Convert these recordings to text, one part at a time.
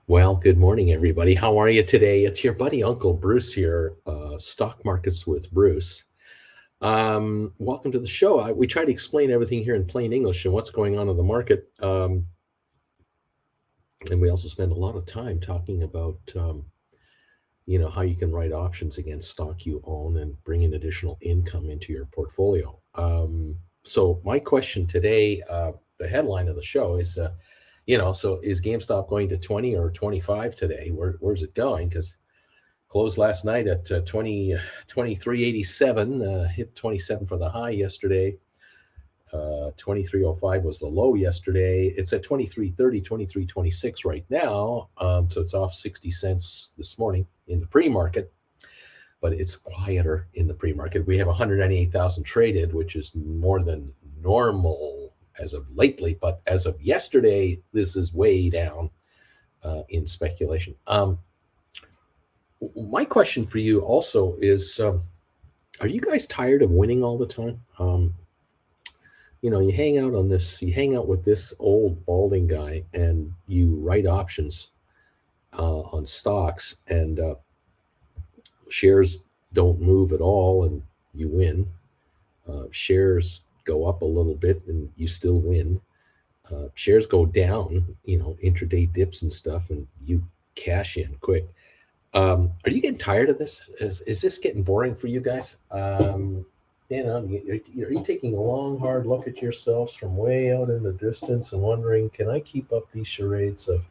Well, good morning, everybody. How are you today? It's your buddy Uncle Bruce here, Stock Markets with Bruce. Welcome to the show. We try to explain everything here in plain English and what's going on in the market. And we also spend a lot of time talking about, how you can write options against stock you own and bring in additional income into your portfolio. So my question today, the headline of the show is, so is GameStop going to 20 or 25 today? Where's it going? Because closed last night at 23.87, hit 27 for the high yesterday. 23.05 was the low yesterday. It's at 23.30, 23.26 right now. So it's off 60 cents this morning in the pre-market, but it's quieter in the pre-market. We have 198,000 traded, which is more than normal as of lately, but as of yesterday, this is way down in speculation. My question for you also is, are you guys tired of winning all the time? You hang out with this old balding guy and you write options on stocks and shares don't move at all and you win. Shares go up a little bit and you still win. Shares go down, intraday dips and stuff, and you cash in quick. Are you getting tired of this? Is this getting boring for you guys? Are you taking a long, hard look at yourselves from way out in the distance and wondering, can I keep up these charades of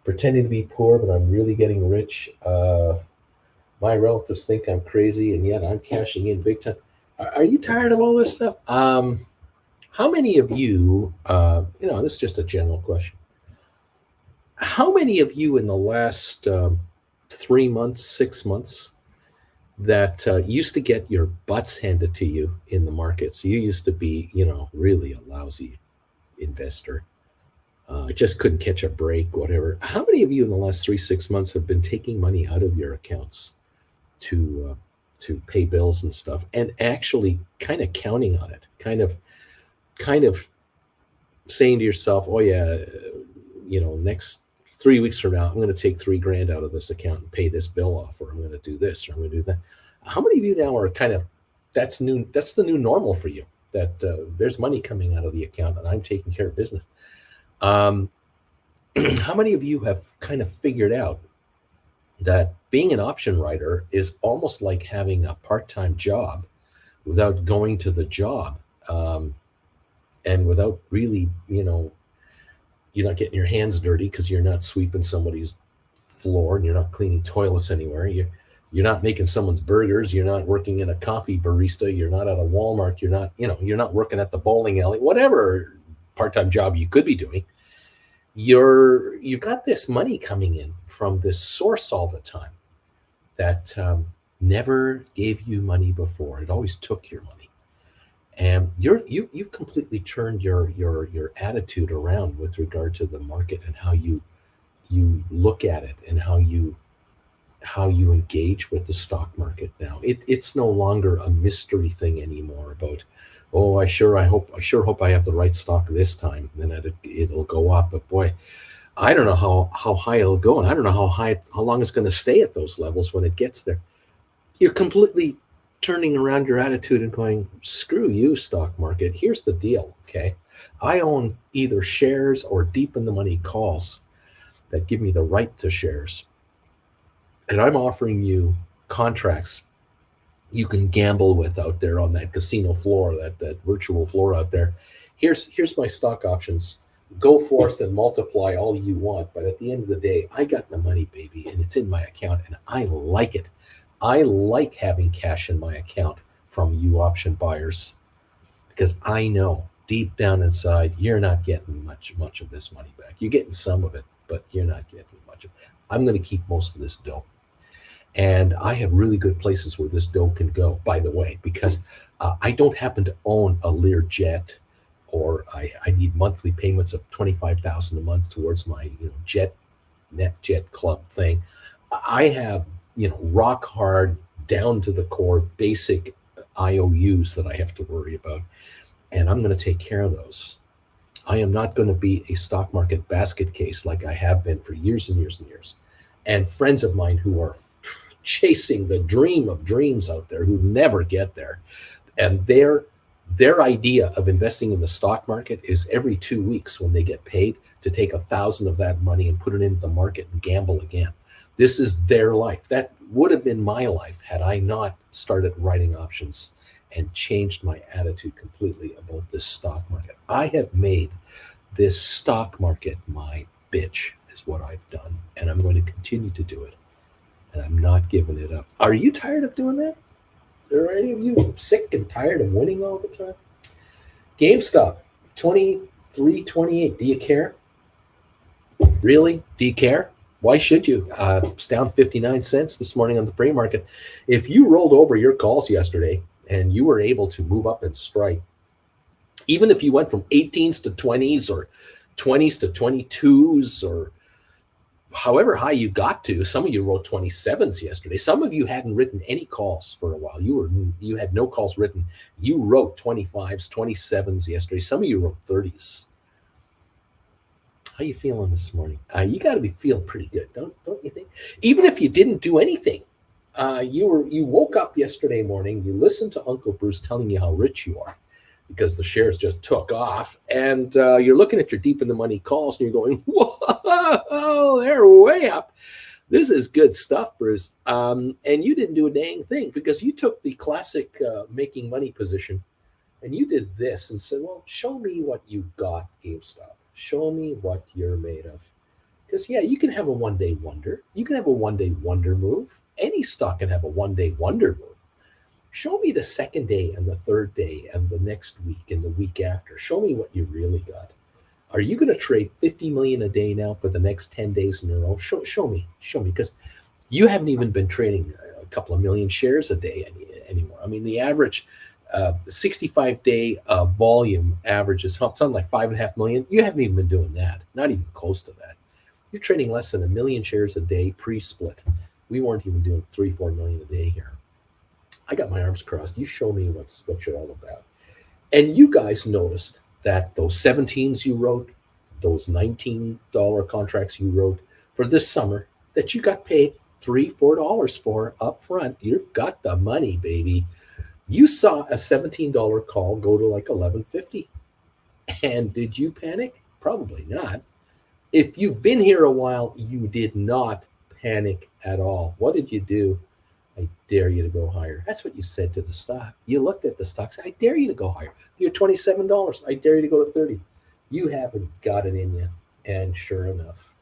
pretending to be poor, but I'm really getting rich? My relatives think I'm crazy, and yet I'm cashing in big time. Are you tired of all this stuff? How many of you, this is just a general question. How many of you in the last 3 months, 6 months, that used to get your butts handed to you in the markets? You used to be, really a lousy investor. Just couldn't catch a break, whatever. How many of you in the last 3, 6 months have been taking money out of your accounts to pay bills and stuff, and actually kind of counting on it, kind of saying to yourself, oh yeah, next 3 weeks from now, I'm going to take $3,000 out of this account and pay this bill off, or I'm going to do this, or I'm going to do that. How many of you now are that's new? That's the new normal for you, that there's money coming out of the account and I'm taking care of business. How many of you have kind of figured out that being an option writer is almost like having a part-time job without going to the job, and without really, you're not getting your hands dirty because you're not sweeping somebody's floor and you're not cleaning toilets anywhere. You're not making someone's burgers. You're not working in a coffee barista. You're not at a Walmart. You're not working at the bowling alley, whatever part-time job you could be doing. You've got this money coming in from this source all the time that never gave you money before. It always took your money. And you've completely turned your attitude around with regard to the market and how you look at it and how you engage with the stock market now. It's no longer a mystery thing anymore about, oh, I sure hope I have the right stock this time, then it'll go up. But boy, I don't know how high it'll go, and I don't know how long it's going to stay at those levels when it gets there. You're completely turning around your attitude and going, screw you, stock market. Here's the deal, okay? I own either shares or deep in the money calls that give me the right to shares. And I'm offering you contracts you can gamble with out there on that casino floor, that virtual floor out there. Here's my stock options. Go forth and multiply all you want, but at the end of the day, I got the money, baby, and it's in my account, and I like it. I like having cash in my account from you option buyers, because I know deep down inside you're not getting much of this money back. You're getting some of it, but you're not getting much of it. I'm going to keep most of this dough. And I have really good places where this dough can go, by the way, because I don't happen to own a Learjet, or I need monthly payments of $25,000 a month towards my NetJet Club thing. I have rock hard, down to the core, basic IOUs that I have to worry about, and I'm going to take care of those. I am not going to be a stock market basket case like I have been for years and years and years. And friends of mine who are chasing the dream of dreams out there who never get there. And their idea of investing in the stock market is every 2 weeks when they get paid to take 1,000 of that money and put it into the market and gamble again. This is their life. That would have been my life had I not started writing options and changed my attitude completely about this stock market. I have made this stock market my bitch, is what I've done, and I'm going to continue to do it, and I'm not giving it up. Are you tired of doing that? Are any of you sick and tired of winning all the time? GameStop, 23.28. Do you care? Really? Do you care? Why should you? It's down 59 cents this morning on the pre-market. If you rolled over your calls yesterday and you were able to move up and strike, even if you went from 18s to 20s or 20s to 22s or however high you got to, some of you wrote 27s yesterday. Some of you hadn't written any calls for a while. You had no calls written. You wrote 25s, 27s yesterday. Some of you wrote 30s. How you feeling this morning? You got to be feeling pretty good, don't you think? Even if you didn't do anything, you woke up yesterday morning, you listened to Uncle Bruce telling you how rich you are because the shares just took off, and you're looking at your deep in the money calls and you're going, whoa, they're way up. This is good stuff, Bruce. And you didn't do a dang thing because you took the classic making money position and you did this and said, well, show me what you got, GameStop. Show me what you're made of. Because, yeah, you can have a one-day wonder. You can have a one-day wonder move. Any stock can have a one-day wonder move. Show me the second day and the third day and the next week and the week after. Show me what you really got. Are you going to trade 50 million a day now for the next 10 days in a row? Show me, because you haven't even been trading a couple of million shares a day anymore. I mean, the average 65-day volume average is something like 5.5 million. You haven't even been doing that, not even close to that. You're trading less than 1 million shares a day pre-split. We weren't even doing 3-4 million a day here. I got my arms crossed. You show me what you're all about. And you guys noticed that those 17s you wrote, those $19 contracts you wrote for this summer that you got paid $3-4 for up front. You've got the money, baby. You saw a $17 call go to like $11.50. And did you panic? Probably not. If you've been here a while, you did not panic at all. What did you do? I dare you to go higher. That's what you said to the stock. You looked at the stock, said, I dare you to go higher. You're $27. I dare you to go to 30. You haven't got it in you. And sure enough,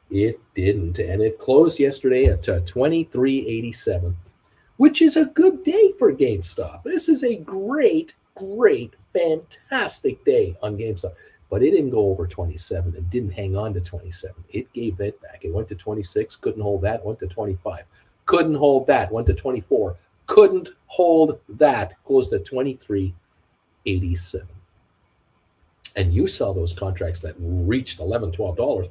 it didn't. And it closed yesterday at 23.87. which is a good day for GameStop. This is a great, fantastic day on GameStop. But it didn't go over 27. It didn't hang on to 27. It gave it back. It went to 26, couldn't hold that, went to 25. Couldn't hold that, went to 24. Couldn't hold that, closed at 23.87. And you saw those contracts that reached $11, $12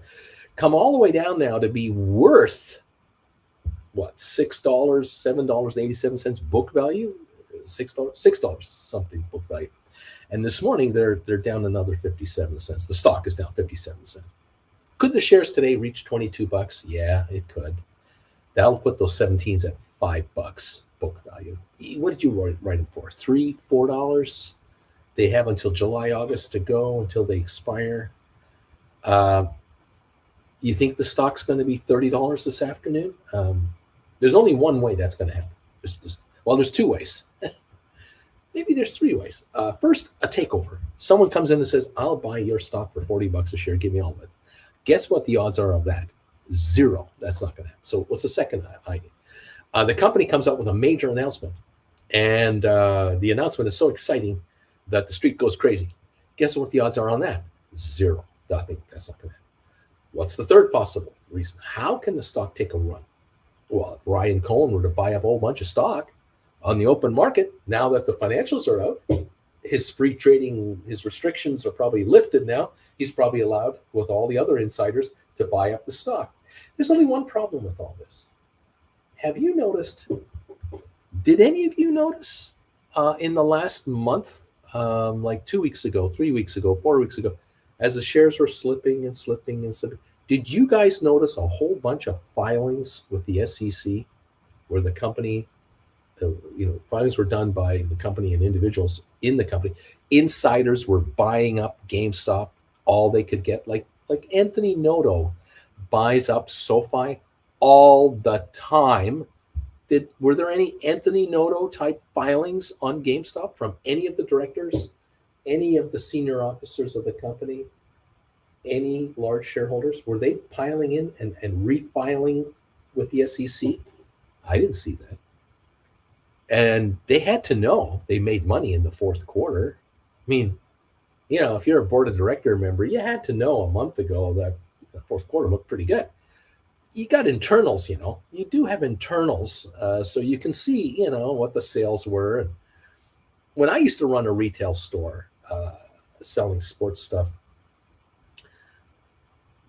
come all the way down now to be worth what, $6, $7.87 book value, $6 something book value. And this morning they're down another 57 cents. The stock is down 57 cents. Could the shares today reach $22? Yeah, it could. That'll put those 17s at $5 book value. What did you write them for? $3, $4? They have until July, August to go until they expire. You think the stock's going to be $30 this afternoon? There's only one way that's going to happen. There's two ways. Maybe there's three ways. First, a takeover. Someone comes in and says, I'll buy your stock for $40 a share. Give me all of it. Guess what the odds are of that? 0. That's not going to happen. So what's the second idea? The company comes out with a major announcement. And the announcement is so exciting that the street goes crazy. Guess what the odds are on that? 0. I think that's not going to happen. What's the third possible reason? How can the stock take a run? Well, if Ryan Cohen were to buy up a whole bunch of stock on the open market, now that the financials are out, his free trading, his restrictions are probably lifted now. He's probably allowed, with all the other insiders, to buy up the stock. There's only one problem with all this. Have you noticed, did any of you notice in the last month, like 2 weeks ago, 3 weeks ago, 4 weeks ago, as the shares were slipping and slipping and slipping. Did you guys notice a whole bunch of filings with the SEC where the company, filings were done by the company and individuals in the company? Insiders were buying up GameStop all they could get, like Anthony Noto buys up Sofi all the time. Were there any Anthony Noto type filings on GameStop from any of the directors, any of the senior officers of the company, any large shareholders? Were they piling in and refiling with the SEC? I didn't see that. And they had to know they made money in the fourth quarter. I mean, if you're a board of director member, you had to know a month ago that the fourth quarter looked pretty good. You got internals, you do have internals, so you can see, what the sales were. And when I used to run a retail store selling sports stuff,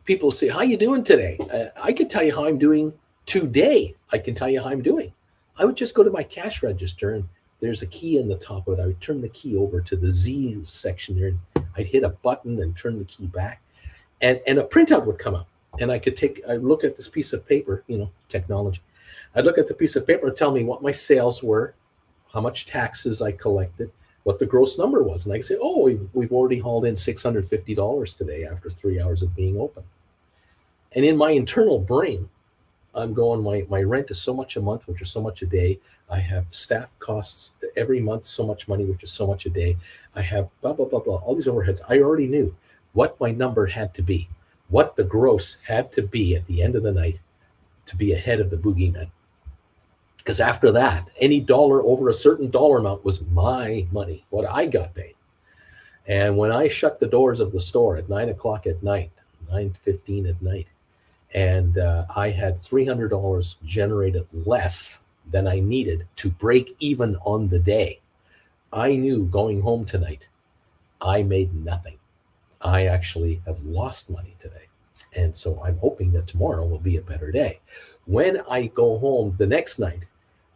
people would say, "How you doing today?" I can tell you how I'm doing today. I can tell you how I'm doing. I would just go to my cash register, and there's a key in the top of it. I would turn the key over to the Z section there, and I'd hit a button and turn the key back, and a printout would come up. And I'd look at this piece of paper, technology. I'd look at the piece of paper and tell me what my sales were, how much taxes I collected, what the gross number was. And I could say, oh, we've already hauled in $650 today after 3 hours of being open. And in my internal brain, I'm going, my rent is so much a month, which is so much a day. I have staff costs every month, so much money, which is so much a day. I have blah, blah, blah, blah, all these overheads. I already knew what my number had to be, what the gross had to be at the end of the night to be ahead of the boogeyman. Because after that, any dollar over a certain dollar amount was my money, what I got paid. And when I shut the doors of the store at 9 o'clock at night, 9:15 at night, and I had $300 generated less than I needed to break even on the day, I knew going home tonight, I made nothing. I actually have lost money today. And so I'm hoping that tomorrow will be a better day. When I go home the next night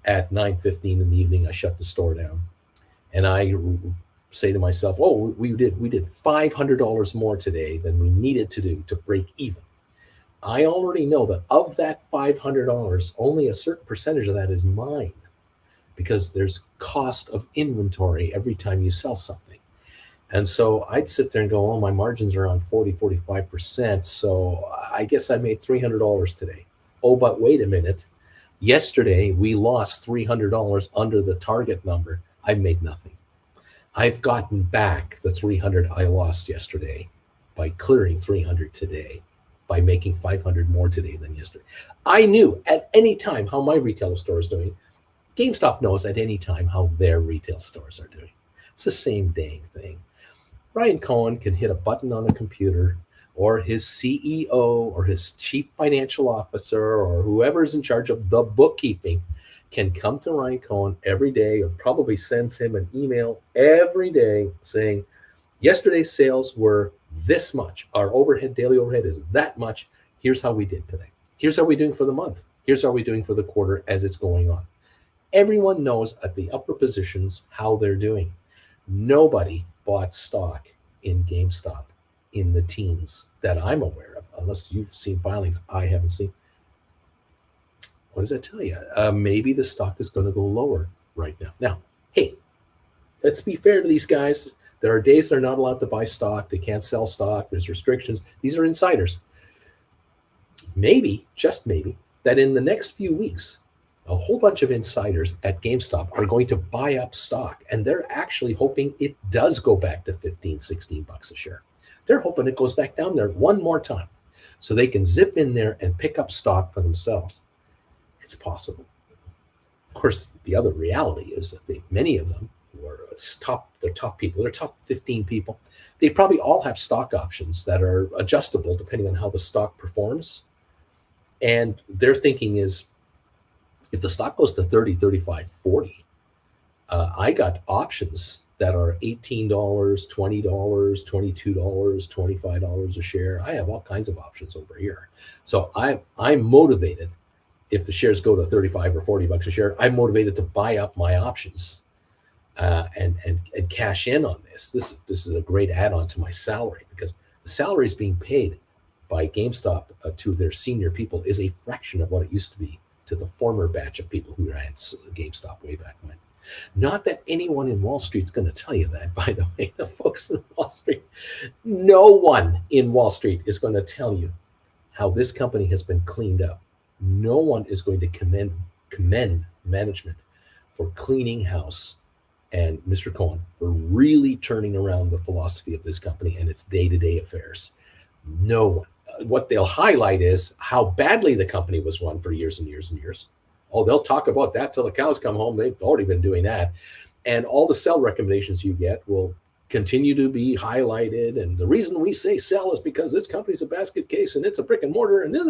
at 9:15 in the evening, I shut the store down and I say to myself, oh, we did $500 more today than we needed to do to break even. I already know that of that $500, only a certain percentage of that is mine because there's cost of inventory every time you sell something. And so I'd sit there and go, oh, my margins are around 45%. So I guess I made $300 today. Oh, but wait a minute. Yesterday, we lost $300 under the target number. I made nothing. I've gotten back the $300 I lost yesterday by clearing $300 today, by making $500 more today than yesterday. I knew at any time how my retail store is doing. GameStop knows at any time how their retail stores are doing. It's the same dang thing. Ryan Cohen can hit a button on a computer, or his CEO or his chief financial officer or whoever's in charge of the bookkeeping can come to Ryan Cohen every day, or probably sends him an email every day saying, yesterday's sales were this much. Our daily overhead is that much. Here's how we did today. Here's how we're doing for the month. Here's how we're doing for the quarter as it's going on. Everyone knows at the upper positions how they're doing. Nobody bought stock in GameStop in the teens that I'm aware of, unless you've seen filings I haven't seen. What does that tell you? Maybe the stock is going to go lower right now. Now, hey, let's be fair to these guys. There are days they're not allowed to buy stock. They can't sell stock. There's restrictions. These are insiders. Maybe, just maybe, that in the next few weeks, a whole bunch of insiders at GameStop are going to buy up stock, and they're actually hoping it does go back to 15, 16 bucks a share. They're hoping it goes back down there one more time so they can zip in there and pick up stock for themselves. It's possible. Of course, the other reality is that many of them who are they're top people, they're top 15 people. They probably all have stock options that are adjustable depending on how the stock performs. And their thinking is, if the stock goes to 30, 35, 40, I got options that are $18, $20, $22, $25 a share. I have all kinds of options over here. So I'm motivated. If the shares go to 35 or 40 bucks a share, I'm motivated to buy up my options and cash in on this. This is a great add-on to my salary, because the salary is being paid by GameStop to their senior people is a fraction of what it used to be to the former batch of people who ran GameStop way back when. Not that anyone in Wall Street's going to tell you that, by the way. The folks in Wall Street, no one in Wall Street is going to tell you how this company has been cleaned up. No one is going to commend management for cleaning house and Mr. Cohen for really turning around the philosophy of this company and its day-to-day affairs. No one. What they'll highlight is how badly the company was run for years and years and years. Oh, they'll talk about that till the cows come home. They've already been doing that. And all the sell recommendations you get will continue to be highlighted. And the reason we say sell is because this company's a basket case and it's a brick and mortar. And in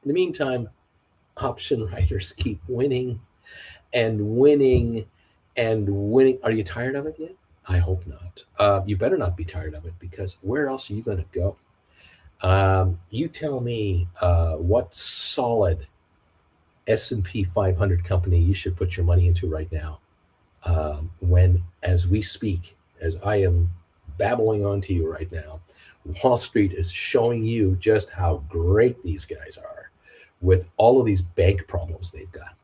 the meantime, option writers keep winning and winning and winning. Are you tired of it yet? I hope not. You better not be tired of it, because where else are you going to go? You tell me what solid S&P 500 company you should put your money into right now, when, as we speak, as I am babbling on to you right now, Wall Street is showing you just how great these guys are with all of these bank problems they've got.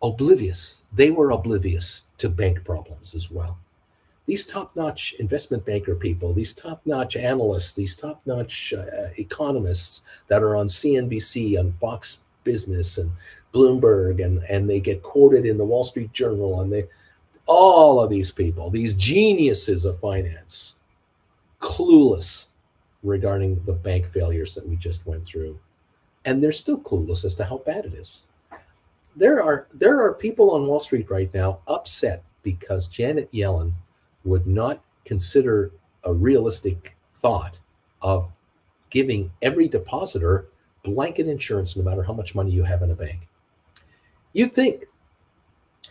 Oblivious. They were oblivious to bank problems as well. These top-notch investment banker people, these top-notch analysts, these top-notch economists that are on CNBC, on Fox Business and Bloomberg, and they get quoted in the Wall Street Journal, and all of these people, these geniuses of finance, clueless regarding the bank failures that we just went through. And they're still clueless as to how bad it is. There are people on Wall Street right now upset because Janet Yellen would not consider a realistic thought of giving every depositor blanket insurance no matter how much money you have in a bank. You'd think,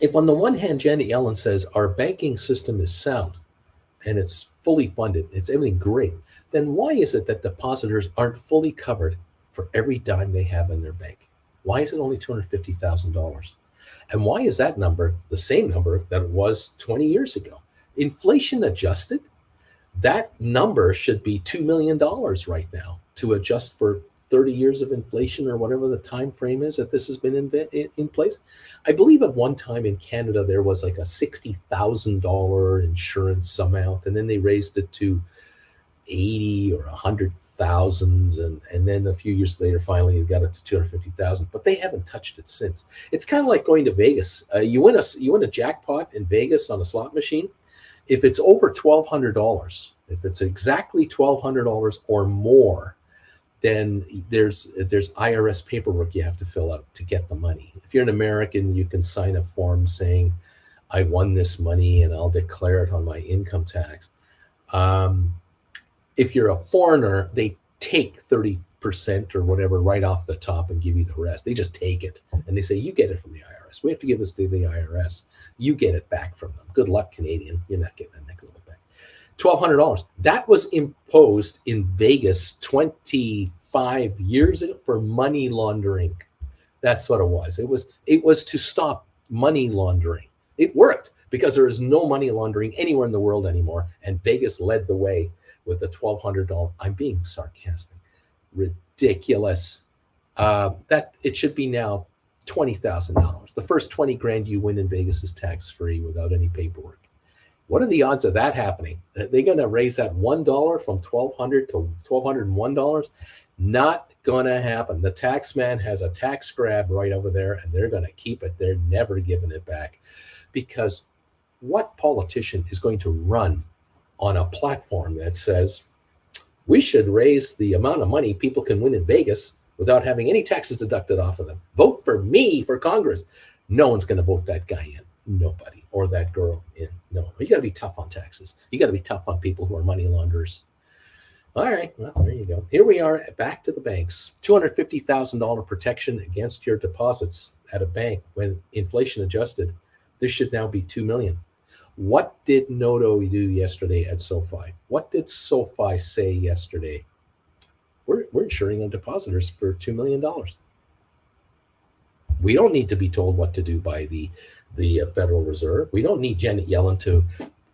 if on the one hand Janet Yellen says our banking system is sound and it's fully funded, it's everything great, then why is it that depositors aren't fully covered for every dime they have in their bank? Why is it only $250,000? And why is that number the same number that it was 20 years ago? Inflation adjusted, that number should be $2 million right now to adjust for 30 years of inflation, or whatever the time frame is that this has been in place. I believe at one time in Canada there was like a $60,000 insurance amount, and then they raised it to 80 or 100,000, and then a few years later finally it got it to 250,000. But they haven't touched it since. It's kind of like going to Vegas. You win a jackpot in Vegas on a slot machine. If it's over $1,200, if it's exactly $1,200 or more, then there's IRS paperwork you have to fill out to get the money. If you're an American, you can sign a form saying, I won this money and I'll declare it on my income tax. If you're a foreigner, they take 30% or whatever right off the top and give you the rest. They just take it and they say, you get it from the IRS. We have to give this to the IRS. You get it back from them. Good luck, Canadian. You're not getting a nickel of it back. $1,200. That was imposed in Vegas 25 years ago for money laundering. That's what it was. It was to stop money laundering. It worked because there is no money laundering anywhere in the world anymore. And Vegas led the way with the $1,200. I'm being sarcastic. Ridiculous. That it should be now $20,000. The first 20 grand you win in Vegas is tax-free without any paperwork. What are the odds of that happening? Are they going to raise that $1 from $1,200 to $1,201? Not going to happen. The tax man has a tax grab right over there, and they're going to keep it. They're never giving it back. Because what politician is going to run on a platform that says, we should raise the amount of money people can win in Vegas without having any taxes deducted off of them? Vote for me for Congress. No one's going to vote that guy in. Nobody. Or that girl in. No. You got to be tough on taxes. You got to be tough on people who are money launderers. All right. Well, there you go. Here we are, back to the banks. $250,000 protection against your deposits at a bank when inflation adjusted. This should now be $2 million. What did Noto do yesterday at Sofi? What did Sofi say yesterday? We're insuring our depositors for $2 million. We don't need to be told what to do by the the Federal Reserve. We don't need Janet Yellen to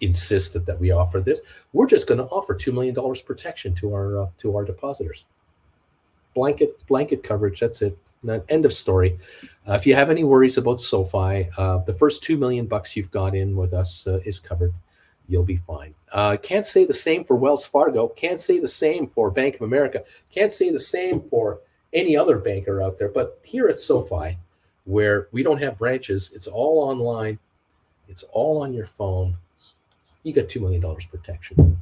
insist that we offer this. We're just going to offer $2 million protection to our depositors. Blanket coverage. That's it. End of story. If you have any worries about SoFi, the first $2 million you've got in with us is covered. You'll be fine. Can't say the same for Wells Fargo. Can't say the same for Bank of America. Can't say the same for any other banker out there. But here at SoFi, where we don't have branches, it's all online. It's all on your phone. You got $2 million protection.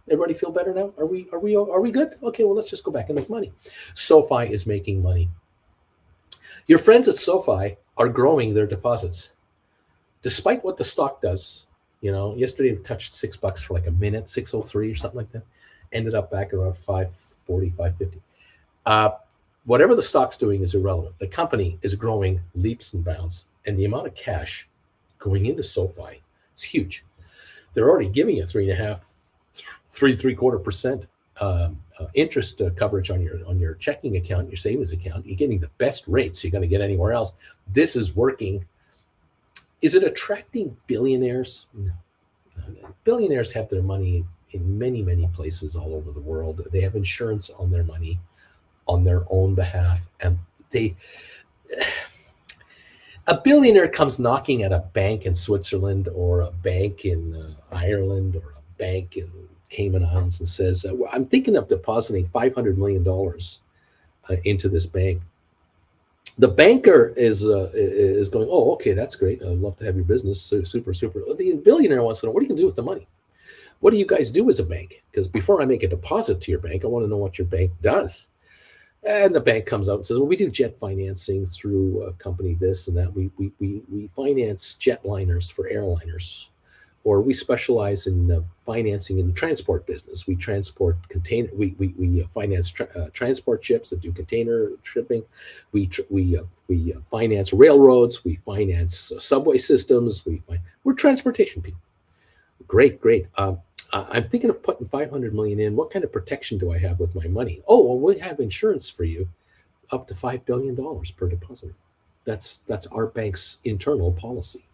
Everybody feel better now? Are we good? Okay, well, let's just go back and make money. SoFi is making money. Your friends at SoFi are growing their deposits. Despite what the stock does, yesterday it touched $6 for like a minute, 603 or something like that. Ended up back around 540, 550. Whatever the stock's doing is irrelevant. The company is growing leaps and bounds, and the amount of cash going into SoFi is huge. They're already giving you 3.75% interest coverage on your checking account, your savings account. You're getting the best rates you're going to get anywhere else. This is working. Is it attracting billionaires? No. Billionaires have their money in many, many places all over the world. They have insurance on their money on their own behalf. And a billionaire comes knocking at a bank in Switzerland or a bank in Ireland or a bank in Cayman Islands and says, I'm thinking of depositing $500 million into this bank. The banker is going, oh, okay, that's great. I'd love to have your business. So super. The billionaire wants to know, what are you going to do with the money? What do you guys do as a bank? Because before I make a deposit to your bank, I want to know what your bank does. And the bank comes out and says, well, we do jet financing through a company this and that. We finance jetliners for airliners. Or we specialize in financing in the transport business. We transport container. We finance transport ships that do container shipping. We finance railroads. We finance subway systems. We're transportation people. Great. I'm thinking of putting $500 million in. What kind of protection do I have with my money? Oh, well, we have insurance for you, up to $5 billion per deposit. That's our bank's internal policy.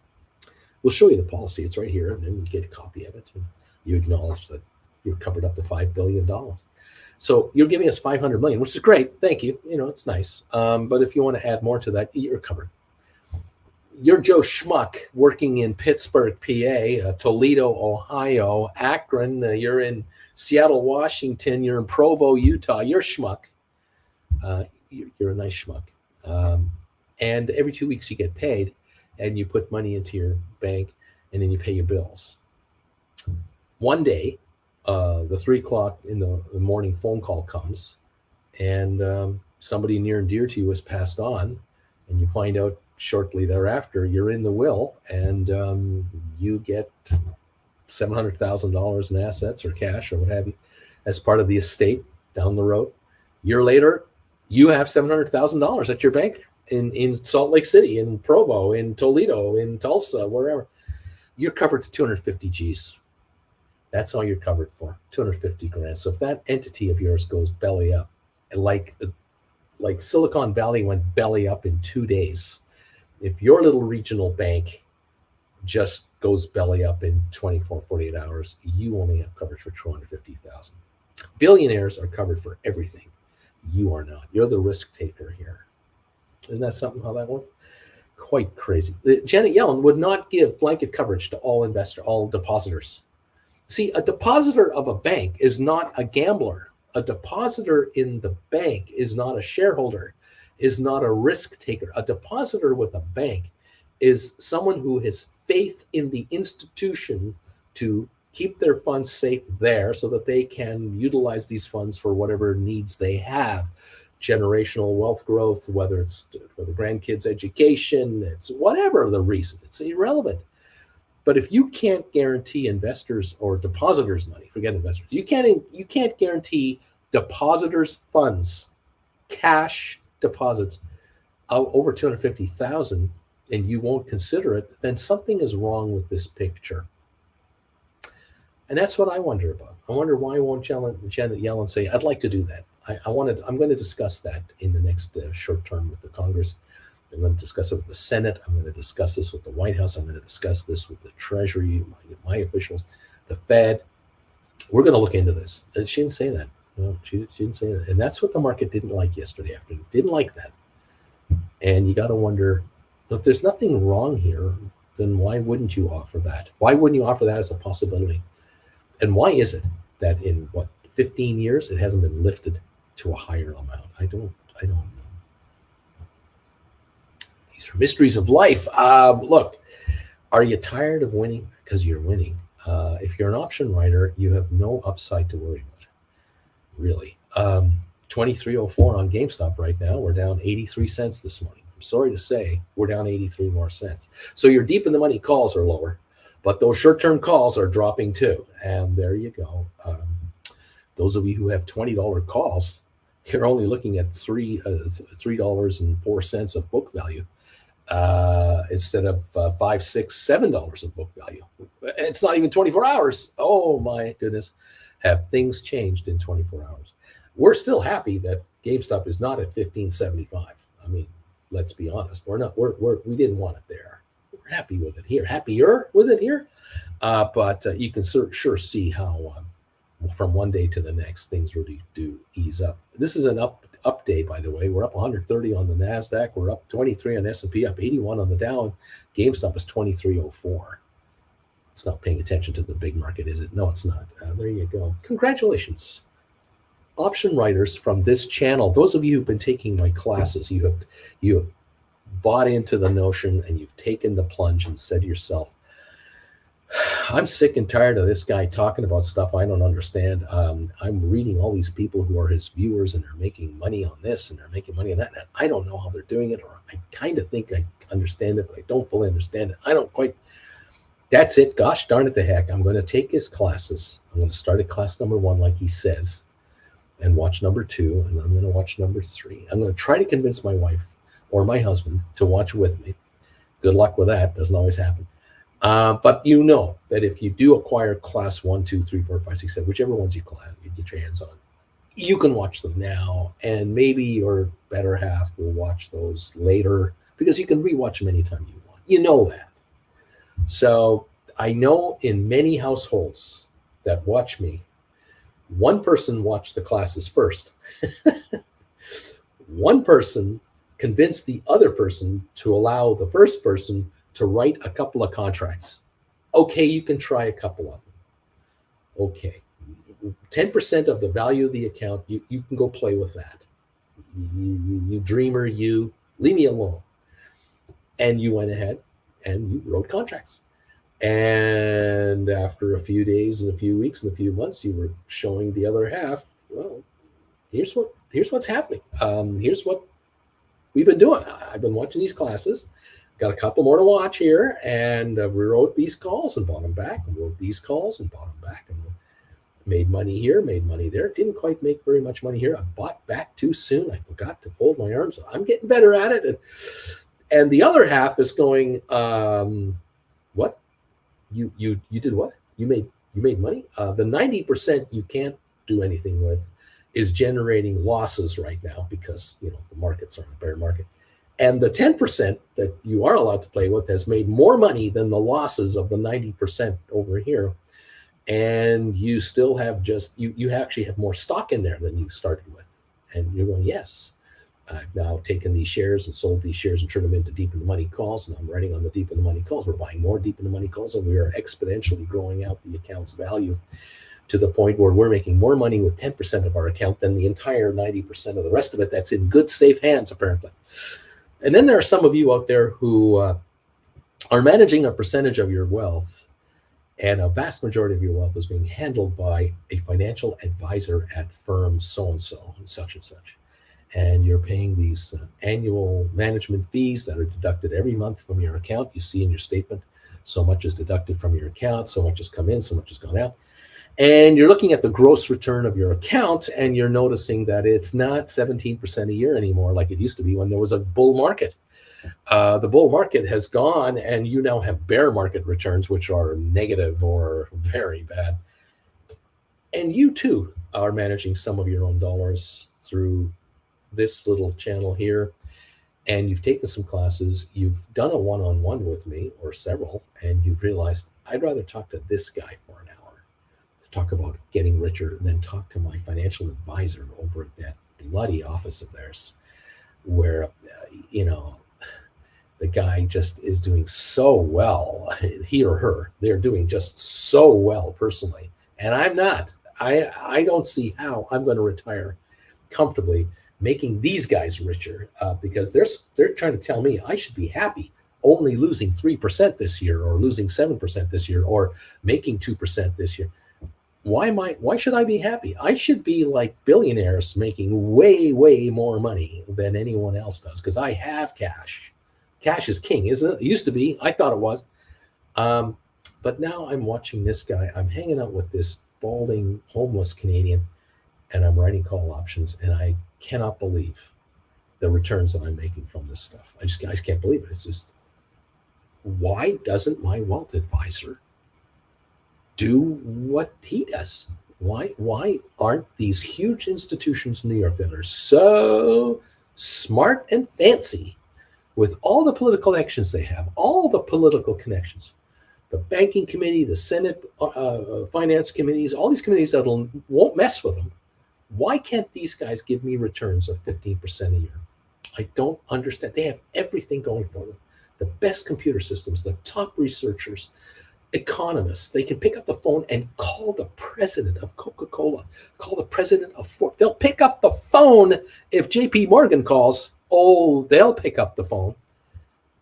We'll show you the policy. It's right here, and then you get a copy of it. And you acknowledge that you're covered up to $5 billion. So you're giving us $500 million, which is great. Thank you. It's nice. But if you want to add more to that, you're covered. You're Joe Schmuck working in Pittsburgh, PA, Toledo, Ohio, Akron. You're in Seattle, Washington. You're in Provo, Utah. You're Schmuck. You're a nice Schmuck. And every 2 weeks you get paid. And you put money into your bank, and then you pay your bills. One day, the 3 o'clock in the morning phone call comes, and somebody near and dear to you has passed on, and you find out shortly thereafter you're in the will, and you get $700,000 in assets or cash or what have you as part of the estate down the road. A year later, you have $700,000 at your bank. In Salt Lake City, in Provo, in Toledo, in Tulsa, wherever. You're covered to 250 G's. That's all you're covered for, 250 grand. So if that entity of yours goes belly up, like Silicon Valley went belly up in 2 days, if your little regional bank just goes belly up in 24, 48 hours, you only have coverage for 250,000. Billionaires are covered for everything. You are not. You're the risk taker here. Isn't that something how that works? Quite crazy. Janet Yellen would not give blanket coverage to all depositors. See, a depositor of a bank is not a gambler. A depositor in the bank is not a shareholder, is not a risk taker. A depositor with a bank is someone who has faith in the institution to keep their funds safe there so that they can utilize these funds for whatever needs they have. Generational wealth growth, whether it's for the grandkids' education, it's whatever the reason, it's irrelevant. But if you can't guarantee investors or depositors' money, forget investors, you can't guarantee depositors' funds, cash deposits over 250,000, and you won't consider it, then something is wrong with this picture. And that's what I wonder about. I wonder why won't Janet Yellen say, I'd like to do that. I'm going to discuss that in the next short term with the Congress. I'm going to discuss it with the Senate. I'm going to discuss this with the White House. I'm going to discuss this with the Treasury, my officials, the Fed. We're going to look into this. And she didn't say that. No, she didn't say that. And that's what the market didn't like yesterday afternoon. Didn't like that. And you got to wonder, if there's nothing wrong here, then why wouldn't you offer that? Why wouldn't you offer that as a possibility? And why is it that in 15 years it hasn't been lifted to a higher amount? I don't know. These are mysteries of life. Look, are you tired of winning? Because you're winning. If you're an option writer, you have no upside to worry about. Really. 2304 on GameStop right now. We're down 83 cents this morning. I'm sorry to say, we're down 83 more cents. So your deep in the money calls are lower, but those short-term calls are dropping too. And there you go. Those of you who have $20 calls, you're only looking at $3.04 of book value instead of $5, $6, $7 of book value. It's not even 24 hours. Oh my goodness. Have things changed in 24 hours? We're still happy that GameStop is not at 15.75. I mean, let's be honest. We didn't want it there. We're happy with it here. Happier with it here. But you can sure see how from one day to the next, things really do ease up. This is an up day, by the way. We're up 130 on the NASDAQ. We're up 23 on S&P, up 81 on the Dow. GameStop is 2304. It's not paying attention to the big market, is it? No, it's not. There you go. Congratulations. Option writers from this channel, those of you who've been taking my classes, you have bought into the notion and you've taken the plunge and said to yourself, I'm sick and tired of this guy talking about stuff I don't understand. I'm reading all these people who are his viewers and they're making money on this and they're making money on that. And I don't know how they're doing it, or I kind of think I understand it, but I don't fully understand it. I don't quite. That's it. Gosh darn it to heck. I'm going to take his classes. I'm going to start at class number 1, like he says, and watch number 2, and I'm going to watch number 3. I'm going to try to convince my wife or my husband to watch with me. Good luck with that. Doesn't always happen. But you know that if you do acquire class 1, 2, 3, 4, 5, 6, 7, whichever ones you get your hands on, you can watch them now, and maybe your better half will watch those later because you can rewatch them anytime you want. You know that. So I know in many households that watch me, one person watched the classes first. One person convinced the other person to allow the first person to write a couple of contracts. Okay, you can try a couple of them. Okay, 10% of the value of the account, you can go play with that. You dreamer, you leave me alone. And you went ahead and you wrote contracts. And after a few days and a few weeks and a few months, you were showing the other half, well, here's what's happening. Here's what we've been doing. I've been watching these classes. Got a couple more to watch here, and we wrote these calls and bought them back, and wrote these calls and bought them back, and made money here, made money there. Didn't quite make very much money here. I bought back too soon. I forgot to fold my arms. I'm getting better at it. And the other half is going, what? You did what? You made money? The 90% you can't do anything with is generating losses right now because the markets are in a bear market. And the 10% that you are allowed to play with has made more money than the losses of the 90% over here. And you still have you actually have more stock in there than you started with. And you're going, yes, I've now taken these shares and sold these shares and turned them into deep in the money calls. And I'm writing on the deep in the money calls. We're buying more deep in the money calls, and we are exponentially growing out the account's value to the point where we're making more money with 10% of our account than the entire 90% of the rest of it. That's in good, safe hands, apparently. And then there are some of you out there who are managing a percentage of your wealth, and a vast majority of your wealth is being handled by a financial advisor at firm so-and-so and such and such. And you're paying these annual management fees that are deducted every month from your account. You see in your statement, so much is deducted from your account, so much has come in, so much has gone out. And you're looking at the gross return of your account, and you're noticing that it's not 17% a year anymore like it used to be when there was a bull market. The bull market has gone, and you now have bear market returns, which are negative or very bad. And you too are managing some of your own dollars through this little channel here. and you've taken some classes, you've done a one-on-one with me or several, and you've realized I'd rather talk to this guy for an hour to talk about getting richer than talk to my financial advisor over at that bloody office of theirs, where the guy just is doing so well. He or her, they're doing just so well personally, and I'm not. I don't see how I'm going to retire comfortably making these guys richer, because they're trying to tell me I should be happy only losing 3% this year, or losing 7% this year, or making 2% this year. Why should I be happy? I should be like billionaires making way more money than anyone else does, because I have cash. Cash is king, isn't it? It used to be. I thought it was. But now I'm watching this guy. I'm hanging out with this balding homeless Canadian, and I'm writing call options, and I cannot believe the returns that I'm making from this stuff. I just can't believe it. It's just, why doesn't my wealth advisor do what he does? Why aren't these huge institutions in New York that are so smart and fancy, with all the political connections they have, all the political connections, the banking committee, the Senate finance committees, all these committees that won't mess with them, why can't these guys give me returns of 15% a year? I don't understand. They have everything going for them. The best computer systems, the top researchers, economists. They can pick up the phone and call the president of Coca-Cola, call the president of Ford. They'll pick up the phone if JP Morgan calls. Oh, they'll pick up the phone.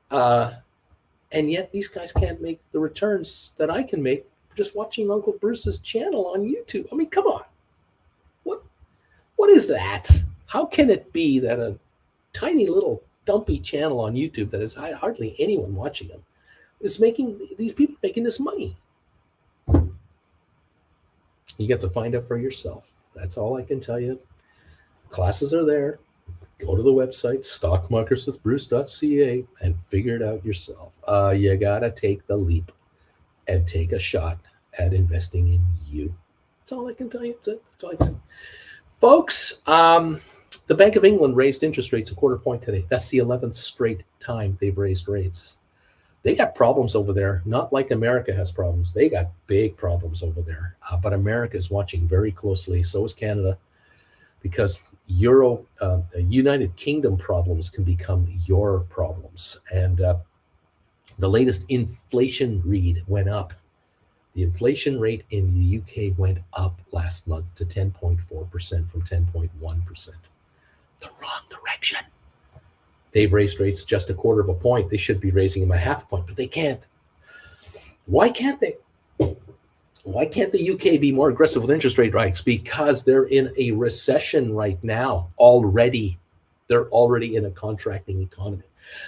And yet these guys can't make the returns that I can make just watching Uncle Bruce's channel on YouTube. I mean, come on. What is that? How can it be that a tiny little dumpy channel on YouTube that has hardly anyone watching them is making these people making this money? You get to find out for yourself. That's all I can tell you. Classes are there. Go to the website, stockmarkerswithbruce.ca, and figure it out yourself. You got to take the leap and take a shot at investing in you. That's all I can tell you. That's all I can say. Folks, the Bank of England raised interest rates a quarter point today. That's the 11th straight time they've raised rates. They got problems over there, not like America has problems. They got big problems over there. But America is watching very closely. So is Canada, because United Kingdom problems can become your problems. And the latest inflation read went up. The inflation rate in the UK went up last month to 10.4% from 10.1%. The wrong direction. They've raised rates just a quarter of a point. They should be raising them a half a point, but they can't. Why can't they? Why can't the UK be more aggressive with interest rate hikes? Because they're in a recession right now already. They're already in a contracting economy.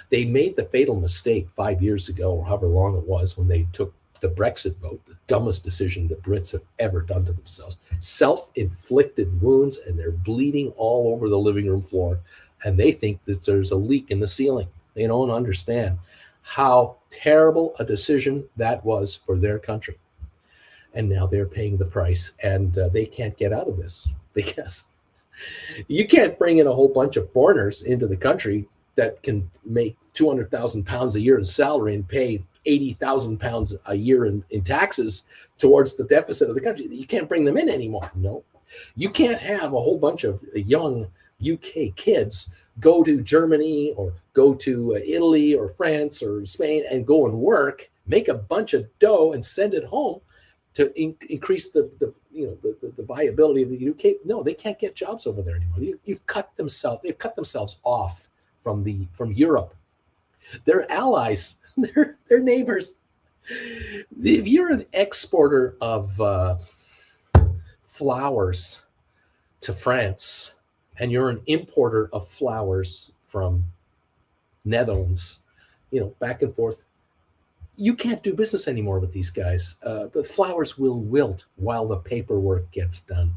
They made the fatal mistake 5 years ago, or however long it was, when they took the Brexit vote, the dumbest decision the Brits have ever done to themselves. Self-inflicted wounds, and they're bleeding all over the living room floor. And they think that there's a leak in the ceiling. They don't understand how terrible a decision that was for their country. And now they're paying the price, and they can't get out of this, because you can't bring in a whole bunch of foreigners into the country that can make 200,000 pounds a year in salary and pay 80,000 pounds a year in taxes towards the deficit of the country. You can't bring them in anymore. No, you can't have a whole bunch of young UK kids go to Germany or go to Italy or France or Spain and go and work, make a bunch of dough and send it home to increase the viability of the UK. No, they can't get jobs over there anymore. They've cut themselves off from Europe. They're allies. They're neighbors. If you're an exporter of flowers to France, and you're an importer of flowers from Netherlands, back and forth, you can't do business anymore with these guys. The flowers will wilt while the paperwork gets done.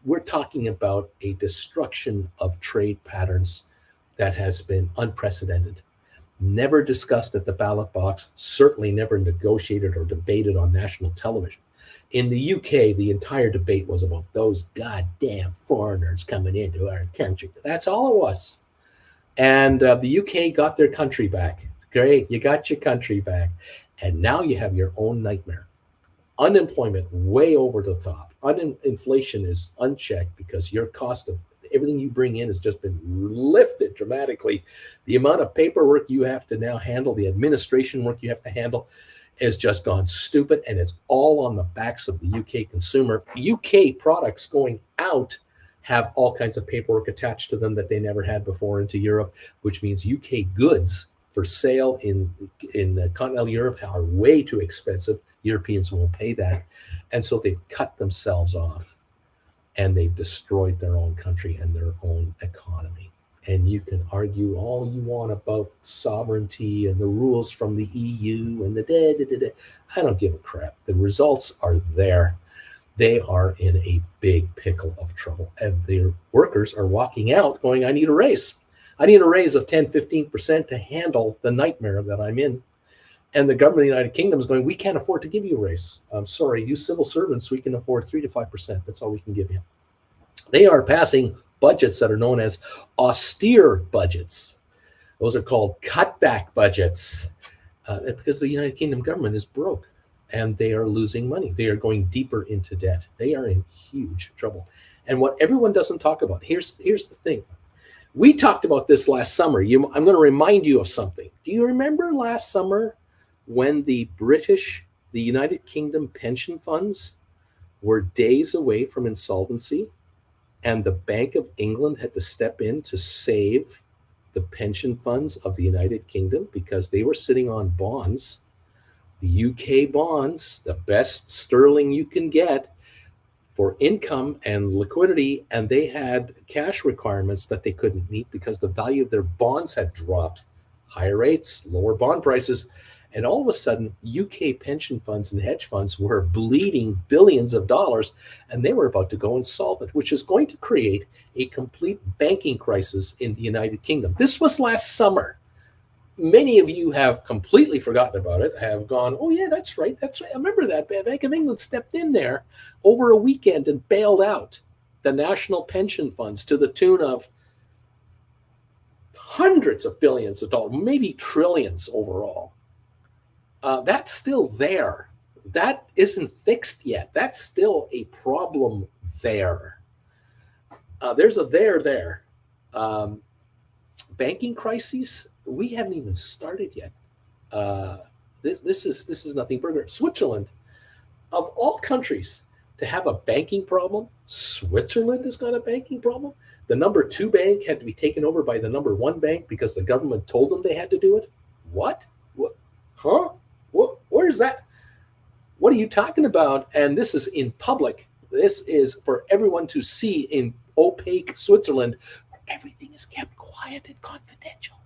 We're talking about a destruction of trade patterns that has been unprecedented. Never discussed at the ballot box, certainly never negotiated or debated on national television. In the UK, the entire debate was about those goddamn foreigners coming into our country. That's all it was. And the UK got their country back. Great, you got your country back. And now you have your own nightmare. Unemployment way over the top. Inflation is unchecked because your cost of everything you bring in has just been lifted dramatically. The amount of paperwork you have to now handle, the administration work you have to handle, has just gone stupid, and it's all on the backs of the UK consumer. UK products going out have all kinds of paperwork attached to them that they never had before into Europe, which means UK goods for sale in continental Europe are way too expensive. Europeans won't pay that. And so they've cut themselves off, and they've destroyed their own country and their own economy. And you can argue all you want about sovereignty and the rules from the EU and the da-da-da-da. I don't give a crap. The results are there. They are in a big pickle of trouble. And their workers are walking out going, I need a raise. I need a raise of 10, 15% to handle the nightmare that I'm in. And the government of the United Kingdom is going, we can't afford to give you a raise. I'm sorry, you civil servants, we can afford 3 to 5%. That's all we can give you. They are passing budgets that are known as austere budgets. Those are called cutback budgets because the United Kingdom government is broke and they are losing money. They are going deeper into debt. They are in huge trouble. And what everyone doesn't talk about, here's the thing. We talked about this last summer. I'm going to remind you of something. Do you remember last summer when the United Kingdom pension funds were days away from insolvency? And the Bank of England had to step in to save the pension funds of the United Kingdom because they were sitting on bonds, the UK bonds, the best sterling you can get for income and liquidity. And they had cash requirements that they couldn't meet because the value of their bonds had dropped. Higher rates, lower bond prices. And all of a sudden, UK pension funds and hedge funds were bleeding billions of dollars, and they were about to go insolvent, which is going to create a complete banking crisis in the United Kingdom. This was last summer. Many of you have completely forgotten about it, have gone, oh yeah, that's right. I remember that. Bank of England stepped in there over a weekend and bailed out the national pension funds to the tune of hundreds of billions of dollars, maybe trillions overall. That's still there. That isn't fixed yet. That's still a problem there. There's a there. Banking crises, we haven't even started yet. This is nothing burger. Switzerland, of all countries to have a banking problem, Switzerland has got a banking problem. The number 2 bank had to be taken over by the number 1 bank because the government told them they had to do it. What? Huh? Where's that? What are you talking about? And this is in public. This is for everyone to see in opaque Switzerland, where everything is kept quiet and confidential.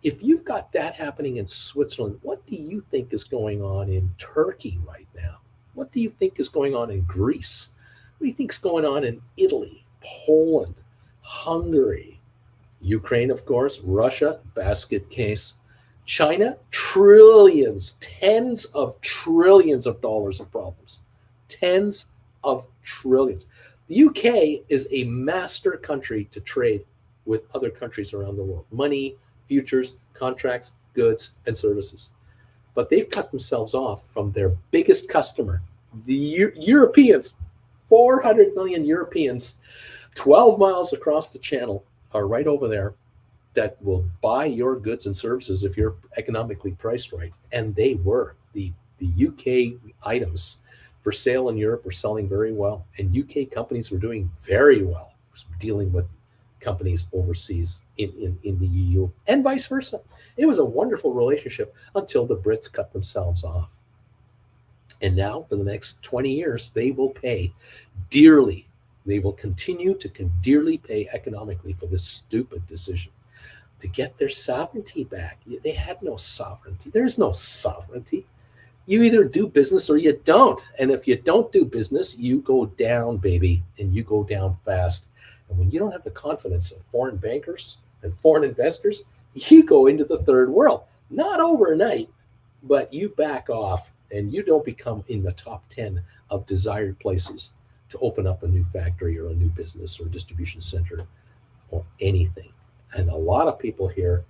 If you've got that happening in Switzerland, what do you think is going on in Turkey right now? What do you think is going on in Greece? What do you think is going on in Italy, Poland, Hungary, Ukraine, of course, Russia, basket case. China, trillions, tens of trillions of dollars of problems. Tens of trillions. The UK is a master country to trade with other countries around the world. Money, futures, contracts, goods, and services. But they've cut themselves off from their biggest customer, the Europeans. 400 million Europeans, 12 miles across the channel, are right over there, that will buy your goods and services if you're economically priced right. And they were. The UK items for sale in Europe were selling very well. And UK companies were doing very well dealing with companies overseas in the EU and vice versa. It was a wonderful relationship until the Brits cut themselves off. And now for the next 20 years, they will pay dearly. They will continue to dearly pay economically for this stupid decision to get their sovereignty back. They had no sovereignty. There's no sovereignty. You either do business or you don't. And if you don't do business, you go down, baby, and you go down fast. And when you don't have the confidence of foreign bankers and foreign investors, you go into the third world. Not overnight, but you back off and you don't become in the top 10 of desired places to open up a new factory or a new business or a distribution center or anything. And a lot of people here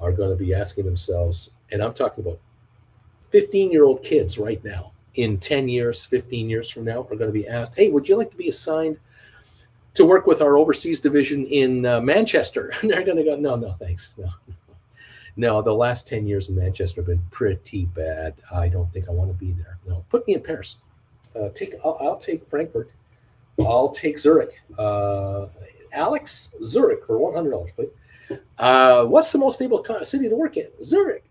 are going to be asking themselves, and I'm talking about 15-year-old kids right now, in 10 years, 15 years from now, are going to be asked, hey, would you like to be assigned to work with our overseas division in Manchester? And they're going to go, no, thanks. No, the last 10 years in Manchester have been pretty bad. I don't think I want to be there. No, put me in Paris. I'll take Frankfurt. I'll take Zurich. Alex, Zurich for $100, please. What's the most stable city to work in? Zurich.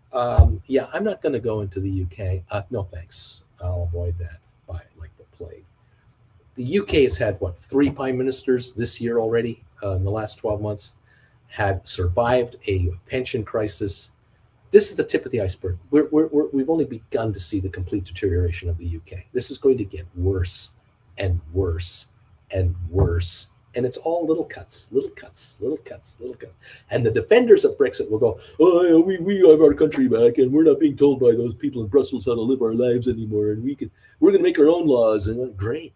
Yeah, I'm not going to go into the UK. No, thanks. I'll avoid that by like the plague. The UK has had, 3 prime ministers this year already in the last 12 months, had survived a pension crisis. This is the tip of the iceberg. We've only begun to see the complete deterioration of the UK. This is going to get worse and worse and worse. And it's all little cuts. And the defenders of Brexit will go, oh, we have our country back, and we're not being told by those people in Brussels how to live our lives anymore, and we're going to make our own laws. And great,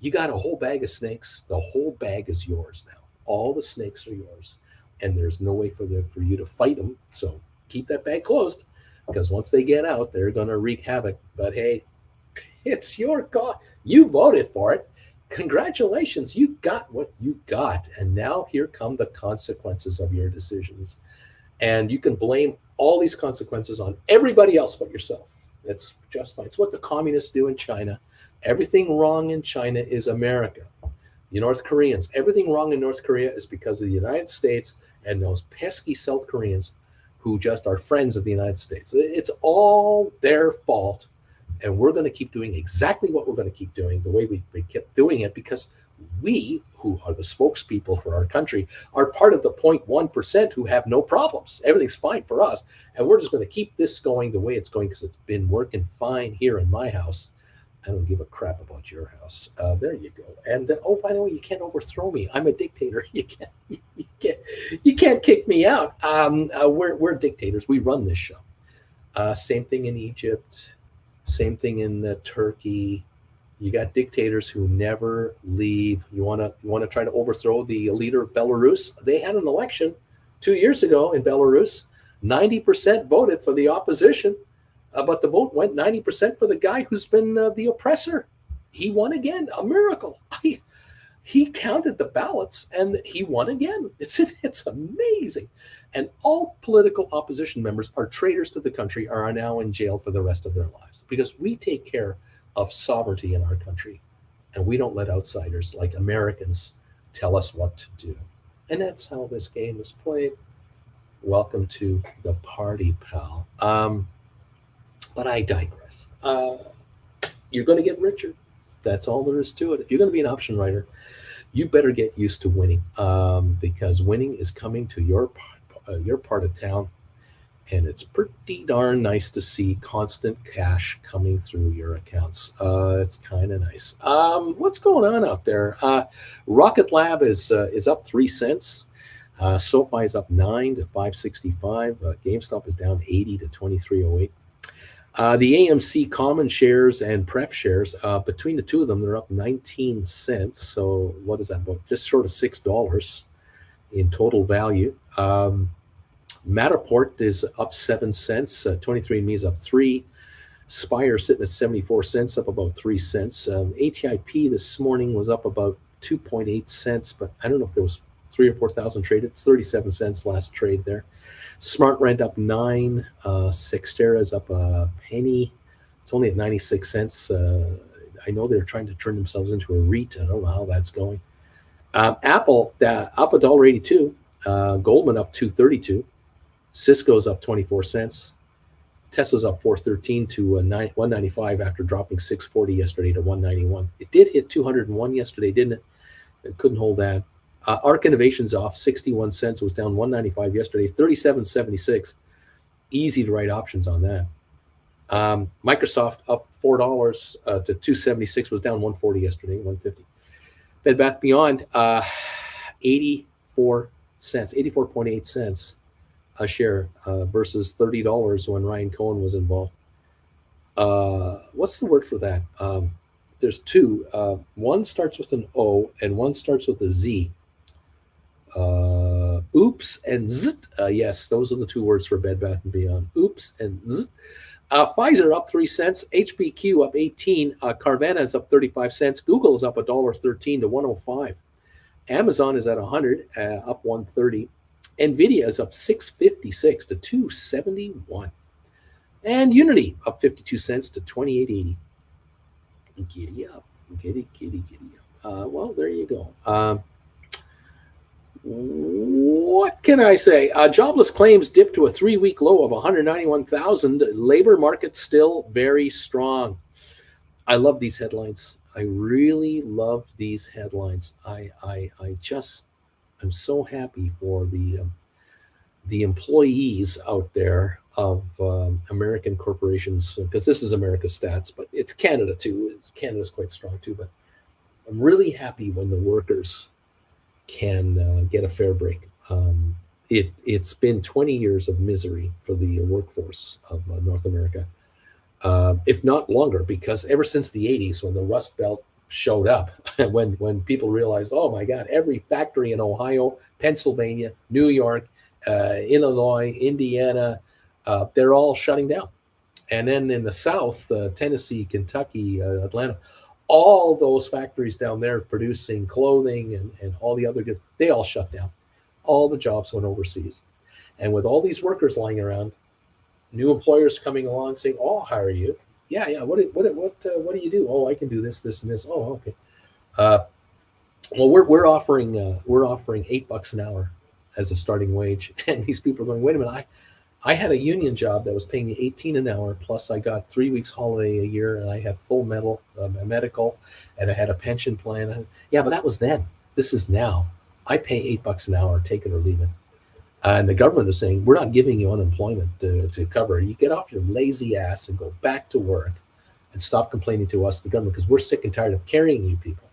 you got a whole bag of snakes. The whole bag is yours now. All the snakes are yours, and there's no way for you to fight them. So keep that bag closed, because once they get out, they're going to wreak havoc. But hey, it's your call. You voted for it. Congratulations, you got what you got. And now here come the consequences of your decisions. And you can blame all these consequences on everybody else but yourself. That's just fine. It's what the communists do in China. Everything wrong in China is America. The North Koreans, everything wrong in North Korea is because of the United States and those pesky South Koreans who just are friends of the United States. It's all their fault. And we're going to keep doing exactly what we're going to keep doing the way we kept doing it, because we, who are the spokespeople for our country, are part of the 0.1% who have no problems. Everything's fine for us. And we're just going to keep this going the way it's going, because it's been working fine here in my house. I don't give a crap about your house. There you go. And oh, by the way, you can't overthrow me. I'm a dictator. You can't kick me out. We're dictators. We run this show. Same thing in Egypt. Same thing in Turkey. You got dictators who never leave. You want to try to overthrow the leader of Belarus? They had an election 2 years ago in Belarus. 90% voted for the opposition, but the vote went 90% for the guy who's been the oppressor. He won again, a miracle. He counted the ballots and he won again. It's amazing. And all political opposition members are traitors to the country, are now in jail for the rest of their lives, because we take care of sovereignty in our country, and we don't let outsiders like Americans tell us what to do. And that's how this game is played. Welcome to the party, pal. But I digress. You're going to get richer. That's all there is to it. If you're going to be an option writer, you better get used to winning, because winning is coming to your part of town, and it's pretty darn nice to see constant cash coming through your accounts. It's kind of nice. What's going on out there? Rocket Lab is up 3 cents. Sofi is up 9 to 565. GameStop is down 80 to 2308. The AMC common shares and pref shares, between the two of them, they're up 19 cents. So what is that, about just short of $6 in total value. Matterport is up 7 cents. 23andMe is up 3. Spire sitting at 74 cents, up about 3 cents. ATIP this morning was up about 2.8 cents, but I don't know if there was 3 or 4,000 traded. It's 37 cents last trade there. Smart Rent up 9. Sextera is up a penny. It's only at 96 cents. I know they're trying to turn themselves into a REIT. I don't know how that's going. Apple up $1.82. Goldman up 2.32. Cisco's up 24 cents. Tesla's up 4.13 to 195 after dropping 640 yesterday to 191. It did hit 201 yesterday, didn't it? It couldn't hold that. Arc Innovation's off 61 cents. It was down 195 yesterday, 37.76. Easy to write options on that. Microsoft up $4 to 276. Was down 140 yesterday, 150. Bed Bath Beyond 84 cents, 84.8 cents a share versus $30 when Ryan Cohen was involved. What's the word for that? There's two. One starts with an O and one starts with a Z. Oops and zzzt. Yes, those are the two words for Bed Bath & Beyond. Oops and zzzt. Pfizer up 3 cents. HPQ up 18. Carvana is up 35 cents. Google is up $1.13 to 105. Amazon is at 100, up 130. Nvidia is up 656 to 271. And Unity up 52 cents to 28.80. Giddy up. Giddy up. Well, there you go. What can I say? Jobless claims dipped to a 3-week low of 191,000. Labor market still very strong. I love these headlines. I really love these headlines. I'm so happy for the employees out there of American corporations, because this is America's stats, but it's Canada too. Canada's quite strong too. But I'm really happy when the workers can get a fair break. It's been 20 years of misery for the workforce of North America, if not longer, because ever since the 80s, when the Rust Belt showed up, when people realized, oh my God, every factory in Ohio, Pennsylvania, New York, Illinois, Indiana, they're all shutting down. And then in the South, Tennessee, Kentucky, Atlanta, all those factories down there producing clothing and all the other goods, they all shut down. All the jobs went overseas. And with all these workers lying around, new employers coming along saying, oh, I'll hire you. Yeah. What do you do? Oh, I can do this, and this. Oh, okay. Well, we're offering $8 an hour as a starting wage. And these people are going, wait a minute, I had a union job that was paying me 18 an hour, plus I got 3 weeks holiday a year, and I had full medical, and I had a pension plan. Yeah, but that was then. This is now. I pay $8 an hour, take it or leave it. And the government is saying, we're not giving you unemployment to cover. You get off your lazy ass and go back to work and stop complaining to us, the government, because we're sick and tired of carrying you people.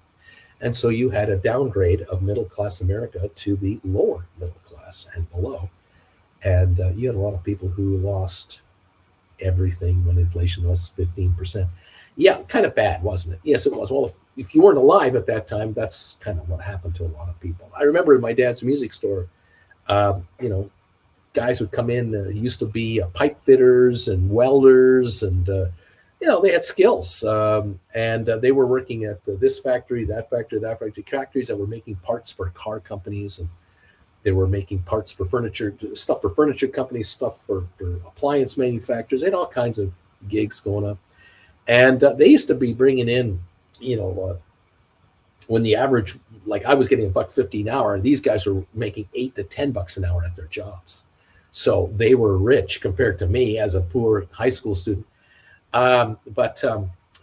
And so you had a downgrade of middle-class America to the lower middle class and below. And you had a lot of people who lost everything when inflation was 15%. Yeah, kind of bad, wasn't it? Yes, it was. Well, if you weren't alive at that time, that's kind of what happened to a lot of people. I remember in my dad's music store, guys would come in, used to be pipe fitters and welders, and, they had skills. And they were working at this factory, that factory, factories that were making parts for car companies, and they were making parts for furniture, stuff for furniture companies, stuff for appliance manufacturers. They had all kinds of gigs going on. And they used to be bringing in, when the average, like I was getting $1.50 an hour, and these guys were making $8 to $10 an hour at their jobs. So they were rich compared to me as a poor high school student. But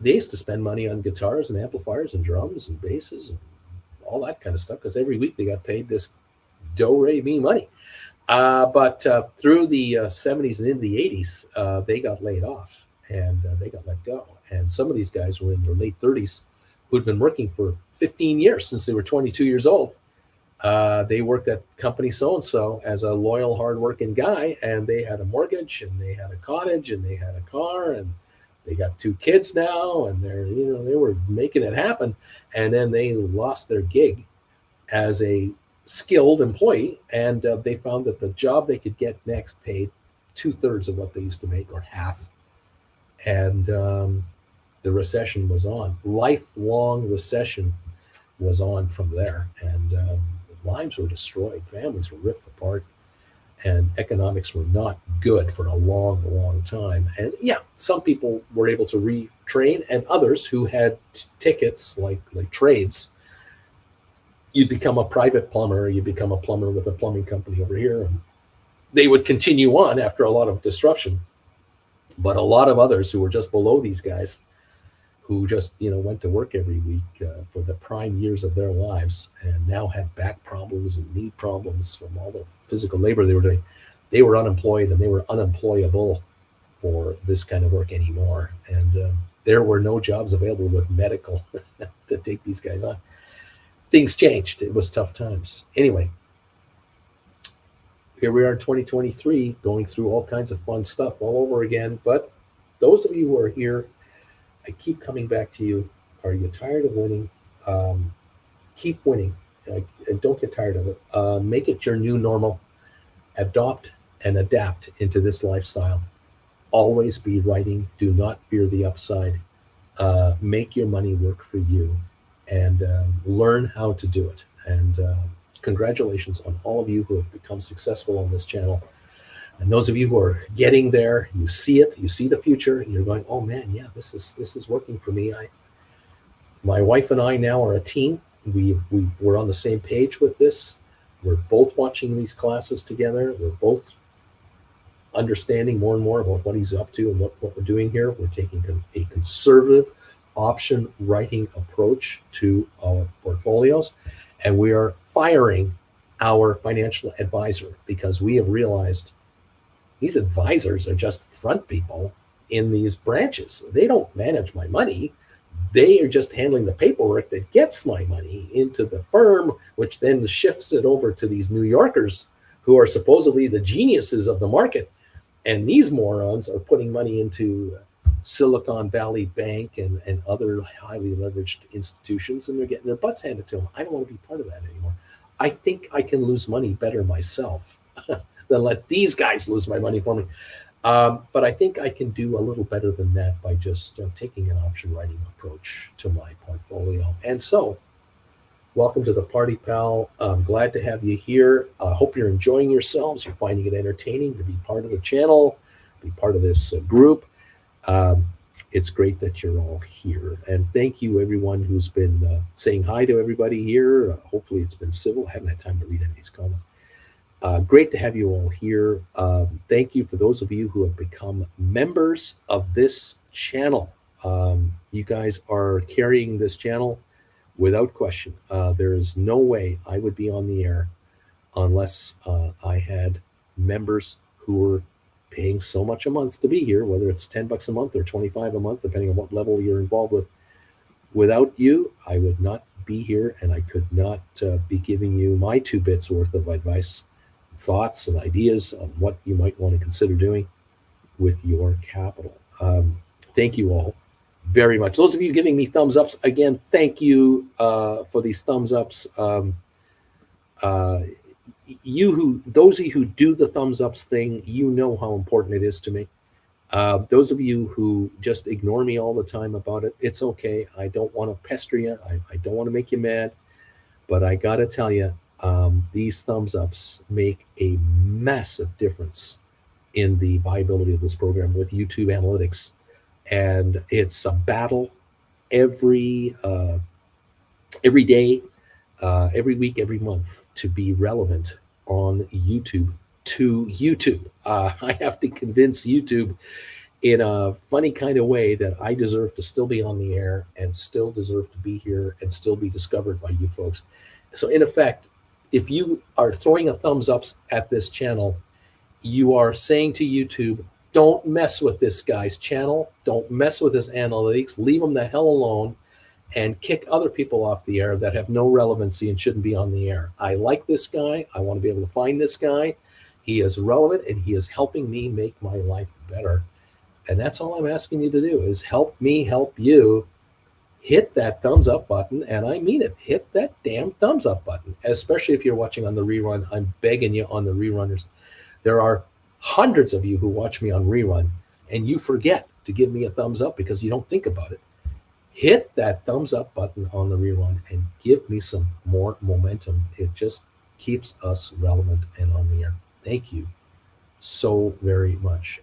they used to spend money on guitars and amplifiers and drums and basses and all that kind of stuff, because every week they got paid this do-re-mi money. But through the 70s and into the 80s, they got laid off, and they got let go. And some of these guys were in their late 30s who'd been working for 15 years since they were 22 years old. They worked at company so-and-so as a loyal, hardworking guy, and they had a mortgage, and they had a cottage, and they had a car, and they got 2 kids now, and they were making it happen. And then they lost their gig as a skilled employee, and they found that the job they could get next paid 2/3 of what they used to make, or half. And the recession was on. Lifelong recession was on from there, and lives were destroyed, families were ripped apart, and economics were not good for a long, long time. And yeah, some people were able to retrain, and others who had tickets like trades, you'd become a private plumber, you'd become a plumber with a plumbing company over here, and they would continue on after a lot of disruption. But a lot of others who were just below these guys, who just went to work every week for the prime years of their lives, and now had back problems and knee problems from all the physical labor they were doing, they were unemployed, and they were unemployable for this kind of work anymore. And there were no jobs available with medical to take these guys on. Things changed. It was tough times. Anyway, here we are in 2023, going through all kinds of fun stuff all over again. But those of you who are here, I keep coming back to you. Are you tired of winning? Keep winning. and don't get tired of it. Make it your new normal. Adopt and adapt into this lifestyle. Always be writing. Do not fear the upside. Make your money work for you, and learn how to do it. And congratulations on all of you who have become successful on this channel. And those of you who are getting there, you see it, you see the future, and you're going, oh man, yeah, this is working for me. My wife and I now are a team. We're on the same page with this. We're both watching these classes together. We're both understanding more and more about what he's up to and what we're doing here. We're taking a conservative option writing approach to our portfolios, and we are firing our financial advisor because we have realized these advisors are just front people in these branches. They don't manage my money. They are just handling the paperwork that gets my money into the firm, which then shifts it over to these New Yorkers who are supposedly the geniuses of the market. And these morons are putting money into Silicon Valley Bank and other highly leveraged institutions, and they're getting their butts handed to them. I don't want to be part of that anymore. I think I can lose money better myself than let these guys lose my money for me. But I think I can do a little better than that by just taking an option writing approach to my portfolio. And so, welcome to the party, pal. I'm glad to have you here. I hope you're enjoying yourselves. You're finding it entertaining to be part of the channel, be part of this group. It's great that you're all here. And thank you, everyone who's been saying hi to everybody here. Hopefully it's been civil. I haven't had time to read any of these comments. Great to have you all here. Thank you for those of you who have become members of this channel. You guys are carrying this channel without question. There is no way I would be on the air unless I had members who were paying so much a month to be here, whether it's $10 a month or $25 a month, depending on what level you're involved with. Without you, I would not be here, and I could not be giving you my 2 bits worth of advice, thoughts and ideas on what you might want to consider doing with your capital. Thank you all very much. Those of you giving me thumbs ups, again, thank you for these thumbs ups. Those of you who do the thumbs ups thing, you know how important it is to me. Those of you who just ignore me all the time about it, it's okay. I don't want to pester you. I don't want to make you mad, but I got to tell you, these thumbs ups make a massive difference in the viability of this program with YouTube analytics. And it's a battle every day, every week, every month to be relevant on YouTube to YouTube. I have to convince YouTube in a funny kind of way that I deserve to still be on the air and still deserve to be here and still be discovered by you folks. So in effect, if you are throwing a thumbs ups at this channel, you are saying to YouTube, don't mess with this guy's channel. Don't mess with his analytics. Leave him the hell alone and kick other people off the air that have no relevancy and shouldn't be on the air. I like this guy. I want to be able to find this guy. He is relevant and he is helping me make my life better. And that's all I'm asking you to do is help me help you. Hit that thumbs up button, and I mean it. Hit that damn thumbs up button, especially if you're watching on the rerun. I'm begging you on the rerunners. There are hundreds of you who watch me on rerun, and you forget to give me a thumbs up because you don't think about it. Hit that thumbs up button on the rerun and give me some more momentum. It just keeps us relevant and on the air. Thank you so very much.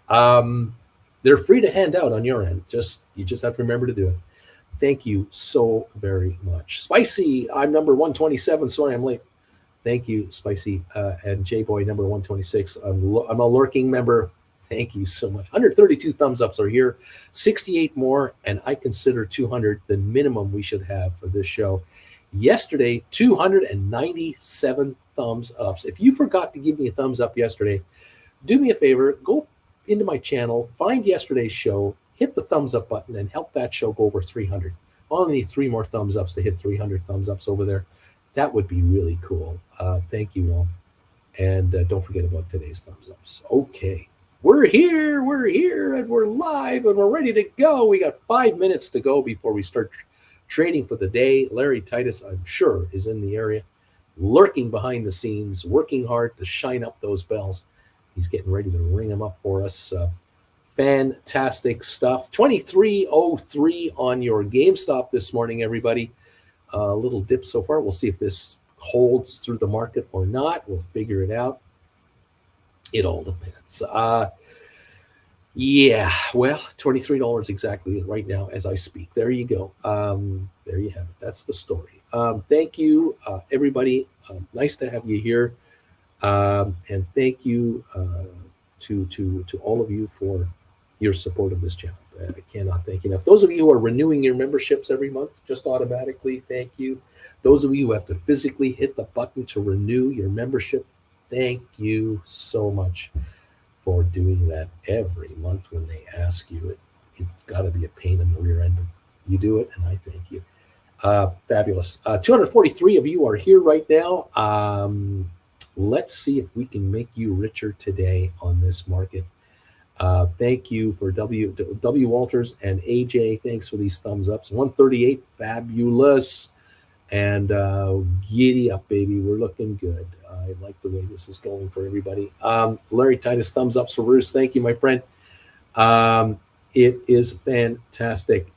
They're free to hand out on your end. You just have to remember to do it. Thank you so very much. Spicy, I'm number 127. Sorry, I'm late. Thank you, Spicy. And J-Boy, number 126. I'm a lurking member. Thank you so much. 132 thumbs ups are here, 68 more, and I consider 200 the minimum we should have for this show. Yesterday, 297 thumbs ups. If you forgot to give me a thumbs up yesterday, do me a favor, go into my channel, find yesterday's show, hit the thumbs up button, and help that show go over 300. I only need 3 more thumbs ups to hit 300 thumbs ups over there. That would be really cool. Thank you all. And don't forget about today's thumbs ups. Okay. We're here, and we're live, and we're ready to go. We got 5 minutes to go before we start trading for the day. Larry Titus, I'm sure, is in the area. lurking behind the scenes, working hard to shine up those bells. He's getting ready to ring them up for us. Fantastic stuff. 2303 on your GameStop this morning, everybody. A little dip so far. We'll see if this holds through the market or not. We'll figure it out. It all depends. Yeah, well, $23 exactly right now as I speak. There you go. There you have it. That's the story. Thank you, everybody. Nice to have you here. And thank you to all of you for your support of this channel. I cannot thank you enough. Those of you who are renewing your memberships every month, just automatically, thank you. Those of you who have to physically hit the button to renew your membership, thank you so much for doing that every month when they ask you. It's got to be a pain in the rear end. You do it, and I thank you. Fabulous. 243 of you are here right now. Let's see if we can make you richer today on this market. Thank you for W Walters and AJ. Thanks for these thumbs ups. 138, fabulous. And giddy up, baby. We're looking good. I like the way this is going for everybody. Larry Titus, thumbs ups for Bruce. Thank you, my friend. It is fantastic.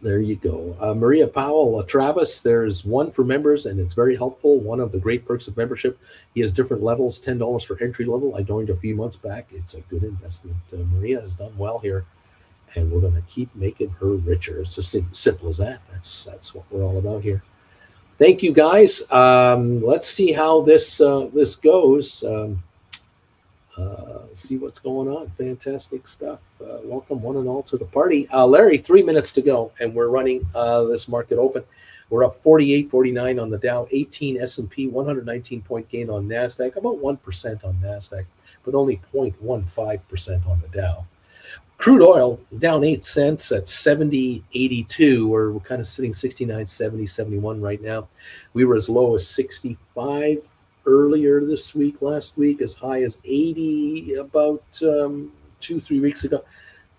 There you go. Maria Powell, Travis, there's one for members, and it's very helpful. One of the great perks of membership. He has different levels, $10 for entry level. I joined a few months back. It's a good investment. Maria has done well here, and we're going to keep making her richer. It's as simple as that. That's what we're all about here. Thank you, guys. Let's see how this goes. See what's going on. Fantastic stuff. Welcome one and all to the party. Larry, 3 minutes to go, and we're running this market open. We're up 48.49 on the Dow, 18 S&P, 119-point gain on NASDAQ, about 1% on NASDAQ, but only 0.15% on the Dow. Crude oil down 8 cents at 70.82. We're kind of sitting 69.70, 71 right now. We were as low as 65 earlier this week, last week, as high as 80 about 2-3 weeks ago.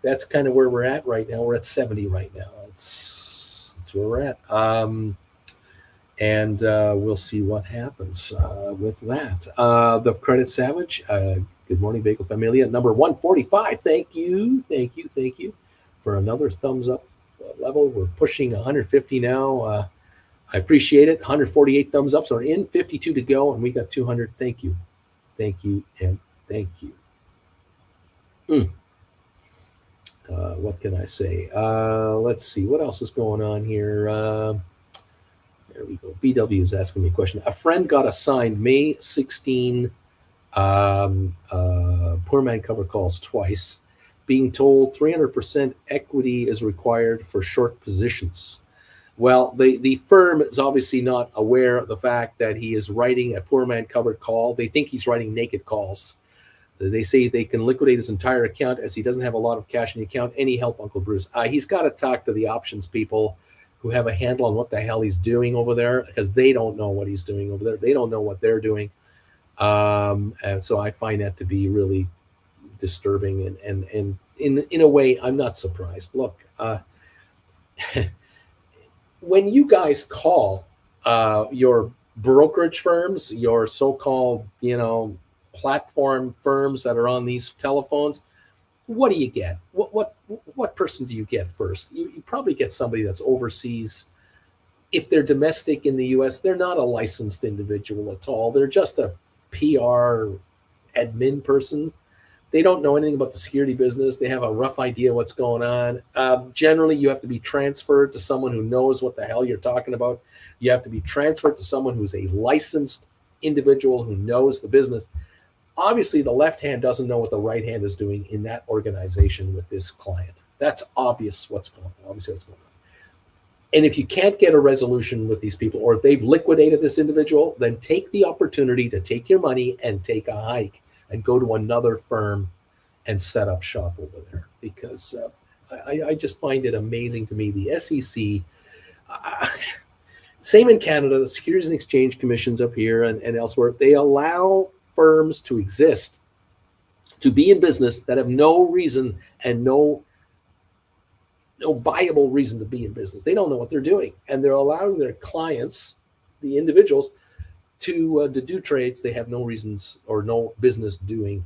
That's kind of where we're at right now. We're at 70 right now. That's where we're at. And we'll see what happens with that. The Credit Savage, good morning, Bagel Familia, number 145. Thank you for another thumbs up level. We're pushing 150 now. I appreciate it. 148 thumbs up. So we're in, 52 to go, and we got 200. Thank you, and thank you. What can I say? Let's see. What else is going on here? There we go. BW is asking me a question. A friend got assigned May 16 poor man cover calls twice, being told 300% equity is required for short positions. Well, the firm is obviously not aware of the fact that he is writing a poor man covered call. They think he's writing naked calls. They say they can liquidate his entire account as he doesn't have a lot of cash in the account. Any help, Uncle Bruce? He's got to talk to the options people who have a handle on what the hell he's doing over there, because they don't know what he's doing over there. They don't know what they're doing. And so I find that to be really disturbing. And in a way, I'm not surprised. Look, when you guys call your brokerage firms, your so-called, platform firms that are on these telephones, what do you get? What person do you get first? You probably get somebody that's overseas. If they're domestic in the U.S., they're not a licensed individual at all. They're just a PR admin person. They don't know anything about the security business. They have a rough idea what's going on. Generally, you have to be transferred to someone who knows what the hell you're talking about. You have to be transferred to someone who's a licensed individual who knows the business. Obviously, the left hand doesn't know what the right hand is doing in that organization with this client. That's obvious what's going on. Obviously, what's going on. And if you can't get a resolution with these people, or if they've liquidated this individual, then take the opportunity to take your money and take a hike and go to another firm and set up shop over there. Because I just find it amazing to me. The SEC, same in Canada, the Securities and Exchange Commissions up here and elsewhere, they allow firms to exist, to be in business, that have no reason and no viable reason to be in business. They don't know what they're doing. And they're allowing their clients, the individuals to do trades they have no reasons or no business doing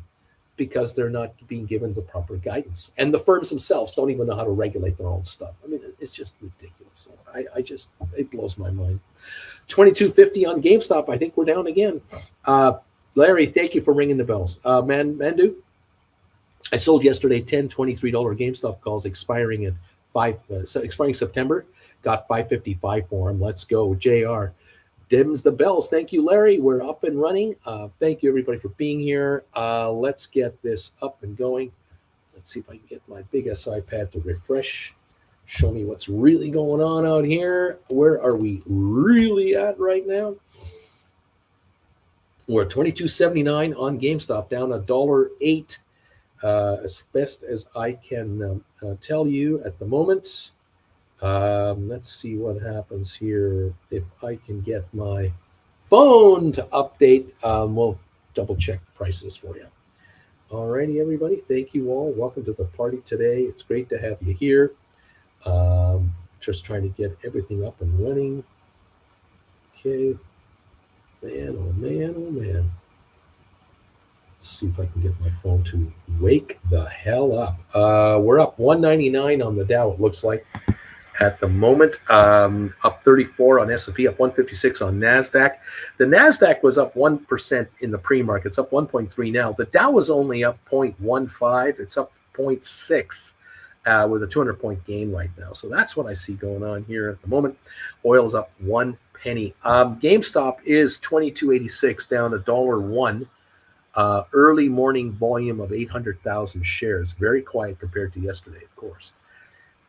because they're not being given the proper guidance. And the firms themselves don't even know how to regulate their own stuff. I mean, it's just ridiculous. It blows my mind. 22.50 on GameStop. I think we're down again. Larry, thank you for ringing the bells. Mandu, I sold yesterday 10 $23 GameStop calls expiring at expiring September. Got 555 for them. Let's go. JR dims the bells. Thank you, Larry. We're up and running. Thank you, everybody, for being here. Let's get this up and going. Let's see if I can get my big SI pad to refresh. Show me what's really going on out here. Where are we really at right now? We're at $22.79 on GameStop, down $1.08. As best as I can tell you at the moment. Let's see what happens here. If I can get my phone to update, we'll double check prices for you. Alrighty, everybody. Thank you all. Welcome to the party today. It's great to have you here. Just trying to get everything up and running. Okay. Man, oh man, oh man. Let's see if I can get my phone to wake the hell up. We're up 199 on the Dow, it looks like, at the moment. Up 34 on S&P, up 156 on NASDAQ. The NASDAQ was up 1% in the pre-market. It's up 1.3 now. The Dow was only up 0.15. It's up 0.6 with a 200-point gain right now. So that's what I see going on here at the moment. Oil's up 1 penny. GameStop is 22.86, down $1.01. Early morning volume of 800,000 shares. Very quiet compared to yesterday, of course.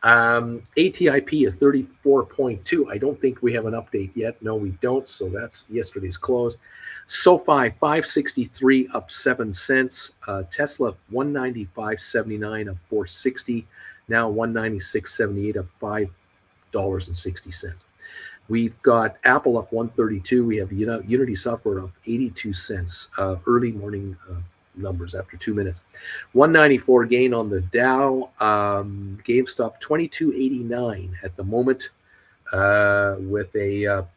ATIP is 34.2. I don't think we have an update yet. No, we don't. So that's yesterday's close. SoFi 563 up 7 cents. Tesla 195.79 up 460. Now 196.78 up $5.60. We've got Apple up 132. We have Unity Software up 82 cents. Early morning numbers after 2 minutes. 194 gain on the Dow. GameStop 22.89 at the moment, with a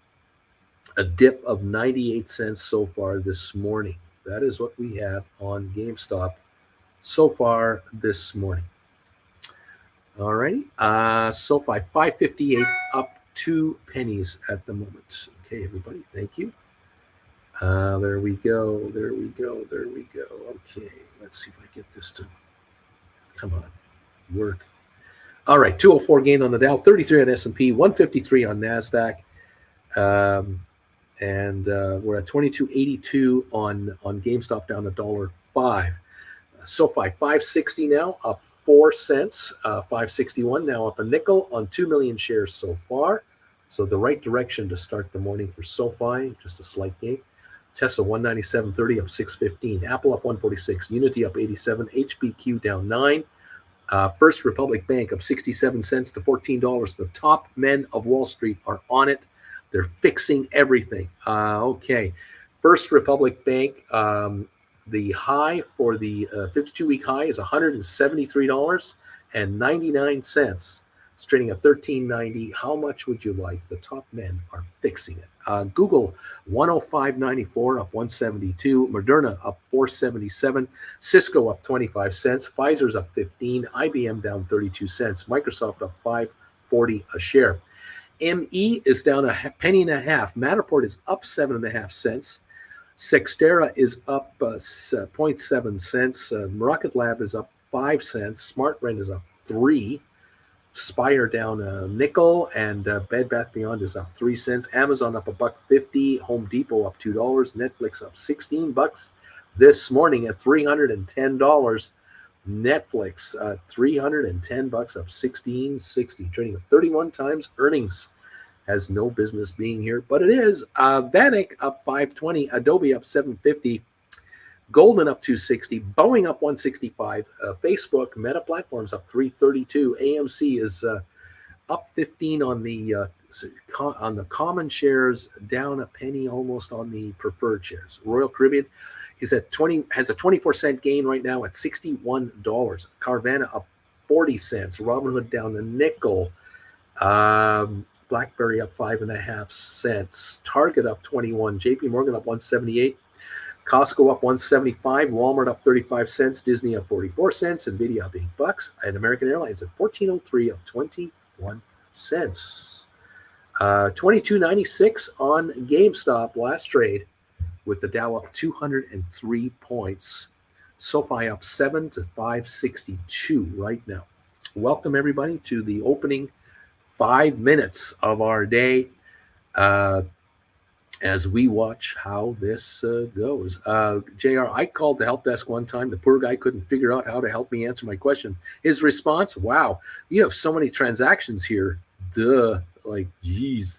dip of 98 cents so far this morning. That is what we have on GameStop so far this morning. All right. SoFi 558 up 2 pennies at the moment. Okay, everybody, thank you. There we go. There we go. There we go. Okay, let's see if I get this to come on, work. All right, 204 gain on the Dow, 33 on S&P, 153 on NASDAQ, and we're at 22.82 on GameStop, down $1.05. SoFi 560 now, up 4 cents, 561 now, up a nickel on 2 million shares so far. So the right direction to start the morning for SoFi, just a slight gain. Tesla 197.30 up 615. Apple up 146. Unity up 87. HBQ down 9. First Republic Bank up 67 cents to $14. The top men of Wall Street are on it. They're fixing everything. Okay. First Republic Bank, the high for the 52-week high is $173.99. It's trading at $13.90. How much would you like? The top men are fixing it. Google 105.94 up 172. Moderna up 477. Cisco up 25 cents. Pfizer's up 15. IBM down 32 cents. Microsoft up 5.40 a share. ME is down a penny and a half. Matterport is up 7.5 cents. Sextera is up 0.7 cents. Rocket Lab is up 5 cents. SmartRent is up 3. Spire down a nickel, and Bed Bath Beyond is up 3 cents. Amazon up $1.50. Home Depot up $2. Netflix up $16 this morning at $310. Netflix $310 up $16.60, trading at 31 times earnings. Has no business being here, but it is. Vanek up $5.20. Adobe up $7.50. Goldman up $260, Boeing up $165, Facebook, Meta Platforms up $332, AMC is up 15 on the common shares, down a penny almost on the preferred shares. Royal Caribbean is at has a 24-cent gain right now at $61. Carvana up 40 cents. Robinhood down a nickel. BlackBerry up 5.5 cents. Target up 21. JP Morgan up 178. Costco up 175. Walmart up 35 cents. Disney up 44 cents. Nvidia up $8. And American Airlines at 1403 up 21 cents. 22.96 on GameStop last trade, with the Dow up 203 points. Sofi up 7 to 562 right now. Welcome, everybody, to the opening 5 minutes of our day as we watch how this goes. JR, I called the help desk one time. The poor guy couldn't figure out how to help me answer my question. His response, wow, you have so many transactions here. Duh. Like, geez.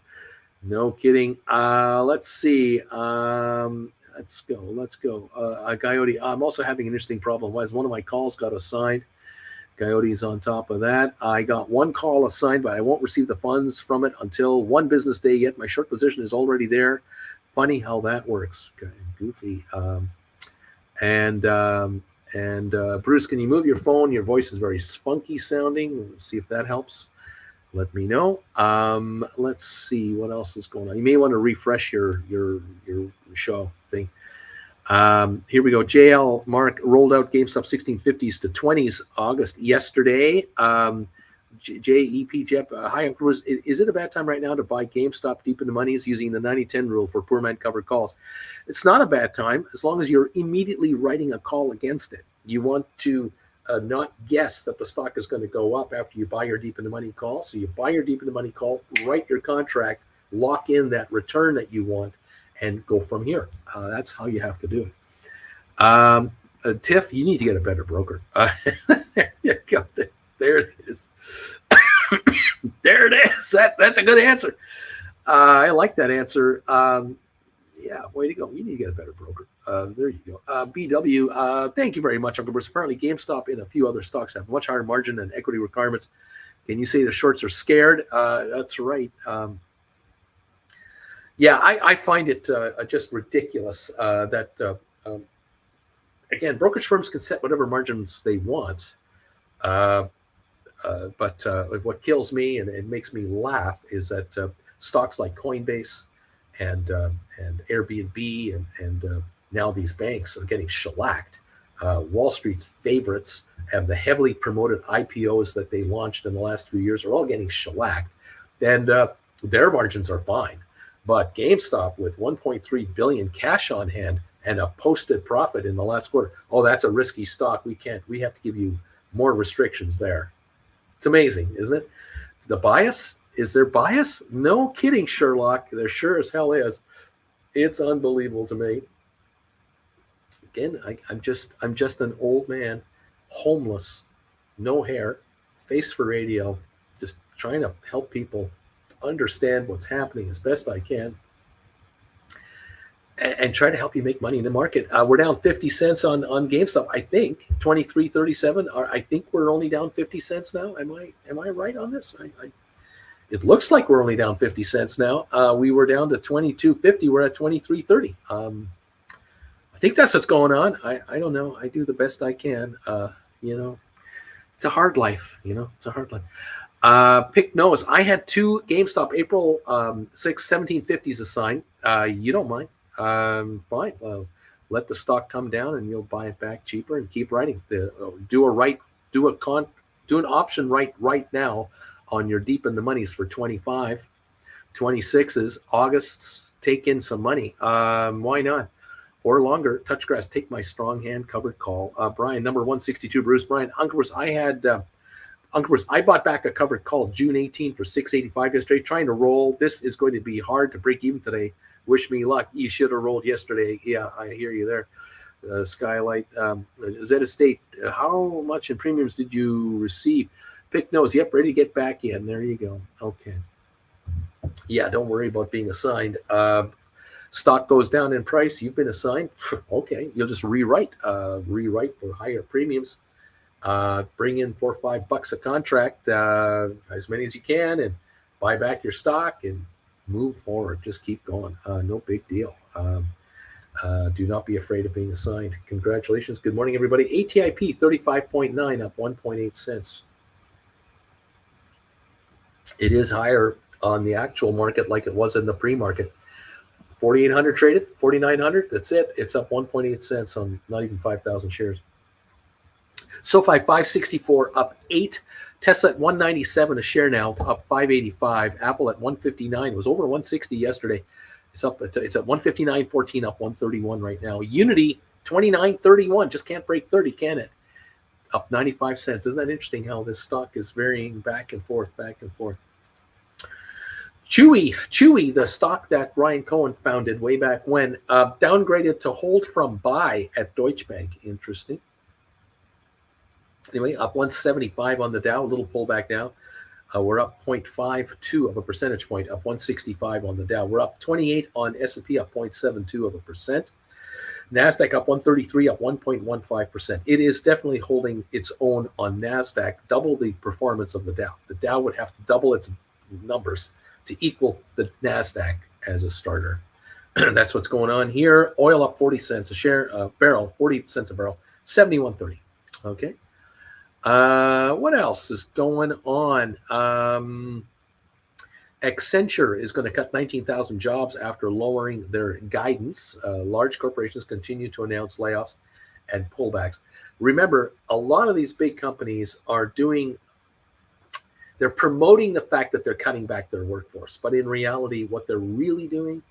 No kidding. Let's see. Let's go. Coyote, I'm also having an interesting problem. Why is one of my calls got assigned? Coyote's on top of that. I got one call assigned, but I won't receive the funds from it until one business day yet. My short position is already there. Funny how that works. Okay, goofy. Bruce, can you move your phone? Your voice is very funky sounding. We'll see if that helps. Let me know. Let's see what else is going on. You may want to refresh your show thing. Here we go. JL Mark rolled out GameStop 1650s to 20s August yesterday. JEP Jep, hi, Uncle Bruce. Is it a bad time right now to buy GameStop deep in the monies using the 90-10 rule for poor man covered calls? It's not a bad time as long as you're immediately writing a call against it. You want to not guess that the stock is going to go up after you buy your deep in the money call. So you buy your deep in the money call, write your contract, lock in that return that you want, and go from here. That's how you have to do it. Tiff, you need to get a better broker. There you go. There it is. There it is. That's a good answer. I like that answer. Yeah, way to go. You need to get a better broker. There you go. BW, thank you very much, Uncle Bruce. Apparently, GameStop and a few other stocks have much higher margin and equity requirements. Can you say the shorts are scared? That's right. Yeah, I find it just ridiculous that, again, brokerage firms can set whatever margins they want. But what kills me and it makes me laugh is that stocks like Coinbase and Airbnb and now these banks are getting shellacked. Wall Street's favorites have the heavily promoted IPOs that they launched in the last few years are all getting shellacked, and their margins are fine. But GameStop with 1.3 billion cash on hand and a posted profit in the last quarter, oh, that's a risky stock. We have to give you more restrictions there. It's amazing, isn't it? The bias. Is there bias? No kidding, Sherlock. There sure as hell is. It's unbelievable to me. Again, I'm just an old man, homeless, no hair, face for radio, just trying to help people understand what's happening as best I can, and try to help you make money in the market. We're down 50 cents on GameStop. I think 23.37. I think we're only down 50 cents now. Am I right on this? It looks like we're only down 50 cents now. We were down to 22.50. We're at 23.30. I think that's what's going on. I don't know. I do the best I can. It's a hard life. It's a hard life. Pick nose. I had 2 GameStop April 6 1750s assigned. You don't mind? Fine. Let the stock come down and you'll buy it back cheaper and keep writing. Do an option right now on your deep in the monies for 25, 26s, Augusts. Take in some money. Why not? Or longer, touch grass, take my strong hand covered call. Brian, number 162, Bruce. Brian, Uncle Bruce, Uncle Bruce, I bought back a covered call June 18 for 685 yesterday, trying to roll. This is going to be hard to break even today. Wish me luck. You should have rolled yesterday. Yeah, I hear you there. Skylight, Z Estate, how much in premiums did you receive? Pick nose. Yep, ready to get back in. There you go. Okay. Yeah, don't worry about being assigned. Stock goes down in price. You've been assigned. Okay, you'll just rewrite for higher premiums. Bring in $4 or $5 a contract, as many as you can, and buy back your stock and move forward. Just keep going. No big deal. Do not be afraid of being assigned. Congratulations. Good morning, everybody. ATIP 35.9 up 1.8 cents. It is higher on the actual market like it was in the pre-market. 4,800 traded, 4,900. That's it. It's up 1.8 cents on not even 5,000 shares. Sofi 564 up 8. Tesla at 197 a share now, up 585. Apple at 159. It was over 160 yesterday. It's up. It's at 159.14, up 131 right now. Unity 29.31. Just can't break 30, can it? Up 95 cents. Isn't that interesting how this stock is varying back and forth, back and forth? Chewy, the stock that Ryan Cohen founded way back when, downgraded to hold from buy at Deutsche Bank. Interesting. Anyway, up 175 on the Dow, a little pullback now. We're up 0.52 of a percentage point, up 165 on the Dow. We're up 28 on S&P, up 0.72 of a percent. NASDAQ up 133, up 1.15%. It is definitely holding its own on NASDAQ, double the performance of the Dow. The Dow would have to double its numbers to equal the NASDAQ as a starter. That's what's going on here. Oil up 40 cents a barrel, 40 cents a barrel, 71.30. Okay. What else is going on? Accenture is going to cut 19,000 jobs after lowering their guidance. Large corporations continue to announce layoffs and pullbacks. Remember, a lot of these big companies they're promoting the fact that they're cutting back their workforce. But in reality, what they're really doing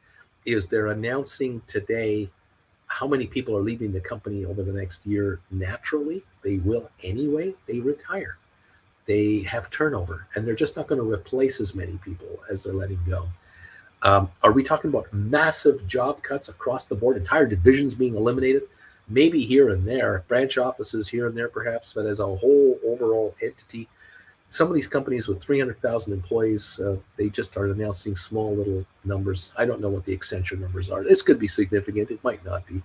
is they're announcing today how many people are leaving the company over the next year naturally. They will anyway. They retire. They have turnover, and they're just not going to replace as many people as they're letting go. Are we talking about massive job cuts across the board, entire divisions being eliminated? Maybe here and there, branch offices here and there perhaps, but as a whole overall entity, some of these companies with 300,000 employees, they just are announcing small little numbers. I don't know what the Accenture numbers are. This could be significant. It might not be.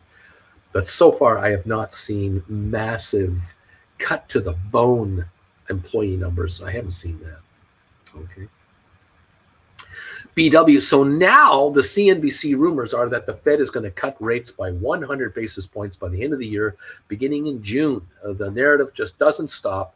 But so far, I have not seen massive cut to the bone employee numbers. I haven't seen that. Okay. BW. So now the CNBC rumors are that the Fed is going to cut rates by 100 basis points by the end of the year, beginning in June. The narrative just doesn't stop.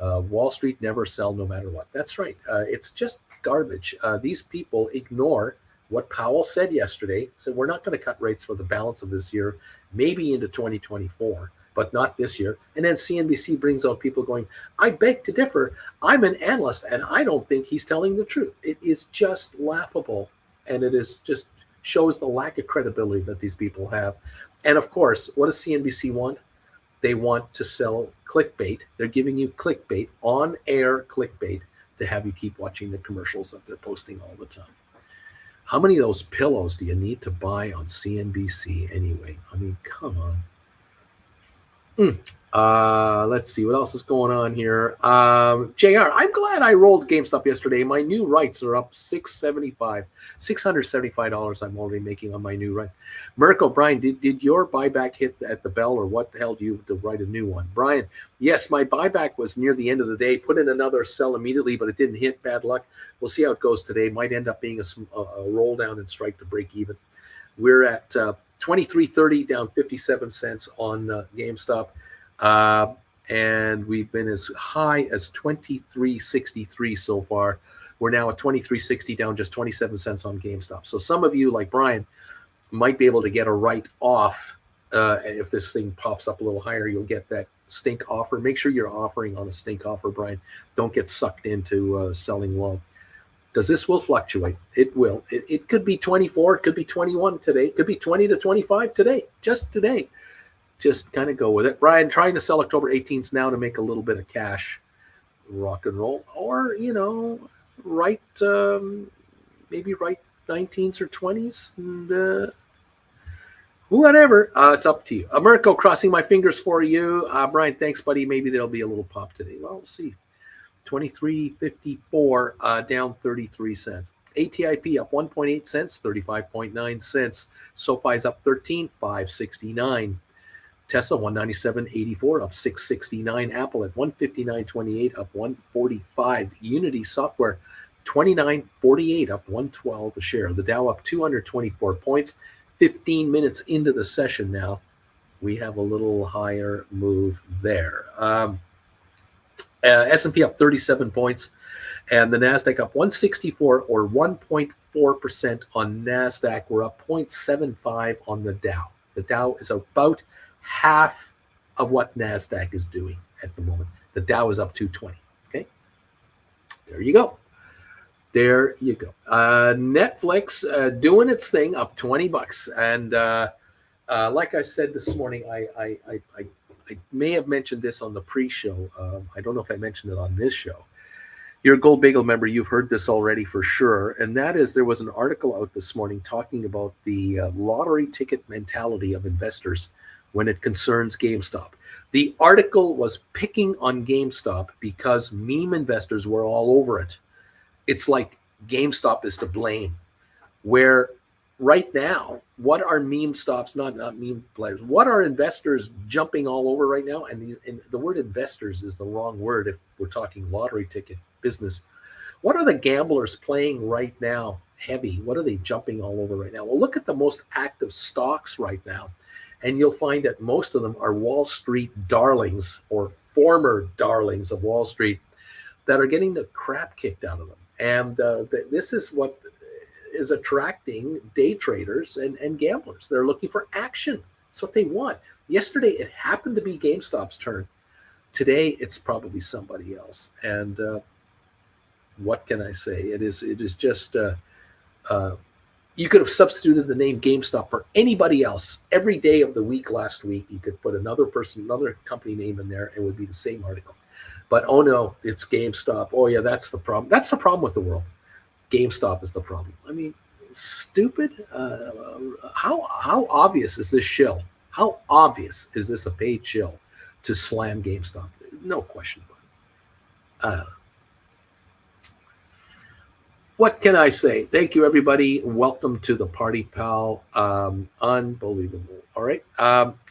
Wall Street never sell no matter what. That's right. It's just garbage. These people ignore what Powell said yesterday. Said we're not going to cut rates for the balance of this year, maybe into 2024, but not this year. And then CNBC brings out people going, I beg to differ. I'm an analyst, and I don't think he's telling the truth. It is just laughable, and it is just shows the lack of credibility that these people have. And of course, what does CNBC want? They want to sell clickbait. They're giving you clickbait, on-air clickbait, to have you keep watching the commercials that they're posting all the time. How many of those pillows do you need to buy on CNBC anyway? I mean, come on. Let's see what else is going on here. JR, I'm glad I rolled GameStop yesterday. My new rights are up $675. I'm already making on my new rights. Mirko, Brian, did your buyback hit at the bell, or what the hell do you to write a new one? Brian, yes, my buyback was near the end of the day. Put in another sell immediately, but it didn't hit. Bad luck. We'll see how it goes today. Might end up being a roll down and strike to break even. We're at 23.30, down 57 cents on GameStop. And we've been as high as 23.63 so far. We're now at 23.60, down just 27 cents on GameStop. So some of you, like Brian, might be able to get a write off. If this thing pops up a little higher, you'll get that stink offer. Make sure you're offering on a stink offer, Brian. Don't get sucked into selling low, because this will fluctuate. It will. It could be 24. It could be 21 today. It could be 20 to 25 today, just today. Just kind of go with it. Brian, trying to sell October 18th now to make a little bit of cash, rock and roll, or, maybe write 19s or 20s, and whatever. It's up to you. Mirko, crossing my fingers for you. Brian, thanks, buddy. Maybe there'll be a little pop today. Well, we'll see. 23.54, down 33 cents. ATIP up 1.8 cents, 35.9 cents. SoFi's up 13, 569. Tesla 197.84, up 669. Apple at 159.28, up 145. Unity Software 29.48, up 112 a share. The Dow up 224 points. 15 minutes into the session now, we have a little higher move there. S&P up 37 points, and the NASDAQ up 164 or 1.4% on NASDAQ. We're up 0.75 on the Dow. The Dow is about half of what NASDAQ is doing at the moment. The Dow is up 220. Okay, there you go. There you go. Netflix doing its thing, up $20. And like I said this morning, I may have mentioned this on the pre-show. I don't know if I mentioned it on this show. You're a Gold Bagel member. You've heard this already for sure. And that is, there was an article out this morning talking about the lottery ticket mentality of investors when it concerns GameStop. The article was picking on GameStop because meme investors were all over it. It's like GameStop is to blame. Where right now, what are meme stops, not meme players, what are investors jumping all over right now? And the word investors is the wrong word if we're talking lottery ticket business. What are the gamblers playing right now heavy? What are they jumping all over right now? Well, look at the most active stocks right now, and you'll find that most of them are Wall Street darlings or former darlings of Wall Street that are getting the crap kicked out of them. And this is what is attracting day traders and gamblers. They're looking for action. That's what they want. Yesterday, it happened to be GameStop's turn. Today, it's probably somebody else. And what can I say? It is just, you could have substituted the name GameStop for anybody else every day of the week last week. You could put another company name in there, and it would be the same article. But oh no, it's GameStop. Oh yeah, that's the problem. That's the problem with the world. GameStop is the problem. I mean, stupid. How obvious is this shill? How obvious is this a paid shill to slam GameStop? No question about it. What can I say? Thank you, everybody. Welcome to the party, pal. Unbelievable. All right.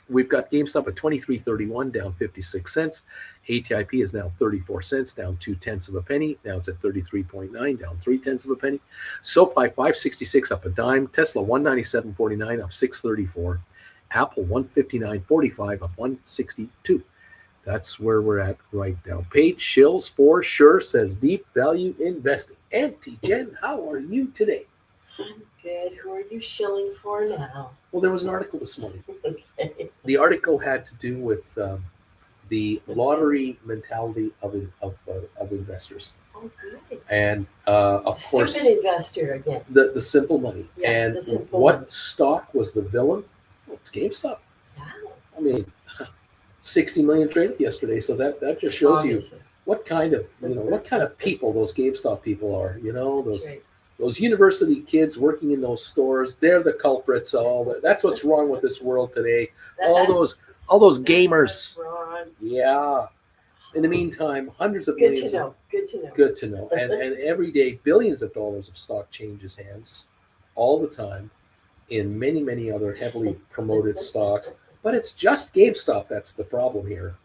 We've got GameStop at $23.31, down 56 cents. ATIP is now 34 cents, down 0.2 of a penny. Now it's at 33.9, down 0.3 of a penny. Sofi 566, up a dime. Tesla 197.49, up 6.34. Apple 159.45, up 162. That's where we're at right now. Paid shills for sure, says Deep Value Investing. Auntie Jen, how are you today? I'm good. Who are you shilling for now? Well, there was an article this morning. Okay. The article had to do with the lottery mentality of investors. Oh, good. And of course, stupid investor again. The simple money. Yeah, and the simple what money. stock was the villain? Well, it's GameStop. Wow. I mean, 60 million traded yesterday, so that just shows Obviously. you what kind of people those GameStop people are. You know, those university kids working in those stores, they're the culprits. That's what's wrong with this world today. All those gamers. Yeah. In the meantime, hundreds of millions. Good to know. And every day, billions of dollars of stock changes hands all the time in many, many other heavily promoted stocks. But it's just GameStop that's the problem here.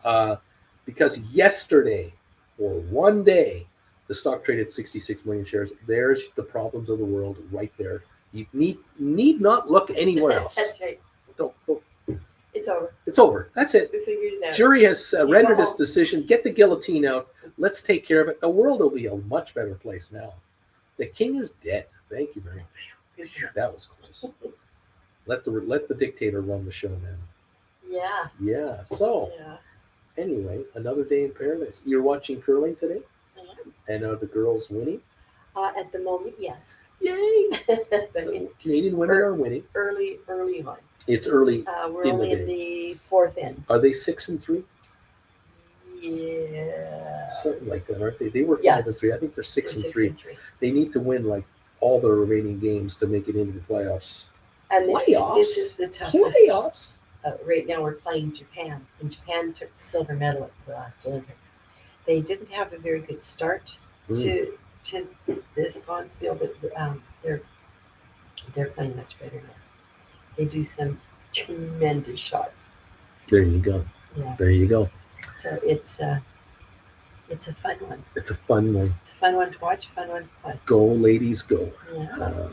Because yesterday, for one day, the stock traded 66 million shares. There's the problems of the world right there. You need not look anywhere else. That's right. Don't. It's over. It's over. That's it. We figured it out. Jury has rendered its decision. Get the guillotine out. Let's take care of it. The world will be a much better place now. The king is dead. Thank you very much. That was close. Let the dictator run the show now. Yeah. Yeah. So anyway, another day in paradise. You're watching curling today? I am. And are the girls winning? At the moment, yes. Yay! The Canadian women are winning. Early on. It's early. We're only in the fourth end. Are they 6-3? Yeah. Something like that, aren't they? They were 5-3. I think they're 6-3. They need to win like all the remaining games to make it into the playoffs. And this is the toughest. Playoffs. Right now we're playing Japan, and Japan took the silver medal at the last Olympics. They didn't have a very good start to this bonspiel, but they're playing much better now. They do some tremendous shots. There you go. Yeah. There you go. So it's a fun one. It's a fun one. It's a fun one to watch. A fun one to play. Go, ladies, go. Yeah.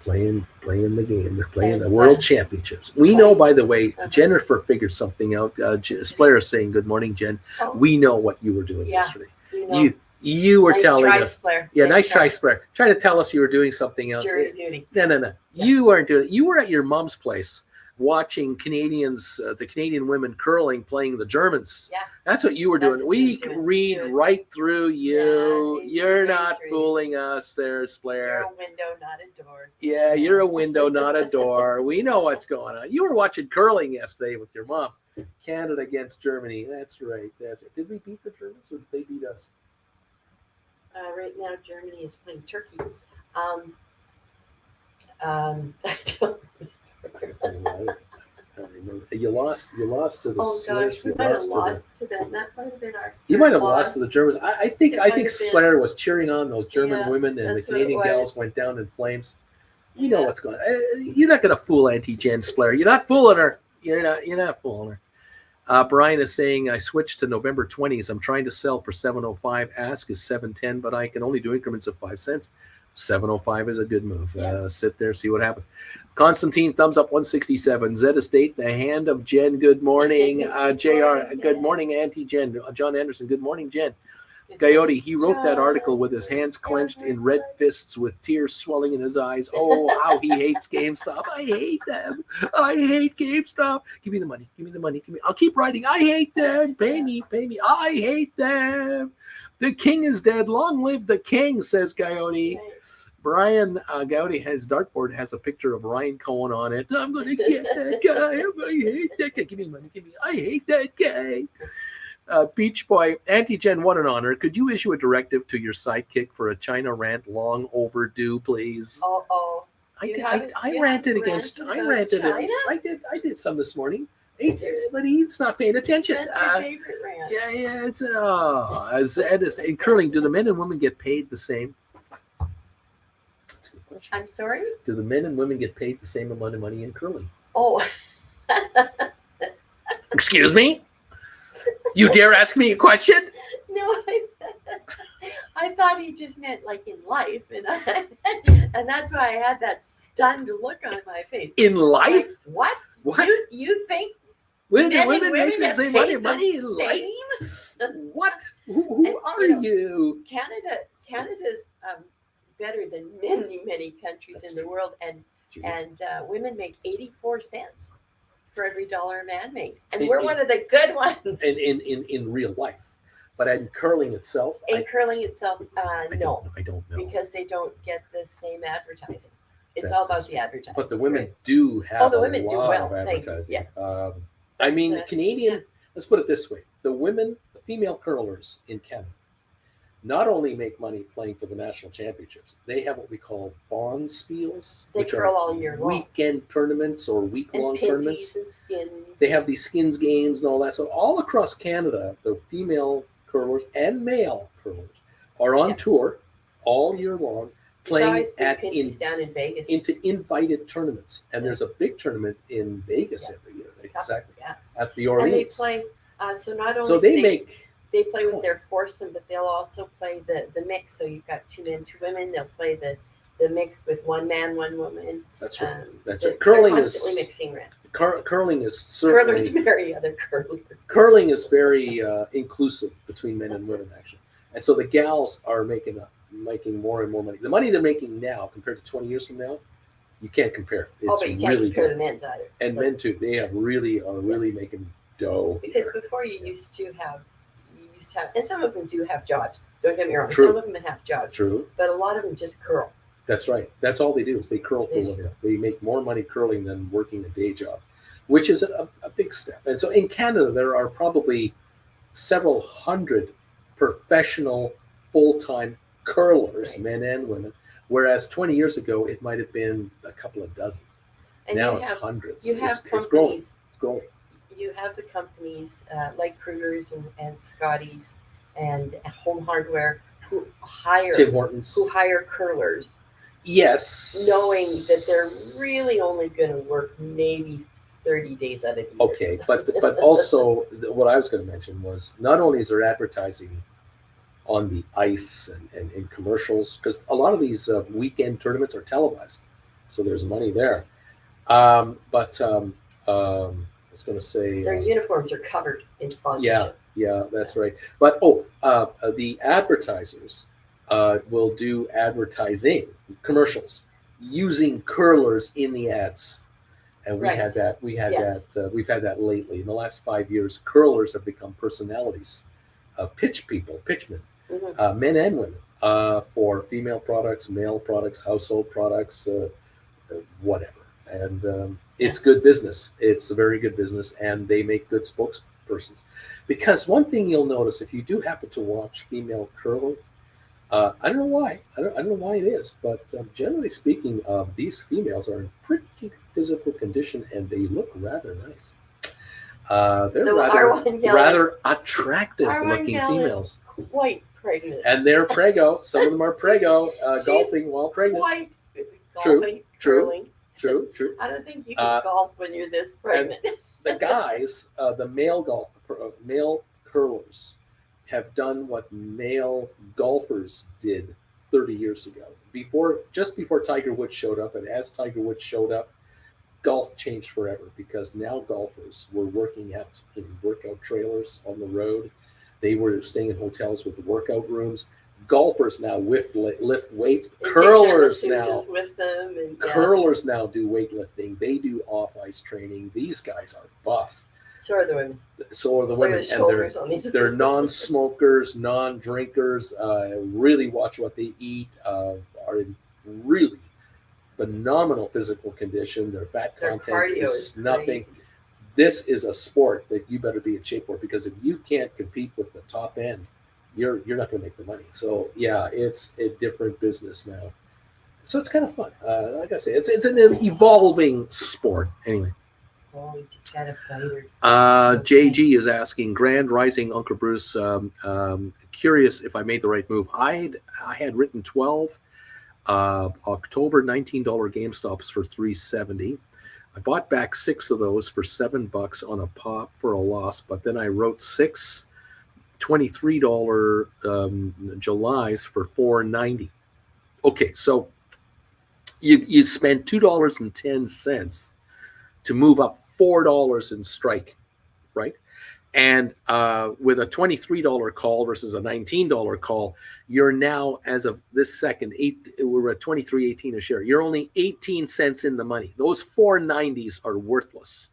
Playing the game. They're playing the World Championships. We know, by the way, Jennifer figured something out. Splayer is saying, good morning, Jen. Oh. We know what you were doing yesterday. No. You were Nice telling try, us. Blair. Yeah, nice try, Blair. Try to tell us you were doing something else. Jury duty. No. Yeah. You weren't doing it. You were at your mom's place watching Canadians, the Canadian women curling, playing the Germans. Yeah. That's what you were That's doing. what you We were doing. read Good. right through you. Yeah, You're not exactly. fooling us there, Blair. You're a window, not a door. Yeah, you're a window, not a door. We know what's going on. You were watching curling yesterday with your mom. Canada against Germany. That's right. That's right. Did we beat the Germans or did they beat us? Right now, Germany is playing Turkey. I don't I remember. You lost to the Oh Swiss. gosh, we You might have lost to lost to them. That might have been our. You might have loss. lost to the Germans. I think It might have been. Splair was cheering on those German Yeah, women, and the that's what it Canadian gals was. went down in flames. You know Yeah. what's going on. You're not going to fool Auntie Jen Splair. You're not fooling her. You're not fooling her. Brian is saying, I switched to November 20s. I'm trying to sell for 705. Ask is 710, but I can only do increments of 5 cents. 705 is a good move. Yeah. Sit there, see what happens. Constantine, thumbs up 167. Z Estate, the hand of Jen. Good morning. JR, good morning, Auntie Jen. John Anderson, good morning, Jen. Coyote, he wrote that article with his hands clenched in red fists with tears swelling in his eyes. Oh, how he hates GameStop. I hate them. I hate GameStop. Give me the money. Give me the money. I'll keep writing. I hate them. Pay me. Pay me. I hate them. The king is dead. Long live the king, says Coyote. Brian Gowdy has dartboard has a picture of Ryan Cohen on it. I'm going to get that guy. I hate that guy. Give me the money. Give me. I hate that guy. Beach Boy, Auntie Jen, what an honor. Could you issue a directive to your sidekick for a China rant long overdue, please? Oh. I ranted against China. I did some this morning. But he's not paying attention. That's your favorite rant. Yeah, it's as Ed is in curling, do the men and women get paid the same? That's a good question. I'm sorry? Do the men and women get paid the same amount of money in curling? Oh. Excuse me? You dare ask me a question? No, I thought he just meant like in life, and that's why I had that stunned look on my face. In life? Like, what? You think Women make the same money in life? What? Who are you? Canada's better than many countries in the world, and women make 84 cents for every dollar a man makes, and we're one of the good ones. In real life, but in curling itself, no, I don't know, because they don't get the same advertising. It's all about the advertising. But the women do have the women a do lot well. of advertising. Yeah. I mean, the Canadian. Let's put it this way: the female curlers in Canada, not only make money playing for the national championships, they have what we call bond spiels, They which curl are all year long. weekend tournaments or week-long tournaments. And skins. They have these skins games and all that. So all across Canada, the female curlers and male curlers are on tour all year long, playing down in Vegas. into invited tournaments. And there's a big tournament in Vegas every year. Exactly. Yeah. At the Orleans. And they play. So not only they play with their foursome, but they'll also play the mix. So you've got 2 men, 2 women. They'll play the mix with 1 man, 1 woman. That's right. They're constantly mixing around. Curling is certainly. Curlers marry other curlers. Curling is very inclusive between men and women, actually, and so the gals are making more and more money. The money they're making now compared to 20 years from now, you can't compare. It's but you can't really compare good. the men's either. And men too. They are really making dough. Because before you used to have, and some of them do have jobs. Don't get me wrong. True. Some of them have jobs. True. But a lot of them just curl. That's right. That's all they do is they curl for a living. They make more money curling than working a day job, which is a big step. And so in Canada, there are probably several hundred professional full-time curlers, men and women, whereas 20 years ago, it might have been a couple of dozen. And now it's hundreds. You have it's growing. companies. It's growing. You have the companies like Krugers and Scotties and Home Hardware who hire Tim Hortons. Who hire curlers. Yes. Knowing that they're really only going to work maybe 30 days out of the year. Okay, but also what I was going to mention was not only is there advertising on the ice and in commercials, because a lot of these weekend tournaments are televised, so there's money there. But was going to say Their uniforms are covered in sponsorship. Yeah, that's right. But the advertisers will do advertising commercials using curlers in the ads, and we Right. had that. We had Yes. that. We've had that lately. In the last 5 years, curlers have become personalities, pitchmen, Mhm. men and women, for female products, male products, household products, whatever. And it's good business. It's a very good business, and they make good spokespersons. Because one thing you'll notice if you do happen to watch female curling, I don't know why. I don't know why it is, but generally speaking, these females are in pretty good physical condition, and they look rather nice. They're No, our one gal rather attractive our one looking gal females, is quite pregnant. and they're prego. Some of them are prego, She's golfing while pregnant. Quite True, golfing, true. curling. True. I don't think you can golf when you're this pregnant. The guys, the male curlers, have done what male golfers did 30 years ago. Just before Tiger Woods showed up, and as Tiger Woods showed up, golf changed forever, because now golfers were working out in workout trailers on the road. They were staying in hotels with workout rooms. Golfers now lift weights. Curlers now with them, and curlers now do weightlifting. They do off ice training. These guys are buff. So are the women. So are the women, and they're non-smokers, non-drinkers. Really watch what they eat. Are in really phenomenal physical condition. Their fat content is nothing. Crazy. This is a sport that you better be in shape for, because if you can't compete with the top end, you're not going to make the money. So yeah, it's a different business now. So it's kind of fun. Like I say, it's an evolving sport. Anyway. Oh, we just got a biter. JG is asking, Grand Rising, Uncle Bruce. Curious if I made the right move. I had written 12 October $19 GameStops for $370. I bought back 6 of those for $7 on a pop for a loss, but then I wrote 6 $23 Julys for $490. Okay, so you spend $2.10 to move up $4 in strike, right? And with a $23 call versus a $19 call, you're now, as of this second, we're at $23.18 a share. You're only 18 cents in the money. Those 490s are worthless,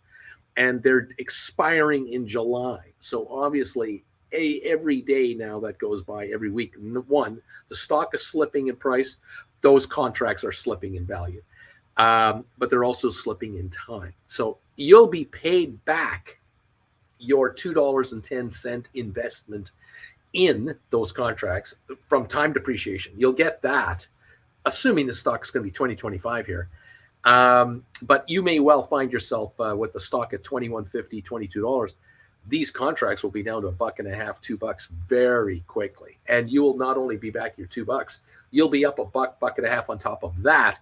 and they're expiring in July. So obviously, every day now that goes by, every week, one, the stock is slipping in price. Those contracts are slipping in value. But they're also slipping in time. So you'll be paid back your $2.10 investment in those contracts from time depreciation. You'll get that, assuming the stock's going to be 2025 here. But you may well find yourself with the stock at $21.50, $22. These contracts will be down to $1.50, $2 very quickly. And you will not only be back your $2, you'll be up $1.50 on top of that.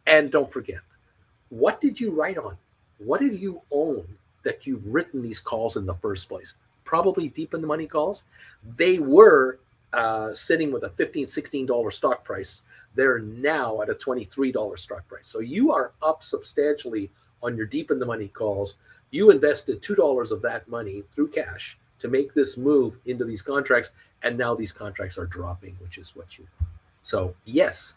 And don't forget, what did you write on? What did you own that you've written these calls in the first place? Probably deep in the money calls. They were sitting with a $15, $16 stock price. They're now at a $23 stock price. So you are up substantially on your deep in the money calls. You invested $2 of that money through cash to make this move into these contracts. And now these contracts are dropping, which is what you want. So yes,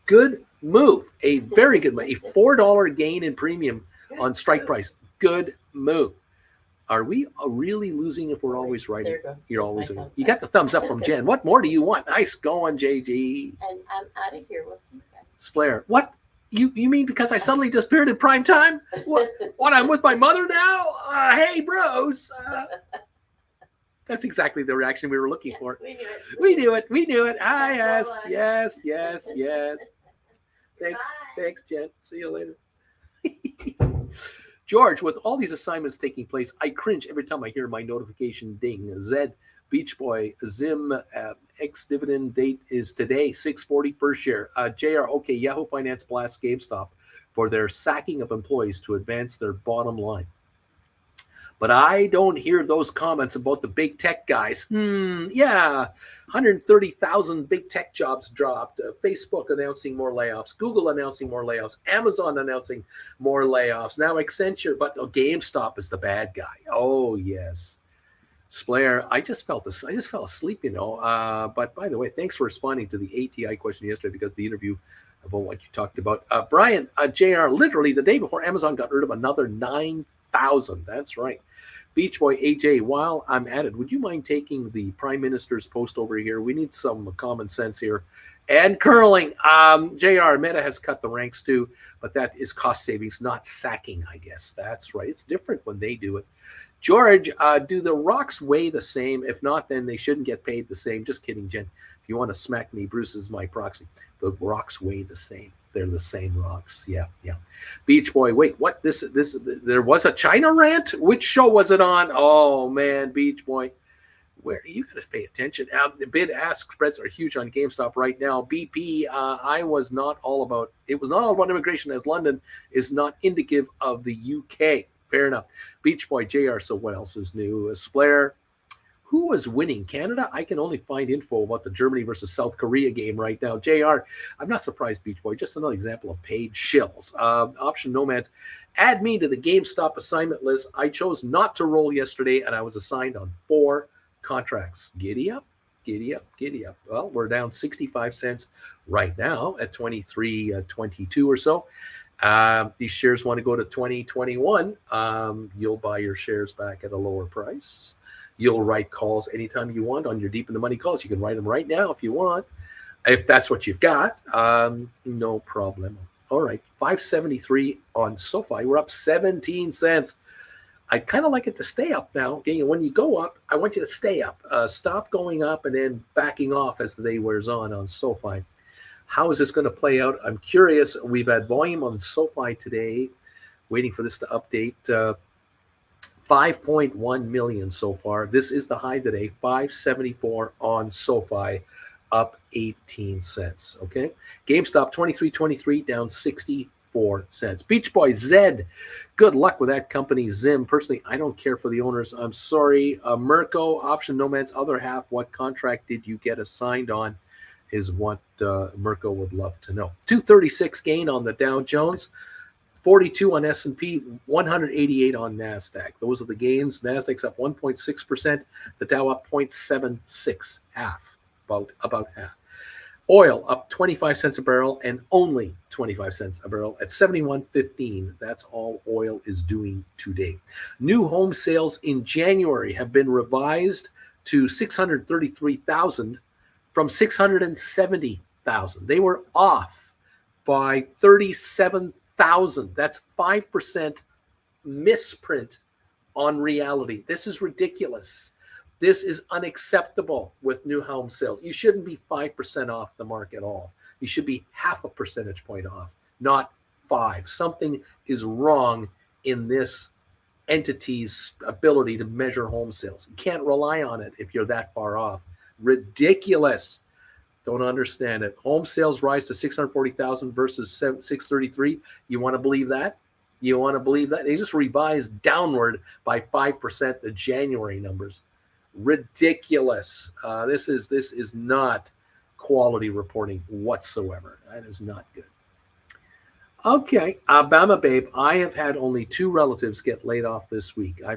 good move. A very good move. A $4 gain in premium on strike price. Good move. Are we really losing if we're always right? You're always right. You got the thumbs up from Jen. What more do you want? Nice going, JG. And I'm out of here. We'll see you guys. Splair. What? You mean because I suddenly disappeared in prime time? What? I'm with my mother now? Hey, bros. That's exactly the reaction we were looking for. We knew it. Ah, yes. Thanks, Jen. See you later. George, with all these assignments taking place, I cringe every time I hear my notification ding. Zed, Beach Boy, Zim, ex-dividend date is today, 640 per share. JR, okay, Yahoo Finance blasts GameStop for their sacking of employees to advance their bottom line. But I don't hear those comments about the big tech guys. Yeah, 130,000 big tech jobs dropped. Facebook announcing more layoffs. Google announcing more layoffs. Amazon announcing more layoffs. Now Accenture, but GameStop is the bad guy. Oh, yes. Splair, I just fell asleep, But by the way, thanks for responding to the ATI question yesterday because the interview about what you talked about. Brian, JR, literally the day before Amazon got rid of another 9,000. That's right. Beach Boy AJ, while I'm at it, would you mind taking the Prime Minister's post over here? We need some common sense here. And curling, JR, Meta has cut the ranks too, but that is cost savings, not sacking, I guess. That's right. It's different when they do it. George, do the rocks weigh the same? If not, then they shouldn't get paid the same. Just kidding, Jen. If you want to smack me, Bruce is my proxy. The rocks weigh the same. They're the same rocks. Yeah. Beach Boy, wait, what? There was a China rant? Which show was it on? Oh, man, Beach Boy. Where you got to pay attention. The bid-ask spreads are huge on GameStop right now. BP, it was not all about immigration, as London is not indicative of the UK. Fair enough. Beach Boy JR, so what else is new? Splair, who was winning? Canada? I can only find info about the Germany versus South Korea game right now. JR, I'm not surprised, Beach Boy. Just another example of paid shills. Option Nomads, add me to the GameStop assignment list. I chose not to roll yesterday, and I was assigned on 4 contracts. Giddy up. Well, we're down 65 cents right now at 23.22 or so. These shares want to go to 2021. You'll buy your shares back at a lower price. You'll write calls anytime you want on your deep in the money calls. You can write them right now if you want, if that's what you've got. No problem. All right, 573 on Sofi. We're up 17 cents. I'd kind of like it to stay up now. Okay, and when you go up, I want you to stay up. Stop going up and then backing off as the day wears on Sofi. How is this going to play out? I'm curious. We've had volume on Sofi today, waiting for this to update. 5.1 million so far. This is the high today, 574 on Sofi, up 18 cents. Okay, GameStop 23.23, down 64 cents. Beach Boy Zed, good luck with that company. Zim, personally, I don't care for the owners. I'm sorry. Mirko, Option Nomads, other half. What contract did you get assigned on? Is what Mirko would love to know. 236 gain on the Dow Jones, 42 on S&P, 188 on NASDAQ. Those are the gains. NASDAQ's up 1.6%, the Dow up 0.76, about half. Oil up 25 cents a barrel and only 25 cents a barrel at 71.15. That's all oil is doing today. New home sales in January have been revised to 633,000 from 670,000. They were off by 37,000. That's 5% misprint on reality. This is ridiculous. This is unacceptable with new home sales. You shouldn't be 5% off the mark at all. You should be half a percentage point off, not 5. Something is wrong in this entity's ability to measure home sales. You can't rely on it if you're that far off. Ridiculous. Don't understand it. Home sales rise to 640,000 versus 633. You want to believe that? You want to believe that? They just revised downward by 5% the January numbers. Ridiculous. This is not quality reporting whatsoever. That is not good. Okay, Alabama Babe, I have had only 2 relatives get laid off this week. I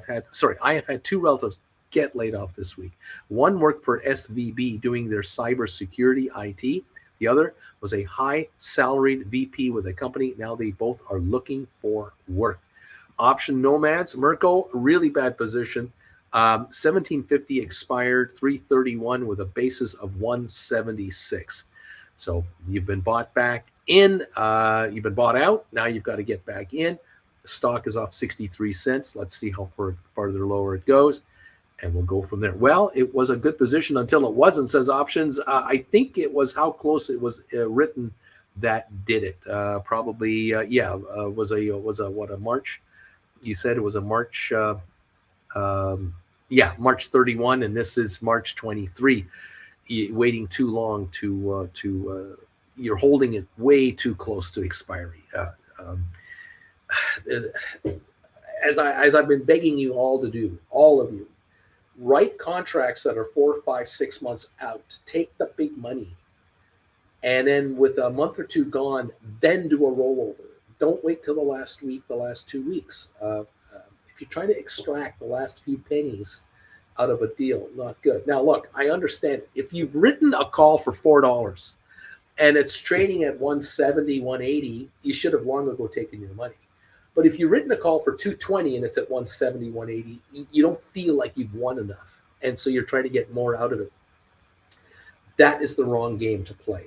have had 2 relatives get laid off this week. One worked for SVB doing their cybersecurity IT. The other was a high salaried VP with a company. Now they both are looking for work. Option Nomads, Mirko, really bad position. 1750 expired, 331 with a basis of 176. So you've been bought back in, you've been bought out. Now you've got to get back in. The stock is off 63 cents. Let's see how farther lower it goes. And we'll go from there. Well, it was a good position until it wasn't, says Options. I think it was how close it was written that did it. Probably, was a March? You said it was a March, March 31, and this is March 23. Waiting too long to you're holding it way too close to expiry. as I've been begging you all to do, all of you, write contracts that are 4, 5, 6 months out. Take the big money, and then with a month or two gone, then do a rollover. Don't wait till the last week, the last 2 weeks. If you try to extract the last few pennies out of a deal, not good. Now, look, I understand if you've written a call for $4 and it's trading at 170, 180, you should have long ago taken your money. But if you've written a call for 220 and it's at 170, 180, you don't feel like you've won enough. And so you're trying to get more out of it. That is the wrong game to play.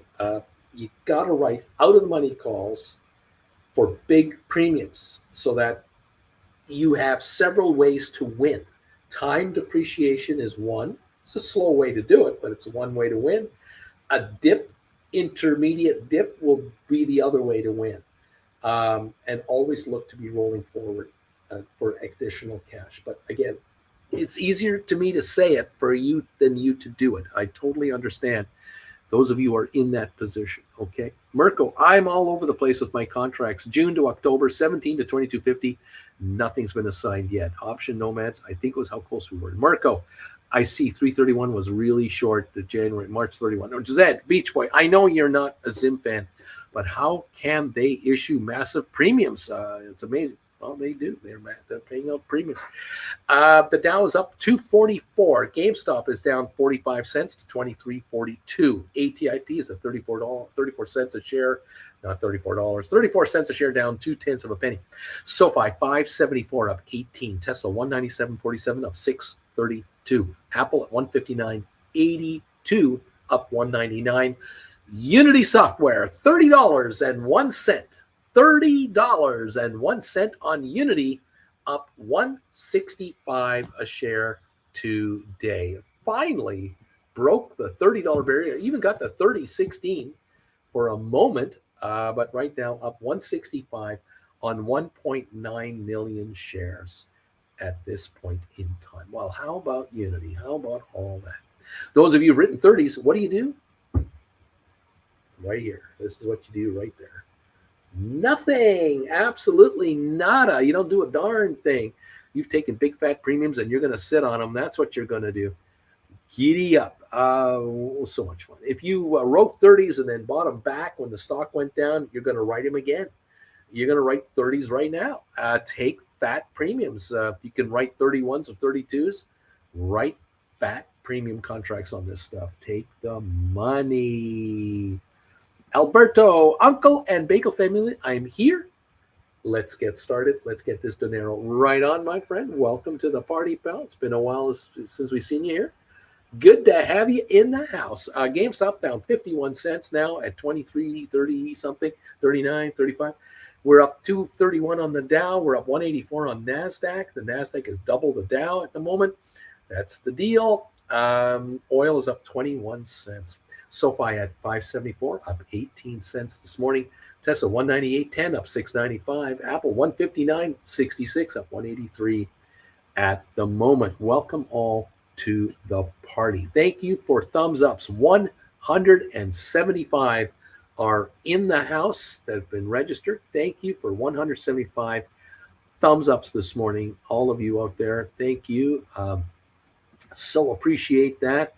You got to write out of the money calls for big premiums so that you have several ways to win. Time depreciation is one. It's a slow way to do it, but it's one way to win. A dip, intermediate dip, will be the other way to win. And always look to be rolling forward for additional cash. But again, it's easier to me to say it for you than you to do it. I totally understand. Those of you are in that position, okay? Mirko, I'm all over the place with my contracts. June to October, 17 to 22.50. Nothing's been assigned yet. Option nomads, I think was how close we were. Mirko, I see 331 was really short to January, March 31. Or Zed, Beach Boy, I know you're not a Zim fan, but how can they issue massive premiums? It's amazing. Well, they do. They're paying out premiums. The Dow is up 244. GameStop is down 45 cents to 23.42. ATIP is at $34 cents a share, not $34. 34 cents a share, down 0.2 of a penny. Sofi 574 up 18. Tesla 197.47 up 6.32. Apple at 159.82 up 199. Unity Software $30.01. $30.01 on Unity, up 165 a share today. Finally broke the $30 barrier. Even got the 30.16 for a moment, but right now up 165 on 1.9 million shares at this point in time. Well, how about Unity? How about all that? Those of you who've written 30s, what do? Right here. This is what you do right there. Nothing, absolutely nada. You don't do a darn thing. You've taken big fat premiums and you're going to sit on them. That's what you're going to do. Giddy up. So much fun. If you wrote 30s and then bought them back when the stock went down, you're going to write them again. You're going to write 30s right now. Take fat premiums. If you can write 31s or 32s, write fat premium contracts on this stuff. Take the money. Alberto, Uncle and Bagel family, I'm here. Let's get started. Let's get this dinero right on, my friend. Welcome to the party, pal. It's been a while since we've seen you here. Good to have you in the house. GameStop down 51 cents now at 23.30 something, 39, 35. We're up 231 on the Dow. We're up 184 on NASDAQ. The NASDAQ is double the Dow at the moment. That's the deal. Oil is up 21 cents. Sofi at 574, up 18 cents this morning. Tesla 198.10, up 695. Apple 159.66, up 183 at the moment. Welcome all to the party. Thank you for thumbs ups. 175 are in the house that have been registered. Thank you for 175 thumbs ups this morning. All of you out there, thank you. So appreciate that.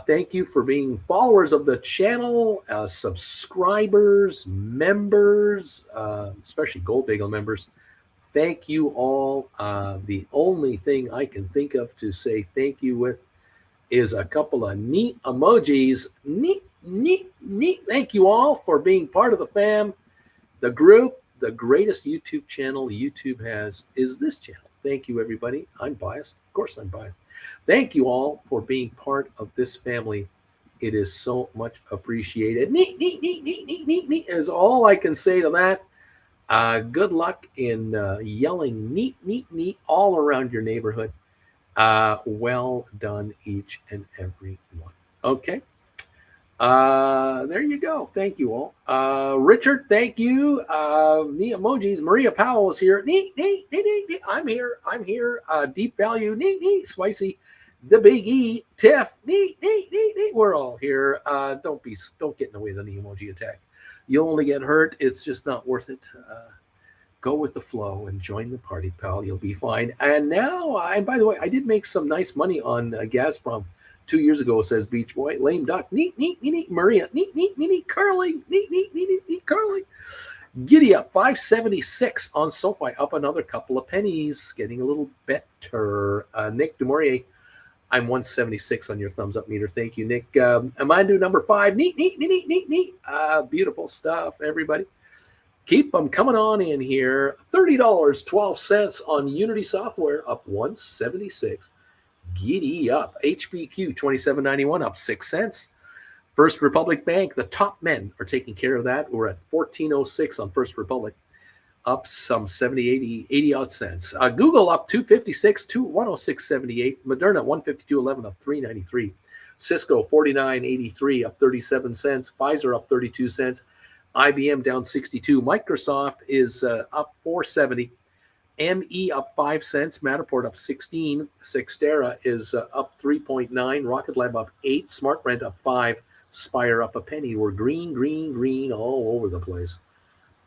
Thank you for being followers of the channel, subscribers, members, especially Gold Bagel members. Thank you all. The only thing I can think of to say thank you with is a couple of neat emojis. Neat. Thank you all for being part of the fam, the group. The greatest YouTube channel YouTube has is this channel. Thank you, everybody. I'm biased. Of course I'm biased. Thank you all for being part of this family. It is so much appreciated. Neat is all I can say to that. Good luck in yelling neat all around your neighborhood. Well done, each and every one. Okay. There you go. Thank you all. Richard, thank you. The emojis. Maria Powell is here. Neat. I'm here. Deep value. Neat. Spicy. The Big E. Tiff. Neat. We're all here. Don't get in the way of the emoji attack. You'll only get hurt. It's just not worth it. Go with the flow and join the party, pal. You'll be fine. And now, by the way, I did make some nice money on Gazprom 2 years ago, says Beach Boy. Lame duck, neat, neat, neat, neat. Maria, neat, neat, neat, neat. Curling, neat, neat, neat, neat, neat. Curling. Giddy up, 576 on Sofi, up another couple of pennies, getting a little better. Nick Dumouriez, I'm 176 on your thumbs up meter. Thank you, Nick. Amandu number 5, neat, neat, neat, neat, neat, neat. Beautiful stuff, everybody. Keep them coming on in here. $30.12 on Unity Software, up 176. Giddy up. HBQ 27.91, up 6 cents. First Republic Bank, the top men are taking care of that. We're at 1406 on First Republic, up some 70, 80 odd cents. Google up 256 to 106.78. Moderna 152.11, up 3.93. Cisco 49.83, up 37 cents. Pfizer up 32 cents. IBM down 62. Microsoft is up 4.70. ME up 5 cents. Matterport up 16. Cyxtera is up 3.9. Rocket Lab up 8. SmartRent up 5. Spire up a penny. We're green, green, green all over the place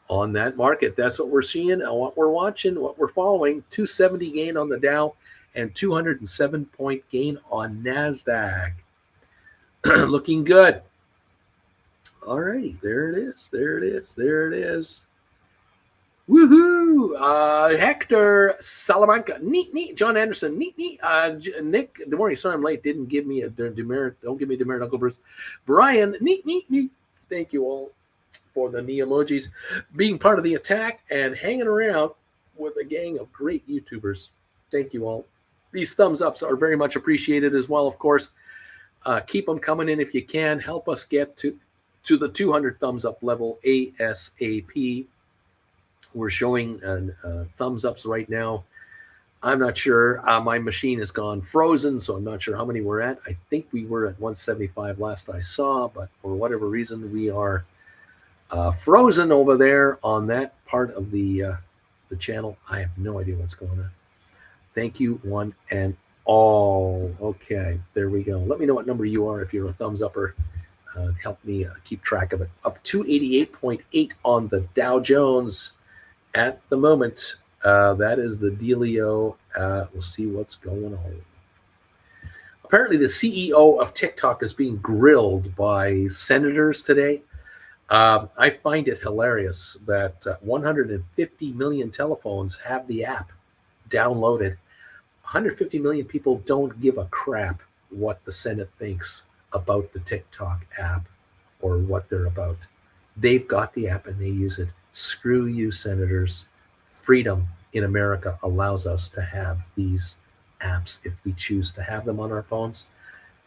on that market. That's what we're seeing, what we're watching, what we're following. 270 gain on the Dow and 207-point gain on NASDAQ. Looking good. All righty, there it is. There it is. There it is. Woohoo! Hector Salamanca, neat, neat. John Anderson, neat, neat. Nick, good morning. Sorry I'm late. Didn't give me a demerit. Don't give me a demerit, Uncle Bruce. Brian, neat, neat, neat. Thank you all for the knee emojis, being part of the attack and hanging around with a gang of great YouTubers. Thank you all. These thumbs ups are very much appreciated as well, of course. Keep them coming in if you can. Help us get to the 200 thumbs up level ASAP. We're showing thumbs ups right now. I'm not sure. My machine has gone frozen, so I'm not sure how many we're at. I think we were at 175 last I saw, but for whatever reason, we are frozen over there on that part of the channel. I have no idea what's going on. Thank you, one and all. Okay, there we go. Let me know what number you are if you're a thumbs upper. Help me keep track of it. Up 288.8 on the Dow Jones. At the moment, that is the dealio. We'll see what's going on. Apparently, the CEO of TikTok is being grilled by senators today. I find it hilarious that 150 million telephones have the app downloaded. 150 million people don't give a crap what the Senate thinks about the TikTok app or what they're about. They've got the app and they use it. Screw you, senators. Freedom in America allows us to have these apps if we choose to have them on our phones.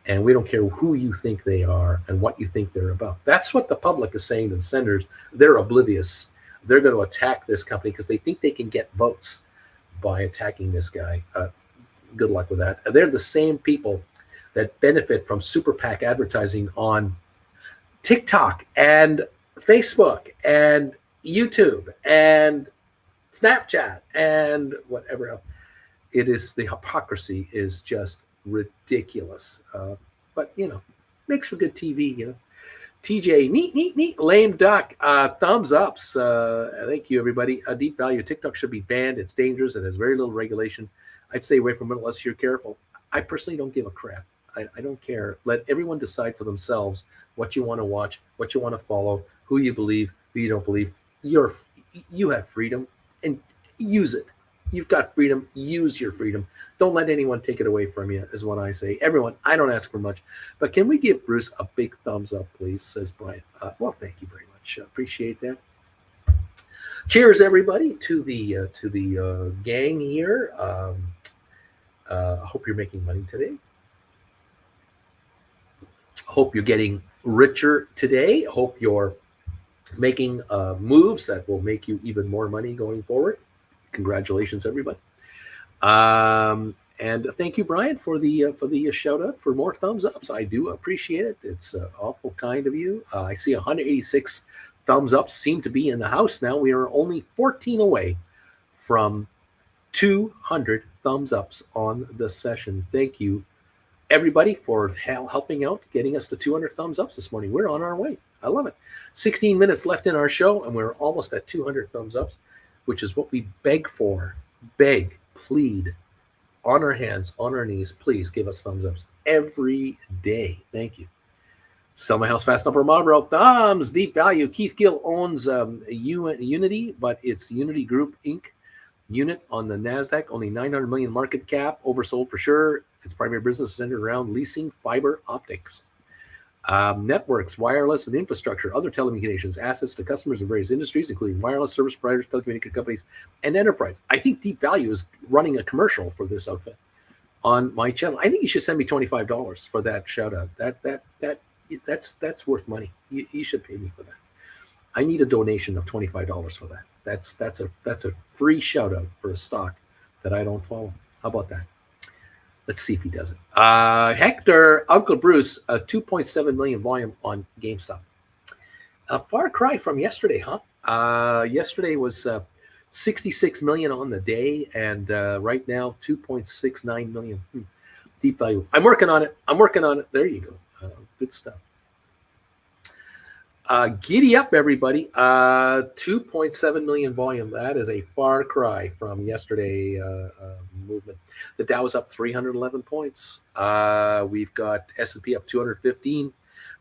And we don't care who you think they are and what you think they're about. That's what the public is saying to the senators. They're oblivious. They're going to attack this company because they think they can get votes by attacking this guy. Good luck with that. They're the same people that benefit from super PAC advertising on TikTok and Facebook and YouTube and Snapchat and whatever else. It is, the hypocrisy is just ridiculous. But, you know, makes for good TV, you know. TJ, neat, neat, neat. Lame duck. Thumbs ups. Thank you, everybody. Deep value. TikTok should be banned. It's dangerous. It has very little regulation. I'd stay away from it unless you're careful. I personally don't give a crap. I don't care. Let everyone decide for themselves what you want to watch, what you want to follow, who you believe, who you don't believe. You have freedom and use it. You've got freedom. Use your freedom. Don't let anyone take it away from you, is what I say. Everyone, I don't ask for much, but can we give Bruce a big thumbs up, please, says Brian. Well, thank you very much. Appreciate that. Cheers, everybody, to the gang here. I hope you're making money today. Hope you're getting richer today. Hope you're making moves that will make you even more money going forward. Congratulations, everybody. And thank you, Brian, for the shout out for more thumbs ups. I do appreciate it. It's awful kind of you. I see 186 thumbs ups seem to be in the house now. We are only 14 away from 200 thumbs ups on the session. Thank you, everybody, for helping out, getting us to 200 thumbs ups this morning. We're on our way. I love it. 16 minutes left in our show, and we're almost at 200 thumbs ups. which is what we beg for, beg, plead, on our hands, on our knees, please give us thumbs ups every day. Thank you. Sell my house fast, number Marlboro. Thumbs, deep value. Keith Gill owns Unity, but it's Unity Group Inc. unit on the NASDAQ, only 900 million market cap, oversold for sure. Its primary business is centered around leasing fiber optics. Networks, wireless, and infrastructure, other telecommunications, assets to customers in various industries, including wireless service providers, telecommunication companies, and enterprise. I think Deep Value is running a commercial for this outfit on my channel. I think you should send me $25 for that shout out. That's worth money. You should pay me for that. I need a donation of $25 for that. That's a free shout out for a stock that I don't follow. How about that? Let's see if he does it. Hector, Uncle Bruce, 2.7 million volume on GameStop. A far cry from yesterday, huh? Yesterday was 66 million on the day, and right now 2.69 million. Deep value. I'm working on it. There you go. Good stuff. Giddy up, everybody. 2.7 million volume. That is a far cry from yesterday movement. The Dow is up 311 points. We've got S&P up 215.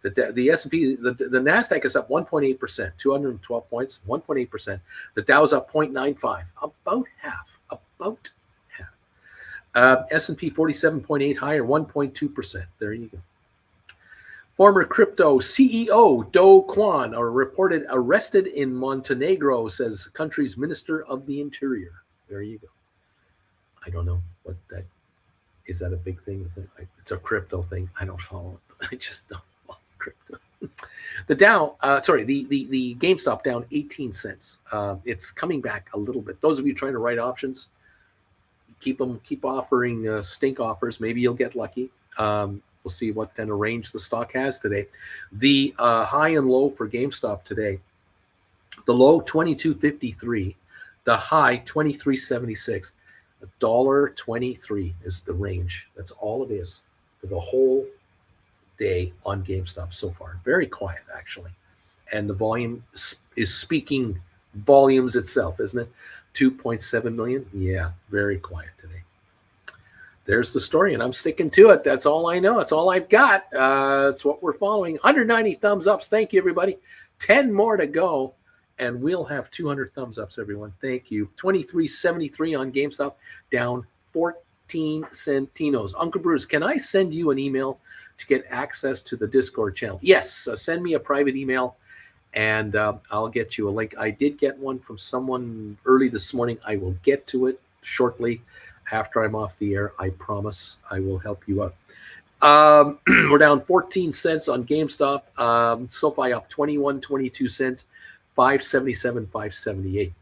The S&P, the NASDAQ is up 1.8%, 212 points, 1.8%. The Dow is up 0.95, about half. S&P 47.8 higher, 1.2%. There you go. Former crypto CEO Do Kwon are reported arrested in Montenegro, says country's Minister of the Interior. There you go. I don't know what that is. That a big thing? It's a crypto thing. I don't follow it. I just don't follow crypto. The Dow, the GameStop down 18 cents. It's coming back a little bit. Those of you trying to write options, keep offering stink offers. Maybe you'll get lucky. We'll see what kind of range the stock has today. The high and low for GameStop today, the low 22.53, the high 23.76. $1.23 is the range. That's all it is for the whole day on GameStop so far. Very quiet, actually. And the volume is speaking volumes itself, isn't it? 2.7 million. Yeah, very quiet today. There's the story, and I'm sticking to it. That's all I know. That's all I've got. It's what we're following. 190 thumbs ups. Thank you, everybody. 10 more to go, and we'll have 200 thumbs ups, everyone. Thank you. 23.73 on GameStop, down 14 centinos. Uncle Bruce, can I send you an email to get access to the Discord channel? Yes, send me a private email, and I'll get you a link. I did get one from someone early this morning. I will get to it shortly. After I'm off the air, I promise I will help you out. We're down 14 cents on GameStop. Sofi up 21.22 cents, 577, 578.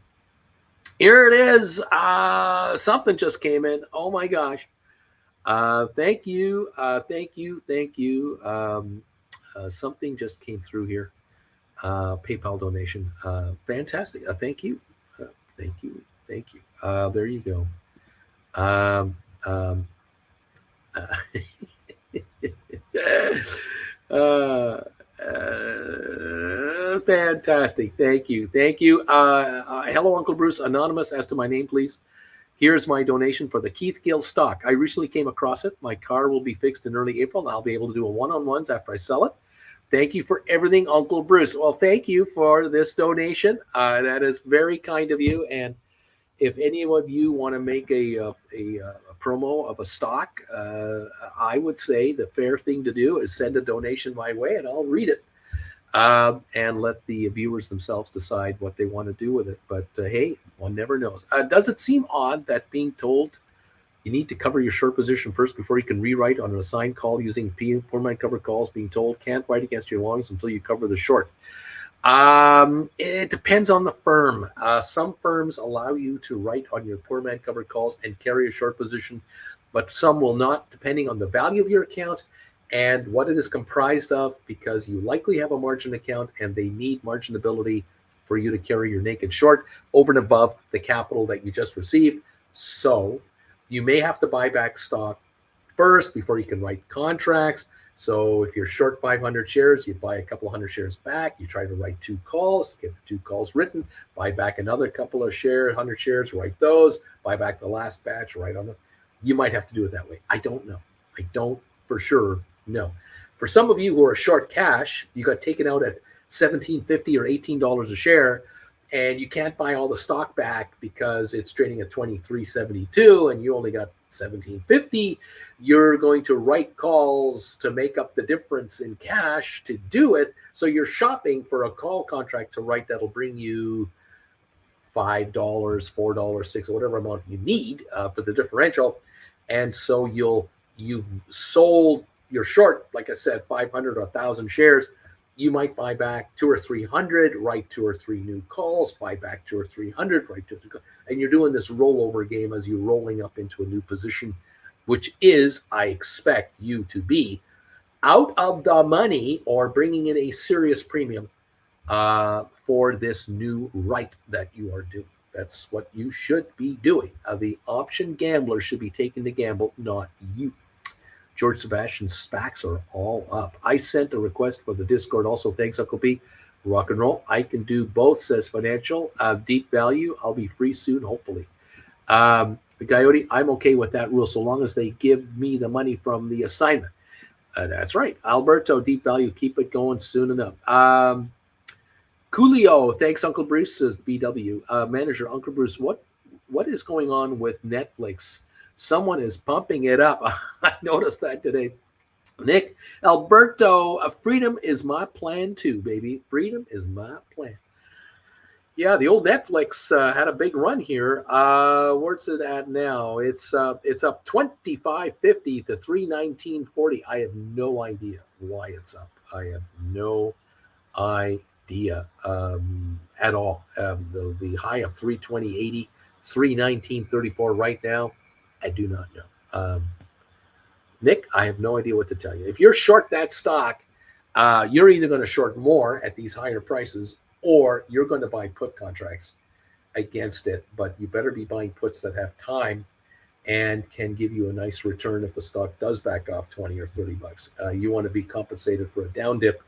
Here it is. Something just came in. Oh my gosh. Thank you. Something just came through here. PayPal donation. Fantastic. Thank you. Thank you. There you go. Fantastic. Thank you. Hello, Uncle Bruce. Anonymous, as to my name, please. Here's my donation for the Keith Gill stock. I recently came across it. My car will be fixed in early April, and I'll be able to do a one-on-ones after I sell it. Thank you for everything, Uncle Bruce. Well, thank you for this donation. That is very kind of you. And if any of you want to make a promo of a stock, I would say the fair thing to do is send a donation my way, and I'll read it and let the viewers themselves decide what they want to do with it. But hey, one never knows. Does it seem odd that being told you need to cover your short position first before you can rewrite on an assigned call using poor man cover calls, being told can't write against your longs until you cover the short? It depends on the firm. Some firms allow you to write on your poor man covered calls and carry a short position, but some will not, depending on the value of your account and what it is comprised of, because you likely have a margin account and they need marginability for you to carry your naked short over and above the capital that you just received. So you may have to buy back stock first before you can write contracts. So if you're short 500 shares, you buy a couple of hundred shares back. You try to write 2 calls, get the 2 calls written, buy back another couple of shares, 100 shares, write those, buy back the last batch, write on them. You might have to do it that way. I don't know. I don't for sure know. For some of you who are short cash, you got taken out at $17.50 or $18 a share, and you can't buy all the stock back because it's trading at $23.72 and you only got $17.50. You're going to write calls to make up the difference in cash to do it. So you're shopping for a call contract to write that'll bring you $5, $4, $6, whatever amount you need for the differential. And so you've sold, you're short, like I said, 500 or 1,000 shares. You might buy back 200 or 300, write 2 or 3 new calls, buy back 200 or 300, write 2 or 3 calls. And you're doing this rollover game as you're rolling up into a new position, which is, I expect you to be out of the money or bringing in a serious premium for this new write that you are doing. That's what you should be doing. The option gambler should be taking the gamble, not you. George Sebastian's SPACs are all up. I sent a request for the Discord also. Thanks, Uncle B. Rock and roll. I can do both, says Financial. Deep value. I'll be free soon, hopefully. The Coyote, I'm okay with that rule so long as they give me the money from the assignment. That's right. Alberto, deep value. Keep it going soon enough. Coolio, thanks, Uncle Bruce, says BW. Manager, Uncle Bruce, what is going on with Netflix? Someone is pumping it up. I noticed that today. Nick, Alberto, freedom is my plan too, baby. Freedom is my plan. Yeah, the old Netflix had a big run here. Where's it at now? It's up 25.50 to 319.40. I have no idea why it's up. I have no idea at all. The high of 320.80, 319.34 right now. I do not know. Nick, I have no idea what to tell you. If you're short that stock, you're either going to short more at these higher prices or you're going to buy put contracts against it. But you better be buying puts that have time and can give you a nice return if the stock does back off 20 or 30 bucks. You want to be compensated for a down dip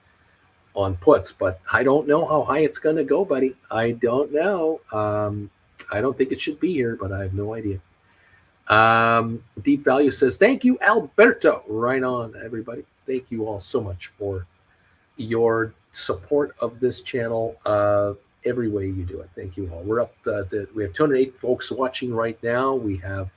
on puts, but I don't know how high it's going to go, buddy. I don't know. I don't think it should be here, but I have no idea. Deep Value says, thank you, Alberto. Right on, everybody. Thank you all so much for your support of this channel every way you do it. Thank you all. We're up we have 208 folks watching right now. We have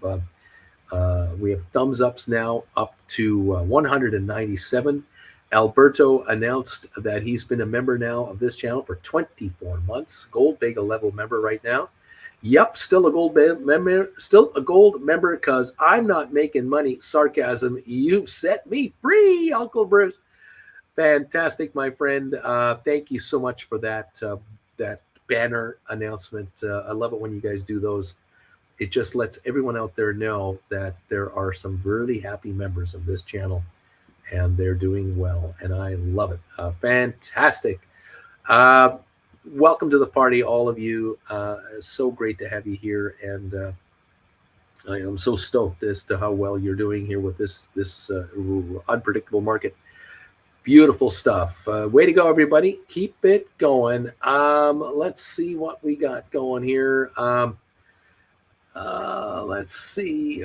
thumbs ups now up to 197. Alberto announced that he's been a member now of this channel for 24 months. Gold Bagel level member right now. Yep, still a gold member because I'm not making money. Sarcasm. You've set me free, Uncle Bruce. Fantastic, my friend. Thank you so much for that banner announcement. I love it when you guys do those. It just lets everyone out there know that there are some really happy members of this channel, and they're doing well, and I love it. Fantastic. Welcome to the party, all of you. It's so great to have you here, and I am so stoked as to how well you're doing here with this unpredictable market. Beautiful stuff. Way to go, everybody. Keep it going. Let's see what we got going here. Let's see.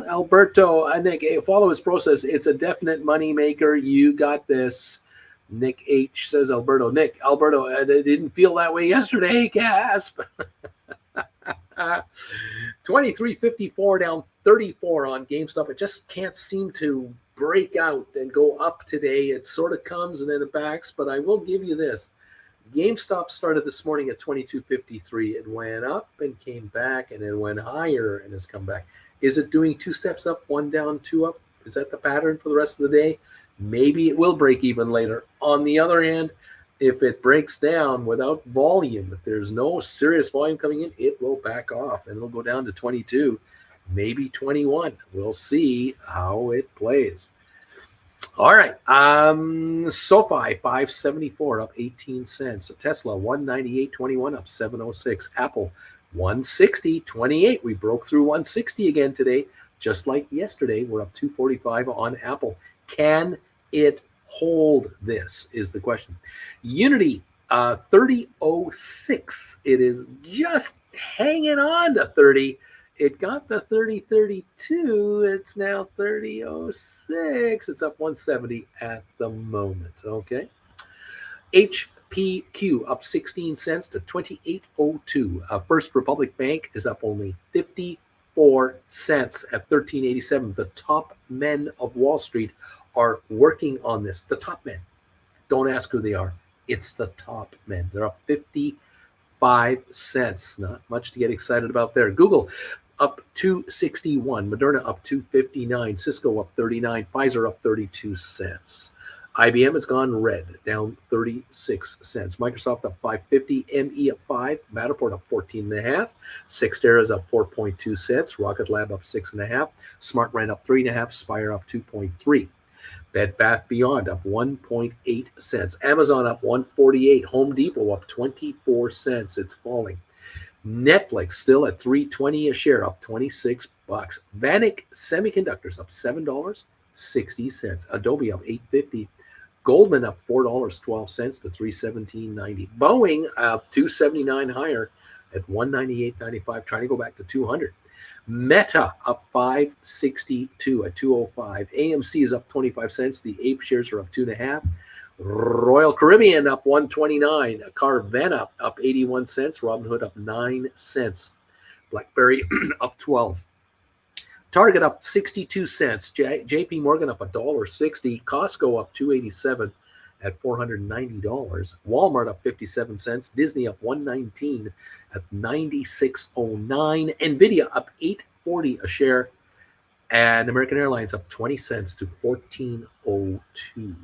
Alberto, Nick, follow his process. It's a definite money maker. You got this. Nick H says, Alberto, I didn't feel that way yesterday. Gasp. 23.54 down 34 on GameStop. It just can't seem to break out and go up today. It sort of comes and then it backs, but I will give you this. GameStop started this morning at 22.53. It went up and came back, and it went higher and has come back. Is it doing 2 steps up, 1 down, 2 up? Is that the pattern for the rest of the day? Maybe it will break even later. On the other hand, if it breaks down without volume, if there's no serious volume coming in, it will back off and it'll go down to 22, maybe 21. We'll see how it plays. All right. SoFi 574 up 18 cents. Tesla 198.21 up 706. Apple 160.28. We broke through 160 again today, just like yesterday. We're up 245 on Apple. Can it hold this is the question. Unity, 30.06. It is just hanging on to 30. It got the 30.32. It's now 30.06. It's up 170 at the moment. Okay. HPQ up 16 cents to 28.02. First Republic Bank is up only 54 cents at 13.87. The top men of Wall Street are working on this. The top men. Don't ask who they are. It's the top men. They're up 55 cents. Not much to get excited about there. Google up 261. Moderna up 259. Cisco up 39. Pfizer up 32 cents. IBM has gone red, down 36 cents. Microsoft up 5.50. ME up 5. Matterport up 14.5. Cyxtera is up 4.2 cents. Rocket Lab up 6.5. SmartRent up 3.5. Spire up 2.3. Bed Bath Beyond up 1.8 cents. Amazon up 1.48. Home Depot up 24 cents. It's falling. Netflix still at $3.20 a share, up 26 bucks. Vanik Semiconductors up $7.60. Adobe up $8.50. Goldman up $4.12 to $317.90. Boeing up $279 higher at $198.95, trying to go back to $200. Meta up $5.62 at $205. AMC is up 25 cents. The Ape shares are up 2.5. Royal Caribbean up $1.29. Carvana up 81 cents. Robinhood up 9 cents. BlackBerry up 12. Target up 62 cents. JP Morgan up $1.60. Costco up $2.87 at $490. Walmart up 57 cents. Disney up $1.19 at $96.09. Nvidia up $8.40 a share. And American Airlines up 20 cents to $14.02.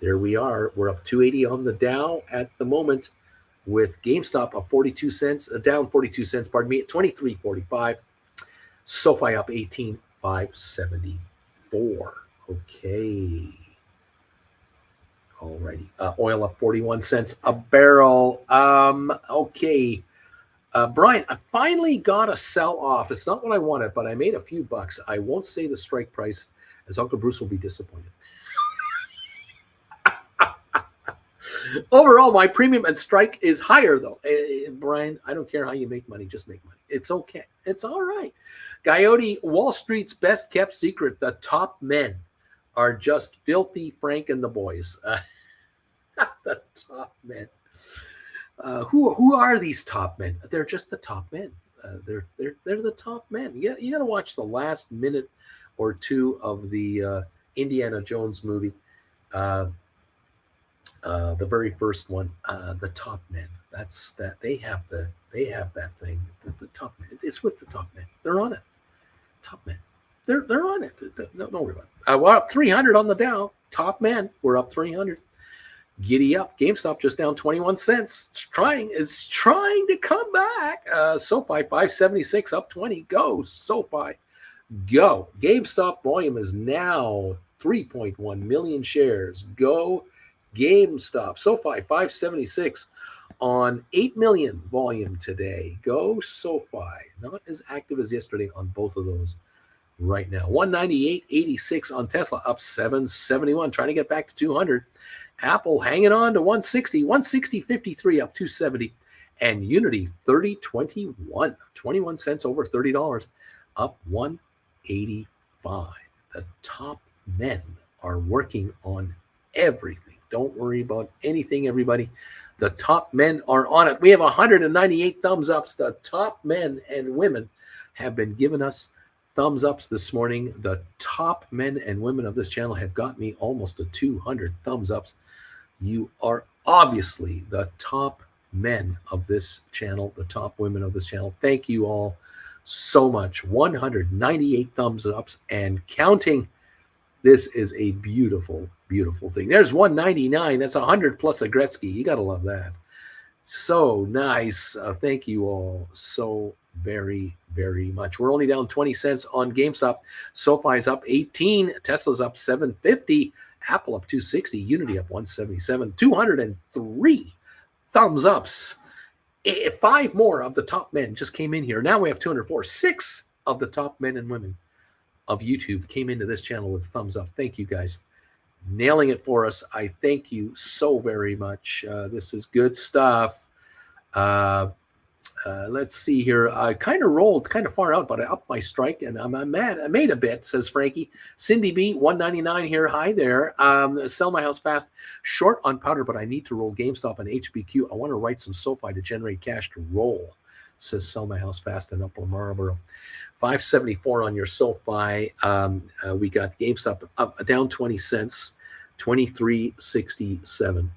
There we are. We're up 280 on the Dow at the moment, with GameStop up 42 cents, down 42 cents, pardon me, at 23.45. Sofi up 18, 574. Okay. Alrighty. Oil up 41 cents a barrel. Okay. Brian, I finally got a sell off. It's not what I wanted, but I made a few bucks. I won't say the strike price, as Uncle Bruce will be disappointed. Overall, my premium and strike is higher, though. Brian, I don't care how you make money. Just make money. It's okay. It's all right. Coyote, Wall Street's best kept secret. The top men are just Filthy Frank and the boys. The top men. Who are these top men? They're just the top men. They're the top men. You got to watch the last minute or two of the Indiana Jones movie. The very first one, the top men. That's that. They have that thing. The top men. It's with the top men. They're on it. Top men. They're on it. Don't worry about it. We're up 300 on the Dow. Top men. We're up 300. Giddy up. GameStop just down 21 cents. It's trying to come back. SoFi 576 up 20. Go SoFi. Go. GameStop volume is now 3.1 million shares. Go GameStop. SoFi 576 on 8 million volume today. Go SoFi. Not as active as yesterday on both of those right now. 198.86 on Tesla, up 771, trying to get back to 200. Apple hanging on to 160, 160.53, up 270. And Unity 30.21, 21 cents over $30, up 185. The top men are working on everything. Don't worry about anything, everybody. The top men are on it. We have 198 thumbs ups. The top men and women have been giving us thumbs ups this morning. The top men and women of this channel have got me almost to 200 thumbs ups. You are obviously the top men of this channel, the top women of this channel. Thank you all so much. 198 thumbs ups and counting. This is a beautiful, beautiful thing. There's 199. That's 100 plus a Gretzky. You got to love that. So nice. Thank you all so very, very much. We're only down 20 cents on GameStop. SoFi's up 18. Tesla's up 750. Apple up 260. Unity up 177. 203 thumbs ups. 5 more of the top men just came in here. Now we have 204. 6 of the top men and women of YouTube came into this channel with a thumbs up. Thank you guys. Nailing it for us. I thank you so very much. This is good stuff. Let's see here. I kind of rolled kind of far out, but I upped my strike, and I'm mad. I made a bit, says Frankie. Cindy B, 199 here. Hi there. Sell my house fast. Short on powder, but I need to roll GameStop and HBQ. I want to write some Sofi to generate cash to roll, says Sell My House Fast in Upper Marlboro. 574 on your Sofi. We got GameStop up down 20 cents, 23.67.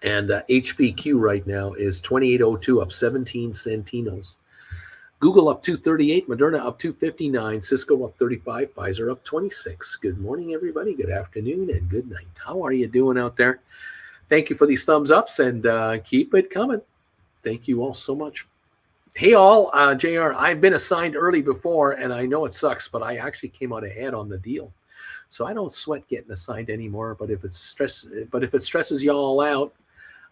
And HBQ right now is 28.02, up 17 centinos. Google up 238, Moderna up 259, Cisco up 35, Pfizer up 26. Good morning, everybody. Good afternoon and good night. How are you doing out there? Thank you for these thumbs ups, and keep it coming. Thank you all so much. Hey all, JR, I've been assigned early before, and I know it sucks, but I actually came out ahead on the deal. So I don't sweat getting assigned anymore, but if it stresses you all out,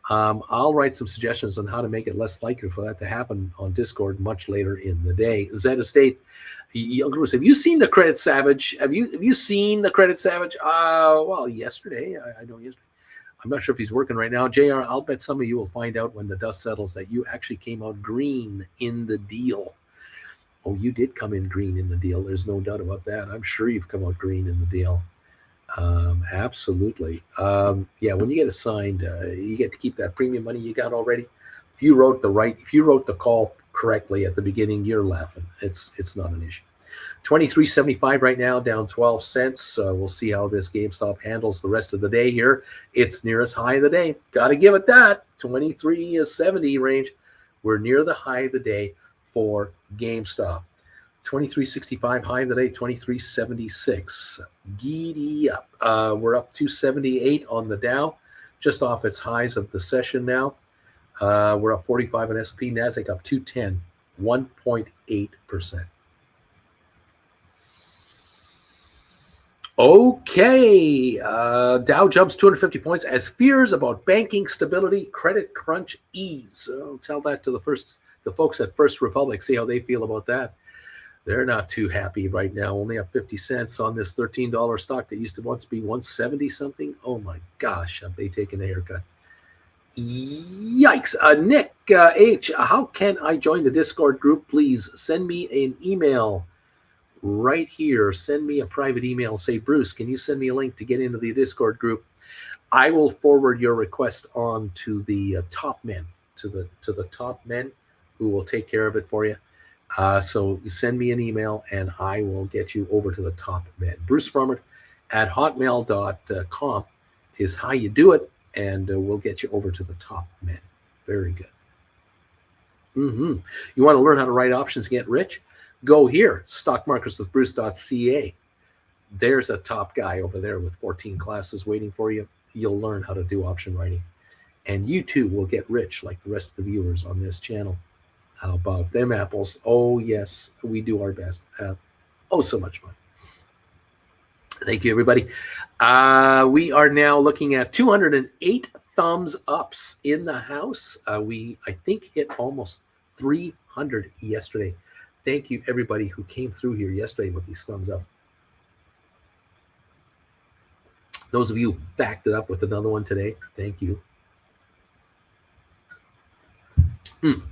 I'll write some suggestions on how to make it less likely for that to happen on Discord much later in the day. Zed Estate, Younger Bruce, have you seen the Credit Savage? Have you seen the Credit Savage? Well, yesterday, I know yesterday. I'm not sure if he's working right now. JR, I'll bet some of you will find out when the dust settles that you actually came out green in the deal. Oh, you did come in green in the deal. There's no doubt about that. I'm sure you've come out green in the deal. Absolutely. Yeah, when you get assigned, you get to keep that premium money you got already. If you wrote the call correctly at the beginning, you're laughing. It's not an issue. 23.75 right now, down 12 cents. We'll see how this GameStop handles the rest of the day here. It's nearest high of the day. Got to give it that. 23.70 range. We're near the high of the day for GameStop. 23.65 high of the day, 23.76. Giddy up. We're up 278 on the Dow, just off its highs of the session now. We're up 45 on S&P, Nasdaq up 210, 1.8%. Okay, Dow jumps 250 points as fears about banking stability, credit crunch ease. I'll tell that to the folks at First Republic, see how they feel about that. They're not too happy right now, only up 50 cents on this $13 stock that used to once be 170 something. Oh my gosh, have they taken a haircut? Yikes. Nick H, how can I join the Discord group? Please send me an email right here. Send me a private email. Say, Bruce, can you send me a link to get into the Discord group? I will forward your request on to the top men, to the top men who will take care of it for you. So you send me an email and I will get you over to the top men. Bruce Farmer at hotmail.com is how you do it, and we'll get you over to the top men. Very good. You want to learn how to write options and get rich? Go here, stockmarkerswithbruce.ca. There's a top guy over there with 14 classes waiting for you. You'll learn how to do option writing. And you too will get rich like the rest of the viewers on this channel. How about them apples? Oh, yes, we do our best. Oh, so much fun. Thank you, everybody. We are now looking at 208 thumbs ups in the house. We, I think, hit almost 300 yesterday. Thank you, everybody who came through here yesterday with these thumbs up. Those of you who backed it up with another one today, thank you.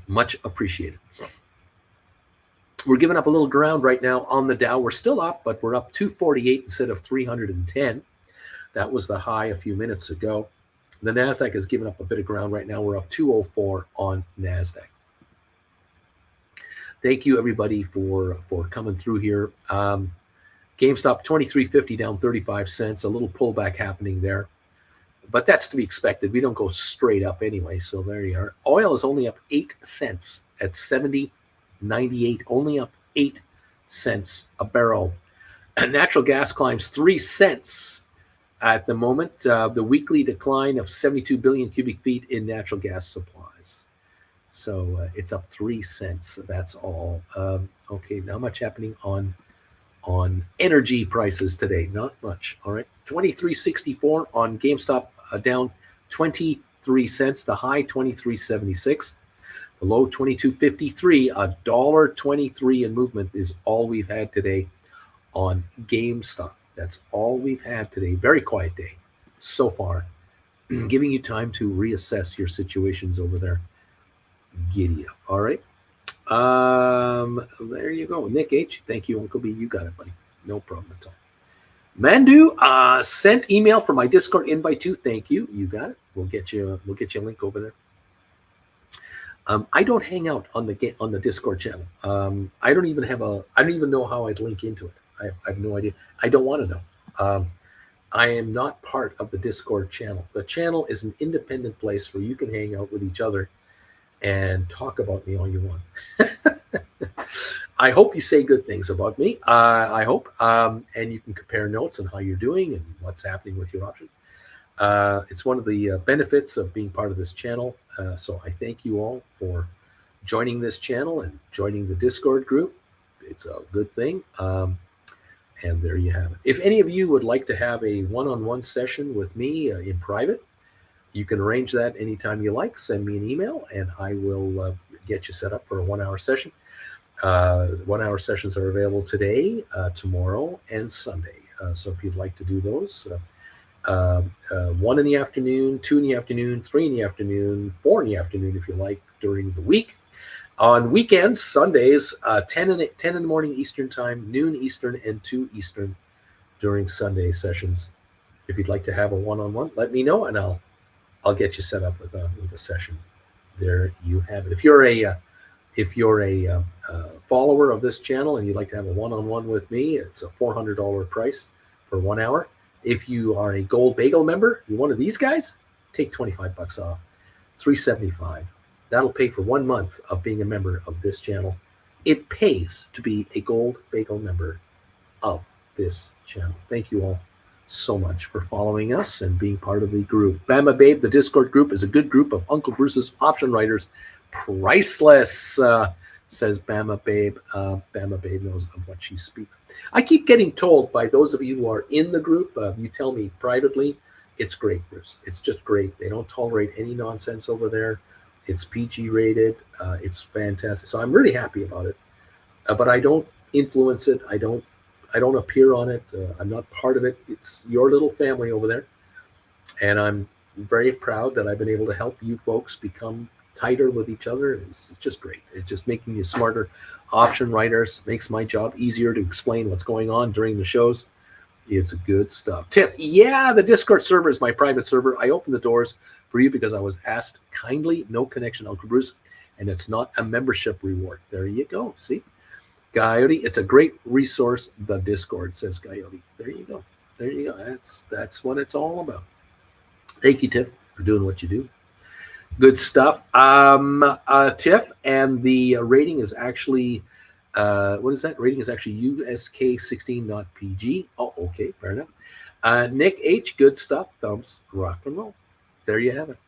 Much appreciated. We're giving up a little ground right now on the Dow. We're still up, but we're up 248 instead of 310. That was the high a few minutes ago. The NASDAQ has given up a bit of ground right now. We're up 204 on NASDAQ. Thank you, everybody, for coming through here. GameStop 23.50 down 35 cents. A little pullback happening there. But that's to be expected. We don't go straight up anyway, so there you are. Oil is only up 8 cents at 70.98, only up 8 cents a barrel. And natural gas climbs 3 cents at the moment. The weekly decline of 72 billion cubic feet in natural gas supplies. So it's up 3 cents. That's all. Okay, not much happening on energy prices today. Not much. All right, 23.64 on GameStop, down 23 cents. The high 23.76. The low 22.53. $1.23 in movement is all we've had today on GameStop. That's all we've had today. Very quiet day so far. Giving you time to reassess your situations over there. Giddy up. All right. There you go. Nick H. Thank you, Uncle B. You got it, buddy. No problem at all. Mandu sent email for my Discord invite too. Thank you. You got it. We'll get you a link over there. I don't hang out on the Discord channel. I don't even know how I'd link into it. I have no idea. I don't want to know. I am not part of the Discord channel. The channel is an independent place where you can hang out with each other and talk about me all you want. I hope you say good things about me. I hope. And you can compare notes on how you're doing and what's happening with your options. It's one of the benefits of being part of this channel. So I thank you all for joining this channel and joining the Discord group. It's a good thing. And there you have it. If any of you would like to have a one-on-one session with me in private, you can arrange that anytime you like. Send me an email and I will get you set up for a 1-hour session. 1-hour sessions are available today, tomorrow, and Sunday. So if you'd like to do those, 1 in the afternoon, 2 in the afternoon, 3 in the afternoon, 4 in the afternoon if you like during the week. On weekends, Sundays, 10 in the morning Eastern time, noon Eastern, and 2 Eastern during Sunday sessions. If you'd like to have a one-on-one, let me know, and I'll get you set up with a session. There you have it. If you're a follower of this channel and you'd like to have a one-on-one with me, it's a $400 price for 1 hour. If you are a Gold Bagel member, you're one of these guys, take $25 off, $375. That'll pay for 1 month of being a member of this channel. It pays to be a Gold Bagel member of this channel. Thank you all so much for following us and being part of the group. Bama Babe, the Discord group, is a good group of Uncle Bruce's option writers. Priceless, says Bama Babe. Bama Babe knows of what she speaks. I keep getting told by those of you who are in the group, you tell me privately, it's great, Bruce. It's just great. They don't tolerate any nonsense over there. It's PG rated. It's fantastic. So I'm really happy about it. But I don't influence it. I don't appear on it. I'm not part of it. It's your little family over there. And I'm very proud that I've been able to help you folks become tighter with each other. It's just great. It's just making you smarter option writers. Makes my job easier to explain what's going on during the shows. It's good stuff. Tiff, yeah, the Discord server is my private server. I opened the doors for you because I was asked kindly. No connection, Uncle Bruce. And it's not a membership reward. There you go. See? Coyote, it's a great resource. The Discord, says Coyote. There you go. There you go. That's what it's all about. Thank you, Tiff, for doing what you do. Good stuff. Tiff, and the rating is actually, what is that? Rating is actually USK16.PG. Oh, okay, fair enough. Nick H, good stuff. Thumbs, rock and roll. There you have it.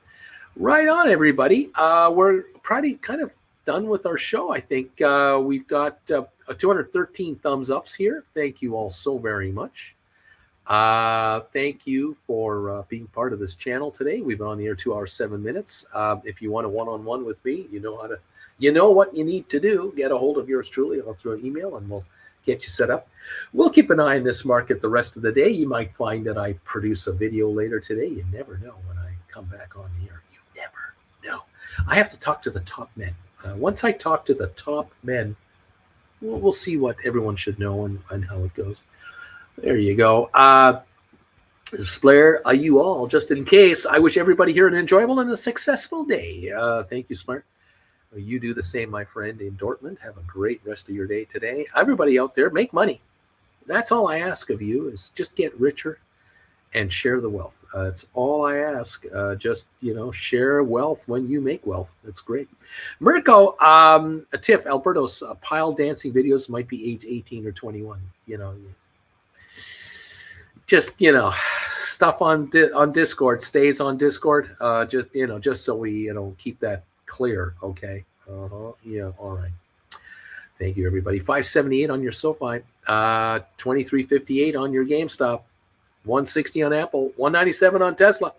Right on, everybody. We're probably kind of done with our show. I think we've got 213 thumbs ups here. Thank you all so very much. Thank you for being part of this channel today. We've been on the air 2 hours, 7 minutes. If you want a one-on-one with me, you know what you need to do. Get a hold of yours truly. I'll throw an email and we'll get you set up. We'll keep an eye on this market the rest of the day. You might find that I produce a video later today. You never know when I come back on the air. You never know. I have to talk to the top men. Once I talk to the top men, we'll see what everyone should know and how it goes. There you go. Splair, you all, just in case, I wish everybody here an enjoyable and a successful day. Thank you, Smart. You do the same, my friend, in Dortmund. Have a great rest of your day today. Everybody out there, make money. That's all I ask of you, is just get richer and share the wealth. It's all I ask. Just, share wealth when you make wealth. That's great. Mirko, Tiff, Alberto's pile dancing videos might be age 18 or 21. Just, stuff on Discord stays on Discord. Just so we, keep that clear. Okay. Yeah. All right. Thank you, everybody. 578 on your Sofi, 2358 on your GameStop, 160 on Apple, 197 on Tesla,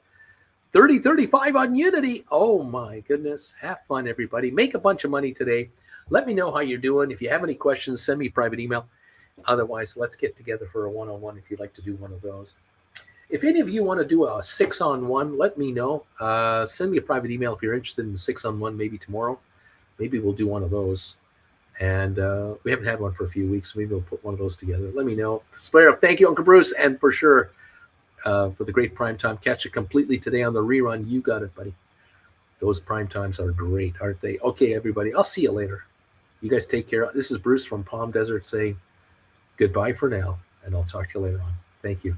3035 on Unity. Oh my goodness. Have fun, everybody. Make a bunch of money today. Let me know how you're doing. If you have any questions, send me a private email. Otherwise, let's get together for a one-on-one if you'd like to do one of those. If any of you want to do a 6-on-1, let me know. Send me a private email if you're interested in the 6-on-1, maybe tomorrow. Maybe we'll do one of those. And we haven't had one for a few weeks. Maybe we'll put one of those together. Let me know. Square up. Thank you, Uncle Bruce. And for sure, for the great prime time. Catch it completely today on the rerun. You got it, buddy. Those prime times are great, aren't they? Okay, everybody. I'll see you later. You guys take care. This is Bruce from Palm Desert saying goodbye for now, and I'll talk to you later on. Thank you.